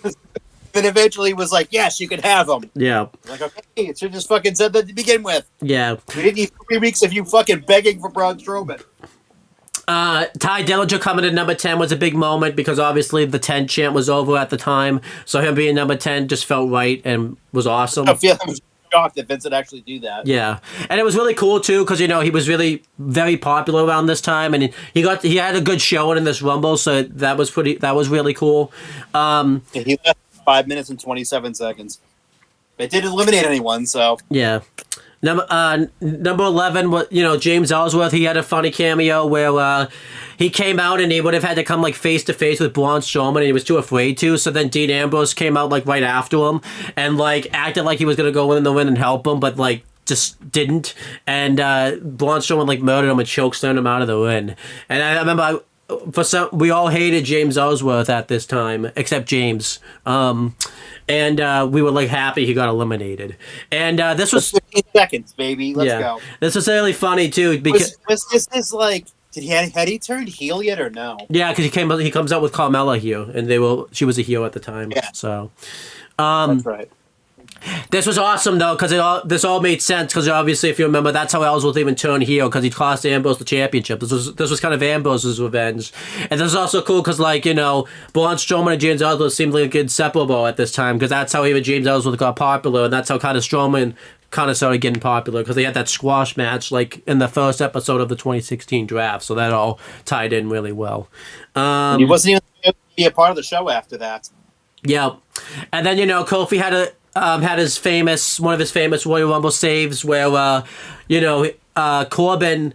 S4: Then eventually was like, "Yes, you can have him."
S2: Yeah.
S4: Like, okay, it should just fucking said that to begin with.
S2: Yeah.
S4: We didn't need 3 weeks of you fucking begging for Braun Strowman.
S2: Ty Dillinger coming in number 10 was a big moment because obviously the 10 chant was over at the time. So him being number 10 just felt right and was awesome.
S4: I was shocked that Vince would actually do that.
S2: Yeah. And it was really cool too because, he was really very popular around this time and he had a good showing in this Rumble. So that was really cool.
S4: He left 5 minutes and 27 seconds. It didn't eliminate anyone, so.
S2: Yeah. Number 11 was James Ellsworth. He had a funny cameo where he came out and he would have had to come like face to face with Braun Strowman and he was too afraid to. So then Dean Ambrose came out like right after him and like acted like he was gonna go in the win and help him, but like just didn't. And Braun Strowman like murdered him and chokeslammed him out of the win. And I remember we all hated James Ellsworth at this time except James. And we were like happy he got eliminated. And this was
S4: 15 seconds, baby. Let's go.
S2: This was really funny too because
S4: was this like had he turned heel yet or no?
S2: Yeah, because he comes out with Carmella here, and she was a heel at the time.
S4: Yeah.
S2: So
S4: That's right.
S2: This was awesome though because this all made sense because obviously if you remember that's how Ellsworth even turned heel because he cost Ambrose the championship. This was kind of Ambrose's revenge, and this is also cool because Braun Strowman and James Ellsworth seemed like inseparable at this time because that's how even James Ellsworth got popular, and that's how kind of Strowman kind of started getting popular because they had that squash match like in the first episode of the 2016 draft, so that all tied in really well.
S4: He wasn't even going to be a part of the show after that.
S2: Yeah, and then Kofi had one of his famous Royal Rumble saves where Corbin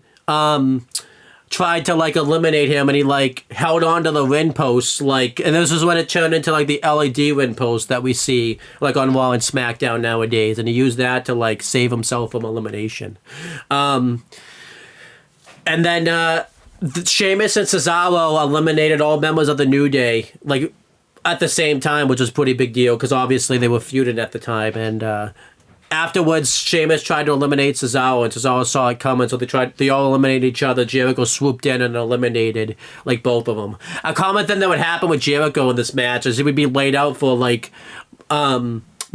S2: tried to like eliminate him and he like held on to the ring post and this is when it turned into like the LED ring post that we see like on Raw and SmackDown nowadays, and he used that to like save himself from elimination. And then Sheamus and Cesaro eliminated all members of the New Day like at the same time, which was a pretty big deal because obviously they were feuding at the time. And afterwards, Sheamus tried to eliminate Cesaro, and Cesaro saw it coming, so they all eliminated each other. Jericho swooped in and eliminated like both of them. A common thing that would happen with Jericho in this match is he would be laid out for like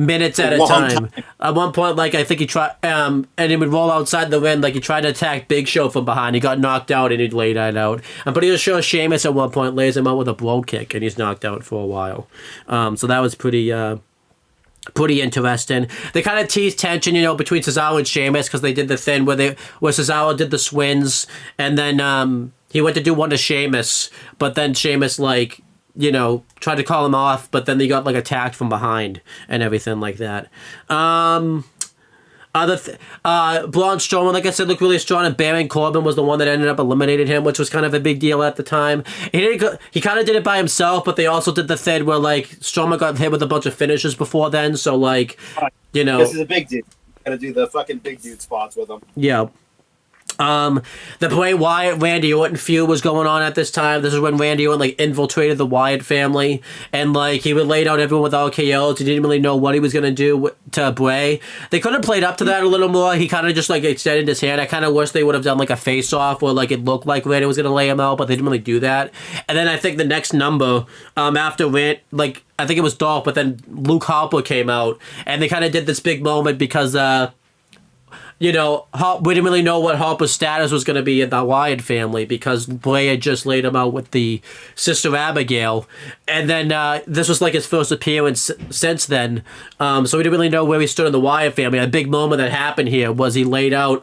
S2: minutes at a time. At one point, like I think he tried, and he would roll outside the ring, like he tried to attack Big Show from behind. He got knocked out, and he'd lay that out. I'm pretty sure Sheamus at one point lays him out with a blow kick, and he's knocked out for a while. So that was pretty interesting. They kind of teased tension, between Cesaro and Sheamus because they did the thing where Cesaro did the swings, and then he went to do one to Sheamus, but then Sheamus tried to call him off, but then they got attacked from behind and everything like that. Braun Strowman, like I said, looked really strong, and Baron Corbin was the one that ended up eliminating him, which was kind of a big deal at the time. He kind of did it by himself, but they also did the thing where Strowman got hit with a bunch of finishes before then, so
S4: This is a big dude. Gotta do the fucking big dude spots with him.
S2: Yeah. The Bray Wyatt Randy Orton feud was going on at this time. This is when Randy Orton infiltrated the Wyatt family, and he would laid out everyone with RKOs. He didn't really know what he was gonna do to Bray. They could have played up to that a little more. He kind of just extended his hand. I kind of wish they would have done a face off where it looked like Randy was gonna lay him out, but they didn't really do that. And then I think the next number after Randy, I think it was Dolph, but then Luke Harper came out, and they kind of did this big moment because we didn't really know what Harper's status was going to be in the Wyatt family because Bray had just laid him out with the sister Abigail. And then this was his first appearance since then. So we didn't really know where he stood in the Wyatt family. A big moment that happened here was he laid out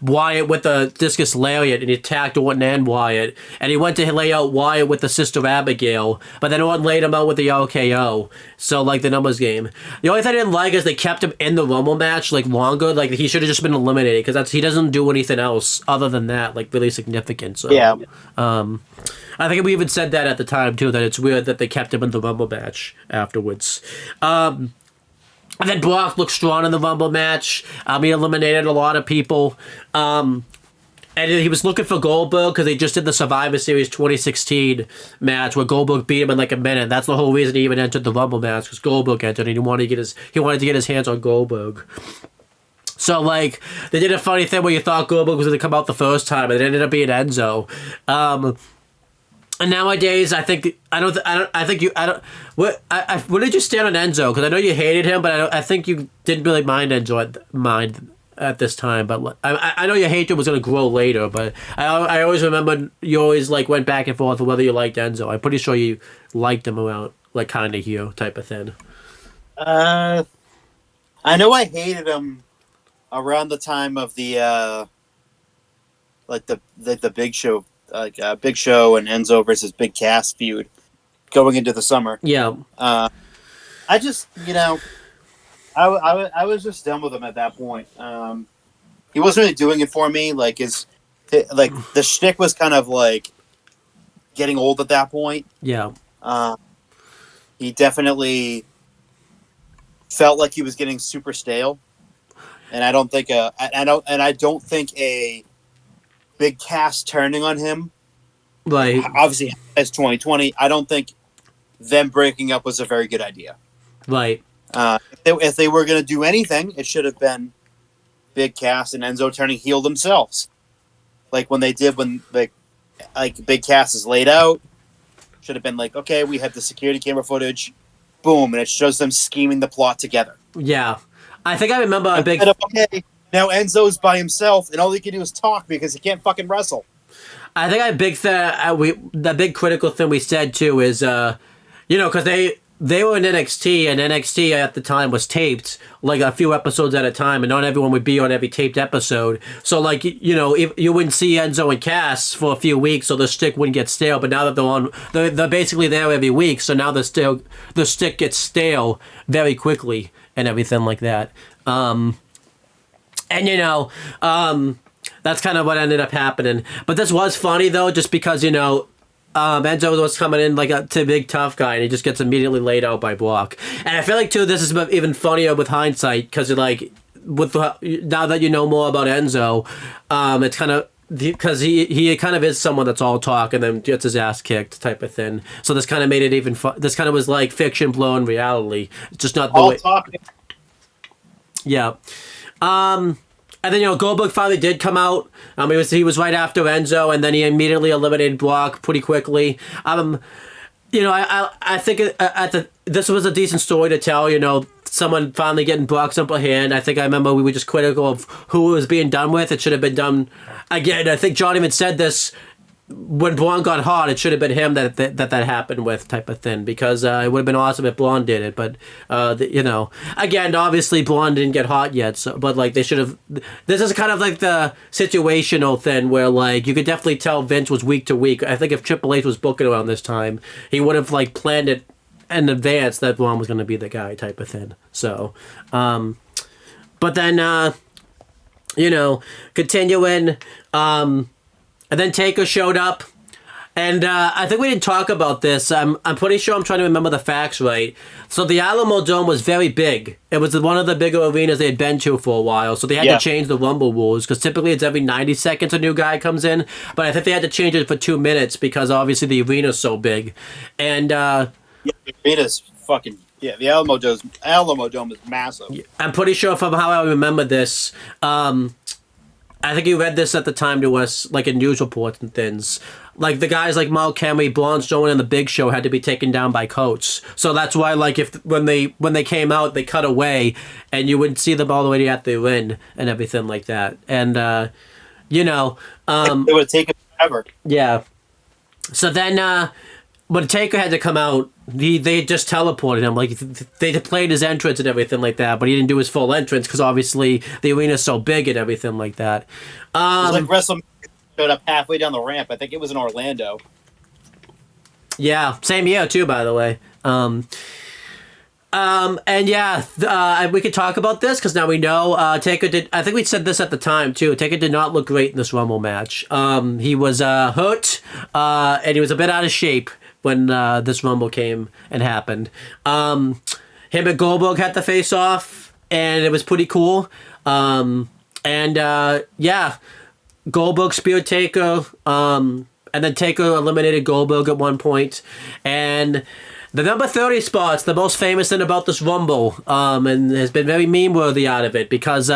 S2: Wyatt with the discus lariat, and he attacked Orton and Wyatt, and he went to lay out Wyatt with the Sister Abigail, but then Orton laid him out with the RKO. So like the numbers game. The only thing I didn't like is they kept him in the Rumble match like longer. Like he should have just been eliminated because he doesn't do anything else other than that like really significant. So
S4: Yeah.
S2: I think we even said that at the time too, that it's weird that they kept him in the Rumble match afterwards. And then Brock looked strong in the Rumble match. He eliminated a lot of people. And he was looking for Goldberg because they just did the Survivor Series 2016 match where Goldberg beat him in like a minute. That's the whole reason he even entered the Rumble match, because Goldberg entered and he wanted to get his hands on Goldberg. So like they did a funny thing where you thought Goldberg was going to come out the first time, and it ended up being Enzo. And nowadays, what did you stand on Enzo? Because I know you hated him, but I think you didn't really mind at this time. But I know your hatred was going to grow later, but I always remember you always like went back and forth with whether you liked Enzo. I'm pretty sure you liked him around like kind of here type of thing.
S4: I know I hated him around the time of the the Big Show. Big Show and Enzo versus Big Cass feud going into the summer.
S2: Yeah.
S4: I just, I was just done with him at that point. He wasn't really doing it for me. Like the shtick was kind of like getting old at that point.
S2: Yeah.
S4: He definitely felt like he was getting super stale, and I don't think a Big Cass turning on him,
S2: Like
S4: obviously as 2020, I don't think them breaking up was a very good idea.
S2: Right.
S4: If they were going to do anything, it should have been Big Cass and Enzo turning heel themselves, like when they did when Big Cass is laid out. Should have been like, okay, we have the security camera footage, boom, and it shows them scheming the plot together.
S2: Yeah, I think I remember a big.
S4: Okay, now Enzo's by himself, and all he can do is talk because he can't fucking wrestle.
S2: I think a big thing, the big critical thing we said too is, because they were in NXT, and NXT at the time was taped like a few episodes at a time, and not everyone would be on every taped episode. So like if you wouldn't see Enzo and Cass for a few weeks, so the stick wouldn't get stale. But now that they're basically there every week, so now the stick gets stale very quickly and everything like that. That's kind of what ended up happening. But this was funny, though, just because, Enzo was coming in like to a big tough guy, and he just gets immediately laid out by Brock. And I feel like, too, this is even funnier with hindsight, because, now that you know more about Enzo, it's kind of... Because he kind of is someone that's all talk and then gets his ass kicked type of thing. So this kind of made it even fun. This kind of was like fiction blown reality. It's just not the
S4: All
S2: way...
S4: talking.
S2: Yeah. And then, Goldberg finally did come out. He was right after Enzo, and then he immediately eliminated Brock pretty quickly. I think this was a decent story to tell, someone finally getting Brock's upper hand. I remember we were just critical of who it was being done with. It should have been done again. I think John even said this when Braun got hot. It should have been him that happened with type of thing, because it would have been awesome if Braun did it. But again, obviously Braun didn't get hot yet. So, but like they should have. This is kind of like the situational thing where like you could definitely tell Vince was week to week. I think if Triple H was booking around this time, he would have like planned it in advance that Braun was going to be the guy type of thing. So, but then continuing. And then Taker showed up, and I think we didn't talk about this. I'm pretty sure I'm trying to remember the facts right. So the Alamo Dome was very big. It was one of the bigger arenas they had been to for a while, so they had to change the Rumble rules, because typically it's every 90 seconds a new guy comes in, but I think they had to change it for 2 minutes because obviously the arena's so big. And
S4: the arena's fucking... Yeah, the Alamo Dome is massive.
S2: I'm pretty sure from how I remember this... I think you read this at the time to us, like in news reports and things. Like the guys like Mark Henry, Braun Strowman, and the Big Show had to be taken down by coats. So that's why, like, when they came out, they cut away, and you wouldn't see them all the way at the ring and everything like that. And it
S4: would have taken forever.
S2: Yeah. So then when Taker had to come out, they just teleported him. Like, they played his entrance and everything like that, but he didn't do his full entrance because obviously the arena's so big and everything like that.
S4: It was like WrestleMania showed up halfway down the ramp. I think it was in Orlando.
S2: Yeah, same year too, by the way. And yeah, we could talk about this because now we know Taker did. I think we said this at the time too. Taker did not look great in this Rumble match. He was hurt, and he was a bit out of shape when this Rumble came and happened. Him and Goldberg had the face off, and it was pretty cool. Yeah, Goldberg speared Taker, and then Taker eliminated Goldberg at one point, and the number 30 spot's the most famous thing about this Rumble, and has been very meme-worthy out of it, because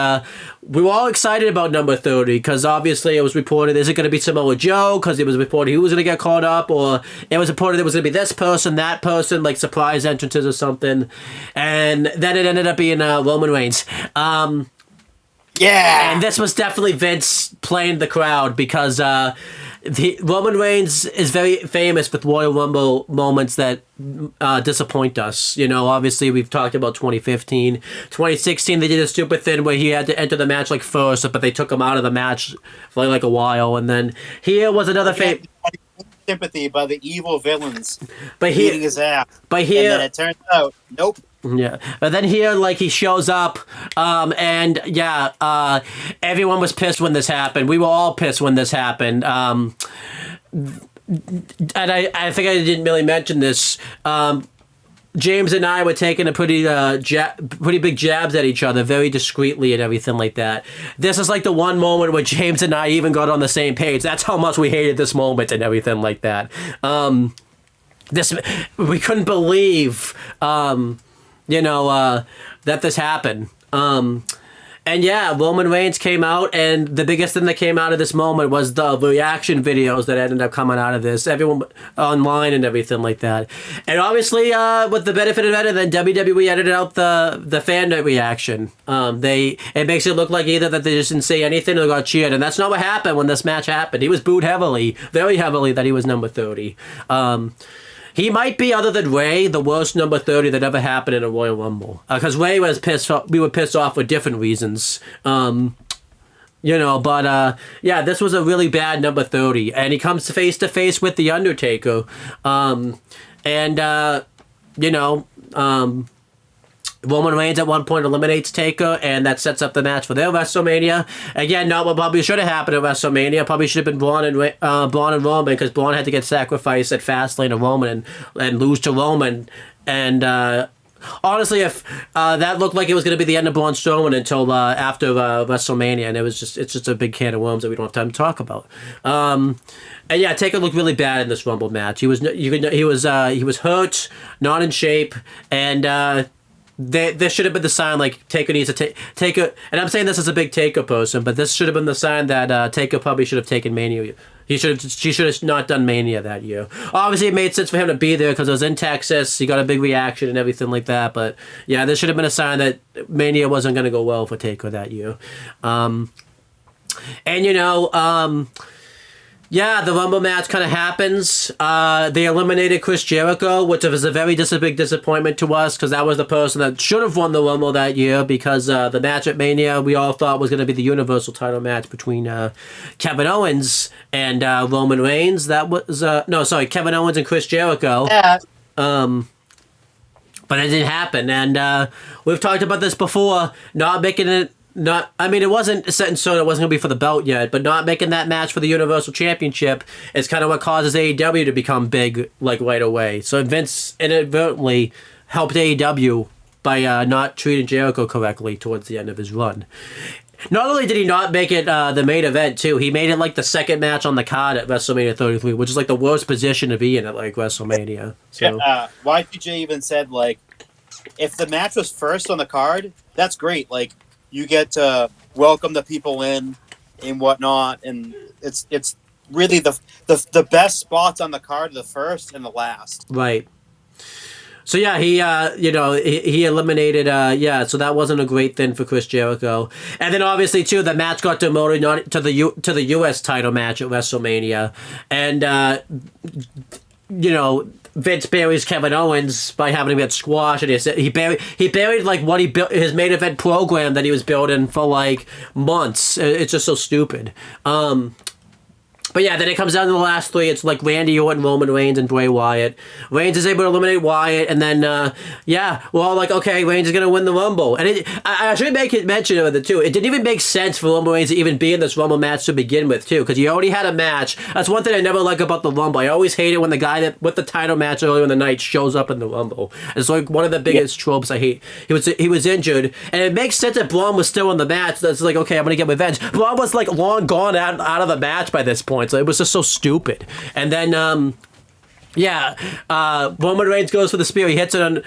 S2: we were all excited about number 30, because obviously it was reported, is it going to be Samoa Joe, because it was reported he was going to get caught up, or it was reported it was going to be this person, that person, like surprise entrances or something, and then it ended up being Roman Reigns.
S3: Yeah.
S2: And this was definitely Vince playing the crowd, because Roman Reigns is very famous with Royal Rumble moments that disappoint us. You know, obviously we've talked about 2015. 2016, they did a stupid thing where he had to enter the match like first, but they took him out of the match for like a while. And then here was another
S4: sympathy by the evil villains
S2: but
S4: beating his ass.
S2: But here,
S4: and then it turns out, nope.
S2: Yeah, but then here, like, he shows up, and yeah, everyone was pissed when this happened. We were all pissed when this happened. And I think I didn't really mention this. James and I were taking a pretty big jabs at each other, very discreetly and everything like that. This is like the one moment where James and I even got on the same page. That's how much we hated this moment and everything like that. We couldn't believe, that this happened. And yeah, Roman Reigns came out, and the biggest thing that came out of this moment was the reaction videos that ended up coming out of this. Everyone online and everything like that. And obviously, with the benefit of it, then WWE edited out the fan reaction. It makes it look like either that they just didn't say anything or got cheered, and that's not what happened when this match happened. He was booed heavily, very heavily, that he was number 30. He might be, other than Ray, the worst number 30 that ever happened in a Royal Rumble. Because Ray was pissed off. We were pissed off for different reasons. But this was a really bad number 30. And he comes face to face with The Undertaker. Roman Reigns at one point eliminates Taker, and that sets up the match for their WrestleMania. Again, not what probably should have happened at WrestleMania. Probably should have been Braun and Roman, because Braun had to get sacrificed at Fastlane to Roman and lose to Roman. And honestly, if that looked like it was going to be the end of Braun Strowman until after WrestleMania, and it's just a big can of worms that we don't have time to talk about. And yeah, Taker looked really bad in this Rumble match. He was hurt, not in shape, and this should have been the sign, like, Taker needs to take a, and I'm saying this as a big Taker person, but this should have been the sign that Taker probably should have taken Mania. She should have not done Mania that year. Obviously, it made sense for him to be there because it was in Texas. He got a big reaction and everything like that. But yeah, this should have been a sign that Mania wasn't going to go well for Taker that year. Yeah, the Rumble match kind of happens. They eliminated Chris Jericho, which was a very big disappointment to us, because that was the person that should have won the Rumble that year, because the match at Mania we all thought was going to be the Universal title match between Kevin Owens and Roman Reigns. That was Kevin Owens and Chris Jericho.
S4: Yeah.
S2: But it didn't happen, and we've talked about this before. Not making it. It wasn't set in stone, it wasn't going to be for the belt yet, but not making that match for the Universal Championship is kind of what causes AEW to become big, like, right away. So Vince inadvertently helped AEW by not treating Jericho correctly towards the end of his run. Not only did he not make it the main event, too, he made it, like, the second match on the card at WrestleMania 33, which is, like, the worst position to be in at, like, WrestleMania. So.
S4: Yeah, Y2J even said, like, if the match was first on the card, that's great, like, you get to welcome the people in and whatnot, and it's really the best spots on the card, the first and the last.
S2: Right. So yeah, he eliminated so that wasn't a great thing for Chris Jericho. And then obviously too, the match got demoted to the US title match at WrestleMania. And Vince buries Kevin Owens by having him get squashed, and he buried like what he built, his main event program that he was building for like months. It's just so stupid. But yeah, then it comes down to the last three. It's like Randy Orton, Roman Reigns, and Bray Wyatt. Reigns is able to eliminate Wyatt, and then, we're all like, okay, Reigns is going to win the Rumble. And I should make it mention of it, too. It didn't even make sense for Roman Reigns to even be in this Rumble match to begin with, too, because he already had a match. That's one thing I never like about the Rumble. I always hate it when the guy that with the title match earlier in the night shows up in the Rumble. It's like one of the biggest tropes I hate. He was injured, and it makes sense that Braun was still in the match. That's like, okay, I'm going to get revenge. Braun was, like, long gone out of the match by this point. So it was just so stupid. And then, Roman Reigns goes for the spear. He hits it on,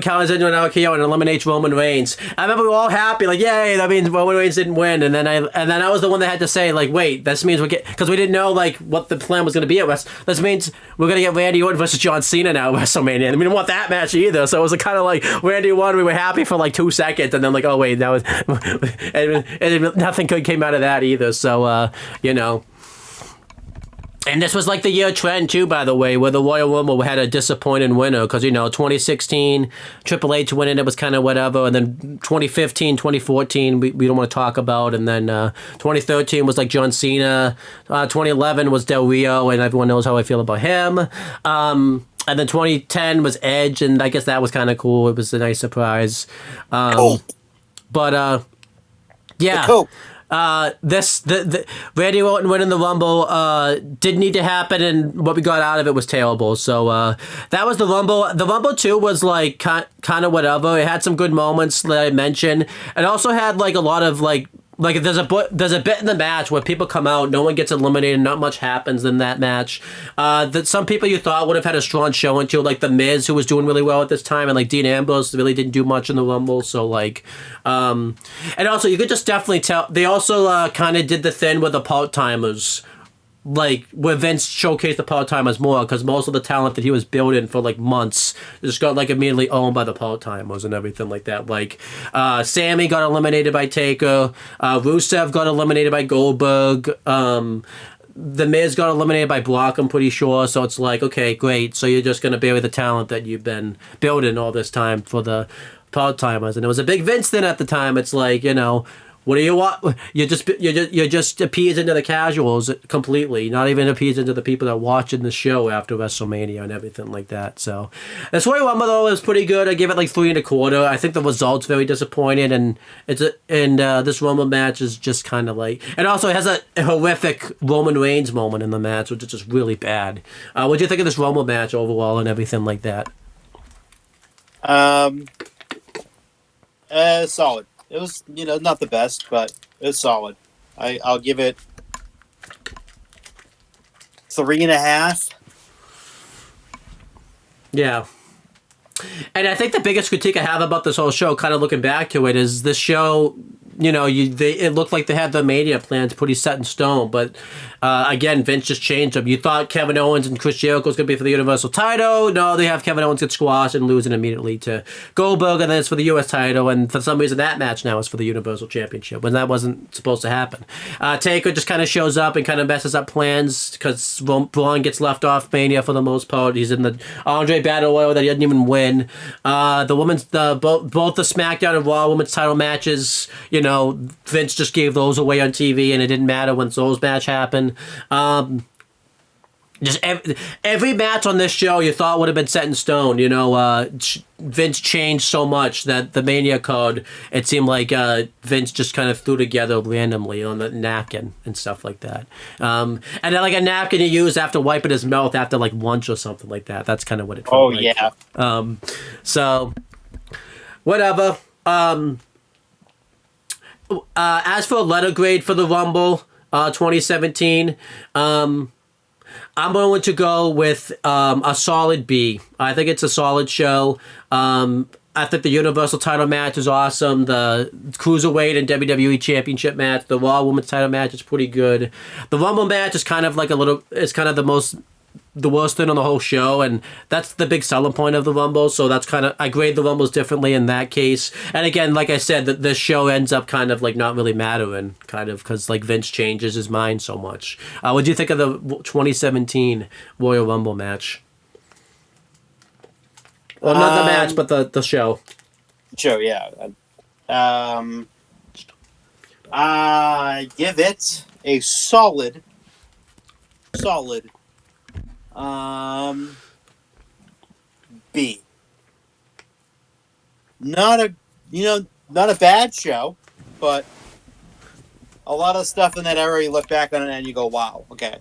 S2: counters into an RKO and eliminates Roman Reigns. I remember we were all happy, like, yay, that means Roman Reigns didn't win. And then I was the one that had to say, like, wait, this means because we didn't know, like, what the plan was going to be at WrestleMania. This means we're going to get Randy Orton versus John Cena now at WrestleMania. And we didn't want that match either. So it was kind of like, Randy won, we were happy for like 2 seconds, and then like, oh wait, that was, and nothing good came out of that either. So, And this was like the year trend too, by the way, where the Royal Rumble had a disappointing winner because, 2016, Triple H winning it was kind of whatever. And then 2015, 2014, we don't want to talk about. And then 2013 was like John Cena. 2011 was Del Rio, and everyone knows how I feel about him. And then 2010 was Edge, and I guess that was kind of cool. It was a nice surprise.
S3: Cool.
S2: But, yeah.
S3: Cool.
S2: The Randy Orton winning the Rumble didn't need to happen, and what we got out of it was terrible. So that was the Rumble. The Rumble 2 was like kind of whatever. It had some good moments that I mentioned. It also had like a lot of like there's a bit in the match where people come out, no one gets eliminated, not much happens in that match. That some people you thought would have had a strong showing too, like The Miz, who was doing really well at this time, and like Dean Ambrose really didn't do much in the Rumble. So like, and also you could just definitely tell they also kind of did the thing with the part-timers. Like, where Vince showcased the part-timers more, because most of the talent that he was building for, like, months just got, like, immediately owned by the part-timers and everything like that. Like, Sammy got eliminated by Taker, Rusev got eliminated by Goldberg, The Miz got eliminated by Brock, I'm pretty sure, so it's like, okay, great, so you're just going to bury the talent that you've been building all this time for the part-timers. And it was a big Vince thing at the time. It's like, what do you want? You're just appeasing to the casuals completely, not even appeasing to the people that are watching the show after WrestleMania and everything like that. So that's Royal Rumble though is pretty good. I give it like 3.25. I think the result's very disappointing, and this Rumble match is just kind of like, and also it has a horrific Roman Reigns moment in the match, which is just really bad. What do you think of this Rumble match overall and everything like that?
S4: Solid. It was, not the best, but it was solid. I'll give it 3.5.
S2: Yeah. And I think the biggest critique I have about this whole show, kind of looking back to it, is this show, it looked like they had the Mania plans pretty set in stone, but again, Vince just changed them. You thought Kevin Owens and Chris Jericho was going to be for the Universal title. No, they have Kevin Owens get squashed and losing immediately to Goldberg, and then it's for the U.S. title, and for some reason that match now is for the Universal Championship, when that wasn't supposed to happen. Taker just kind of shows up and kind of messes up plans, because Braun gets left off Mania for the most part. He's in the Andre Battle Royal that he didn't even win. Both the SmackDown and Raw Women's title matches, Vince just gave those away on TV, and it didn't matter when those match happened. Just every match on this show you thought would have been set in stone. Vince changed so much that the Mania card, it seemed like Vince just kind of threw together randomly on the napkin and stuff like that. And then like a napkin he used after wiping his mouth after like lunch or something like that. That's kind of what it felt like.
S4: Yeah.
S2: So, whatever. As for a letter grade for the Rumble 2017, I'm going to go with a solid B. I think it's a solid show. I think the Universal title match is awesome. The Cruiserweight and WWE Championship match, the Raw Women's title match is pretty good. The Rumble match is kind of like it's kind of the worst thing on the whole show, and that's the big selling point of the Rumble, so that's kind of, I grade the Rumbles differently in that case. And again, like I said, this show ends up kind of like not really mattering, kind of, because like Vince changes his mind so much. What do you think of the 2017 Royal Rumble match? Well, not the match, but the show.
S4: Show, yeah. I give it a solid, B. Not a bad show, but a lot of stuff in that era you look back on it and you go, wow, okay.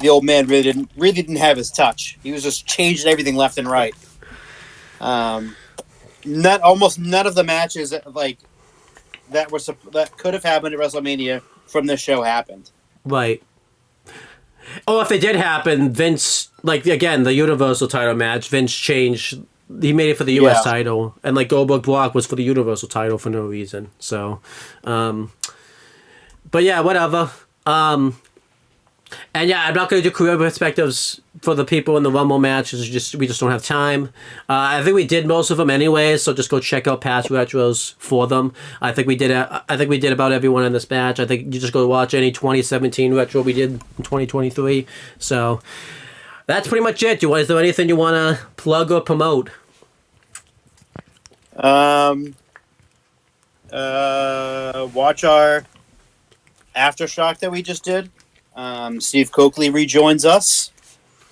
S4: The old man really didn't have his touch. He was just changing everything left and right. Almost none of the matches that could have happened at WrestleMania from this show happened.
S2: Right. Oh, if they did happen, Vince, like, again, the Universal title match, Vince changed. He made it for the U.S. title, and like Goldberg Brock was for the Universal title for no reason. So, but yeah, whatever. And yeah, I'm not going to do career perspectives for the people in the Rumble matches. We just don't have time. I think we did most of them anyway, so just go check out past retros for them. I think we did about everyone in this match. I think you just go watch any 2017 retro we did in 2023. So that's pretty much it. Is there anything you want to plug or promote?
S4: Watch our Aftershock that we just did. Steve Coakley rejoins us.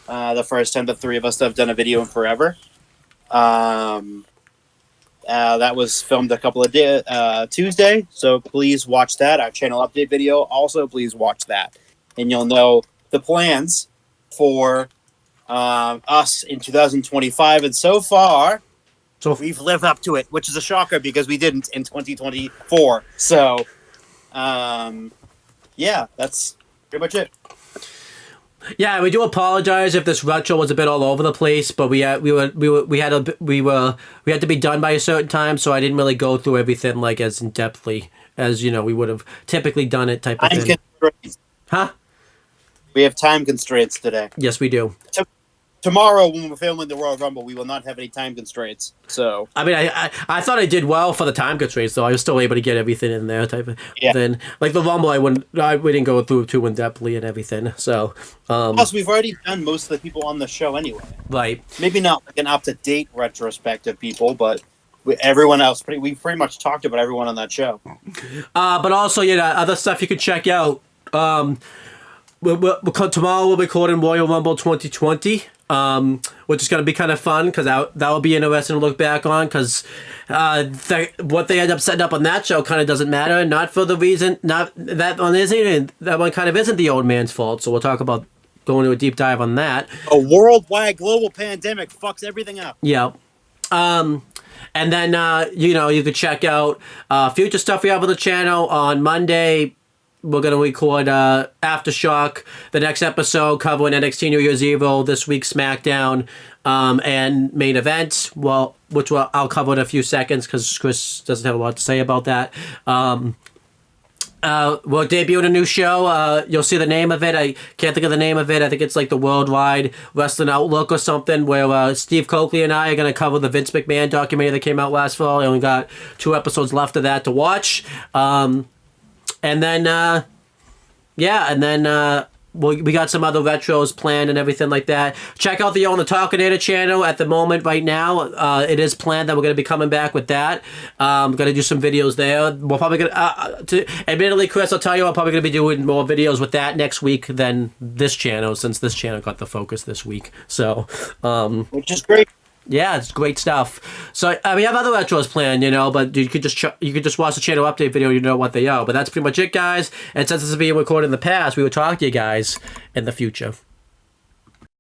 S4: The first time the three of us have done a video in forever. That was filmed a couple of days Tuesday, so please watch that. Our channel update video. Also, please watch that, and you'll know the plans for us in 2025. And so far, we've lived up to it, which is a shocker because we didn't in 2024. So, yeah, that's pretty much it.
S2: Yeah, we do apologize if this retro was a bit all over the place, but we had to be done by a certain time, so I didn't really go through everything like as in depthly as we would have typically done it type of thing. Huh?
S4: We have time constraints today.
S2: Yes, we do.
S4: Tomorrow, when we're filming the Royal Rumble, we will not have any time constraints. So
S2: I mean, I thought I did well for the time constraints, though. I was still able to get everything in there type of thing. Like the Rumble, we didn't go through too in depthly and everything. So
S4: plus, we've already done most of the people on the show anyway.
S2: Right.
S4: Maybe not like an up to date retrospective people, but everyone else we pretty much talked about everyone on that show.
S2: But also, other stuff you can check out. Tomorrow we'll be recording Royal Rumble 2020. Which is going to be kind of fun because that will be interesting to look back on because what they end up setting up on that show kind of doesn't matter. Not for the reason, not that one isn't. That one kind of isn't the old man's fault. So we'll talk about going to a deep dive on that.
S4: A worldwide global pandemic fucks everything up.
S2: Yeah. And then you could check out future stuff we have on the channel on Monday. We're going to record Aftershock, the next episode covering NXT New Year's Evil, this week's SmackDown, and main event, which I'll cover in a few seconds because Chris doesn't have a lot to say about that. We'll debut a new show. You'll see the name of it. I can't think of the name of it. I think it's like the Worldwide Wrestling Outlook or something, where Steve Coakley and I are going to cover the Vince McMahon documentary that came out last fall. I only got 2 episodes left of that to watch. And then, we got some other retros planned and everything like that. Check out the On the Talkinator channel at the moment right now. It is planned that we're going to be coming back with that. I'm going to do some videos there. We're probably going admittedly, Chris, I'll tell you, I'm probably going to be doing more videos with that next week than this channel, since this channel got the focus this week. So,
S4: which is great.
S2: Yeah, it's great stuff. So we have other retros planned, but you could just watch the channel update video. You know what they are. But that's pretty much it, guys. And since this is being recorded in the past, we will talk to you guys in the future.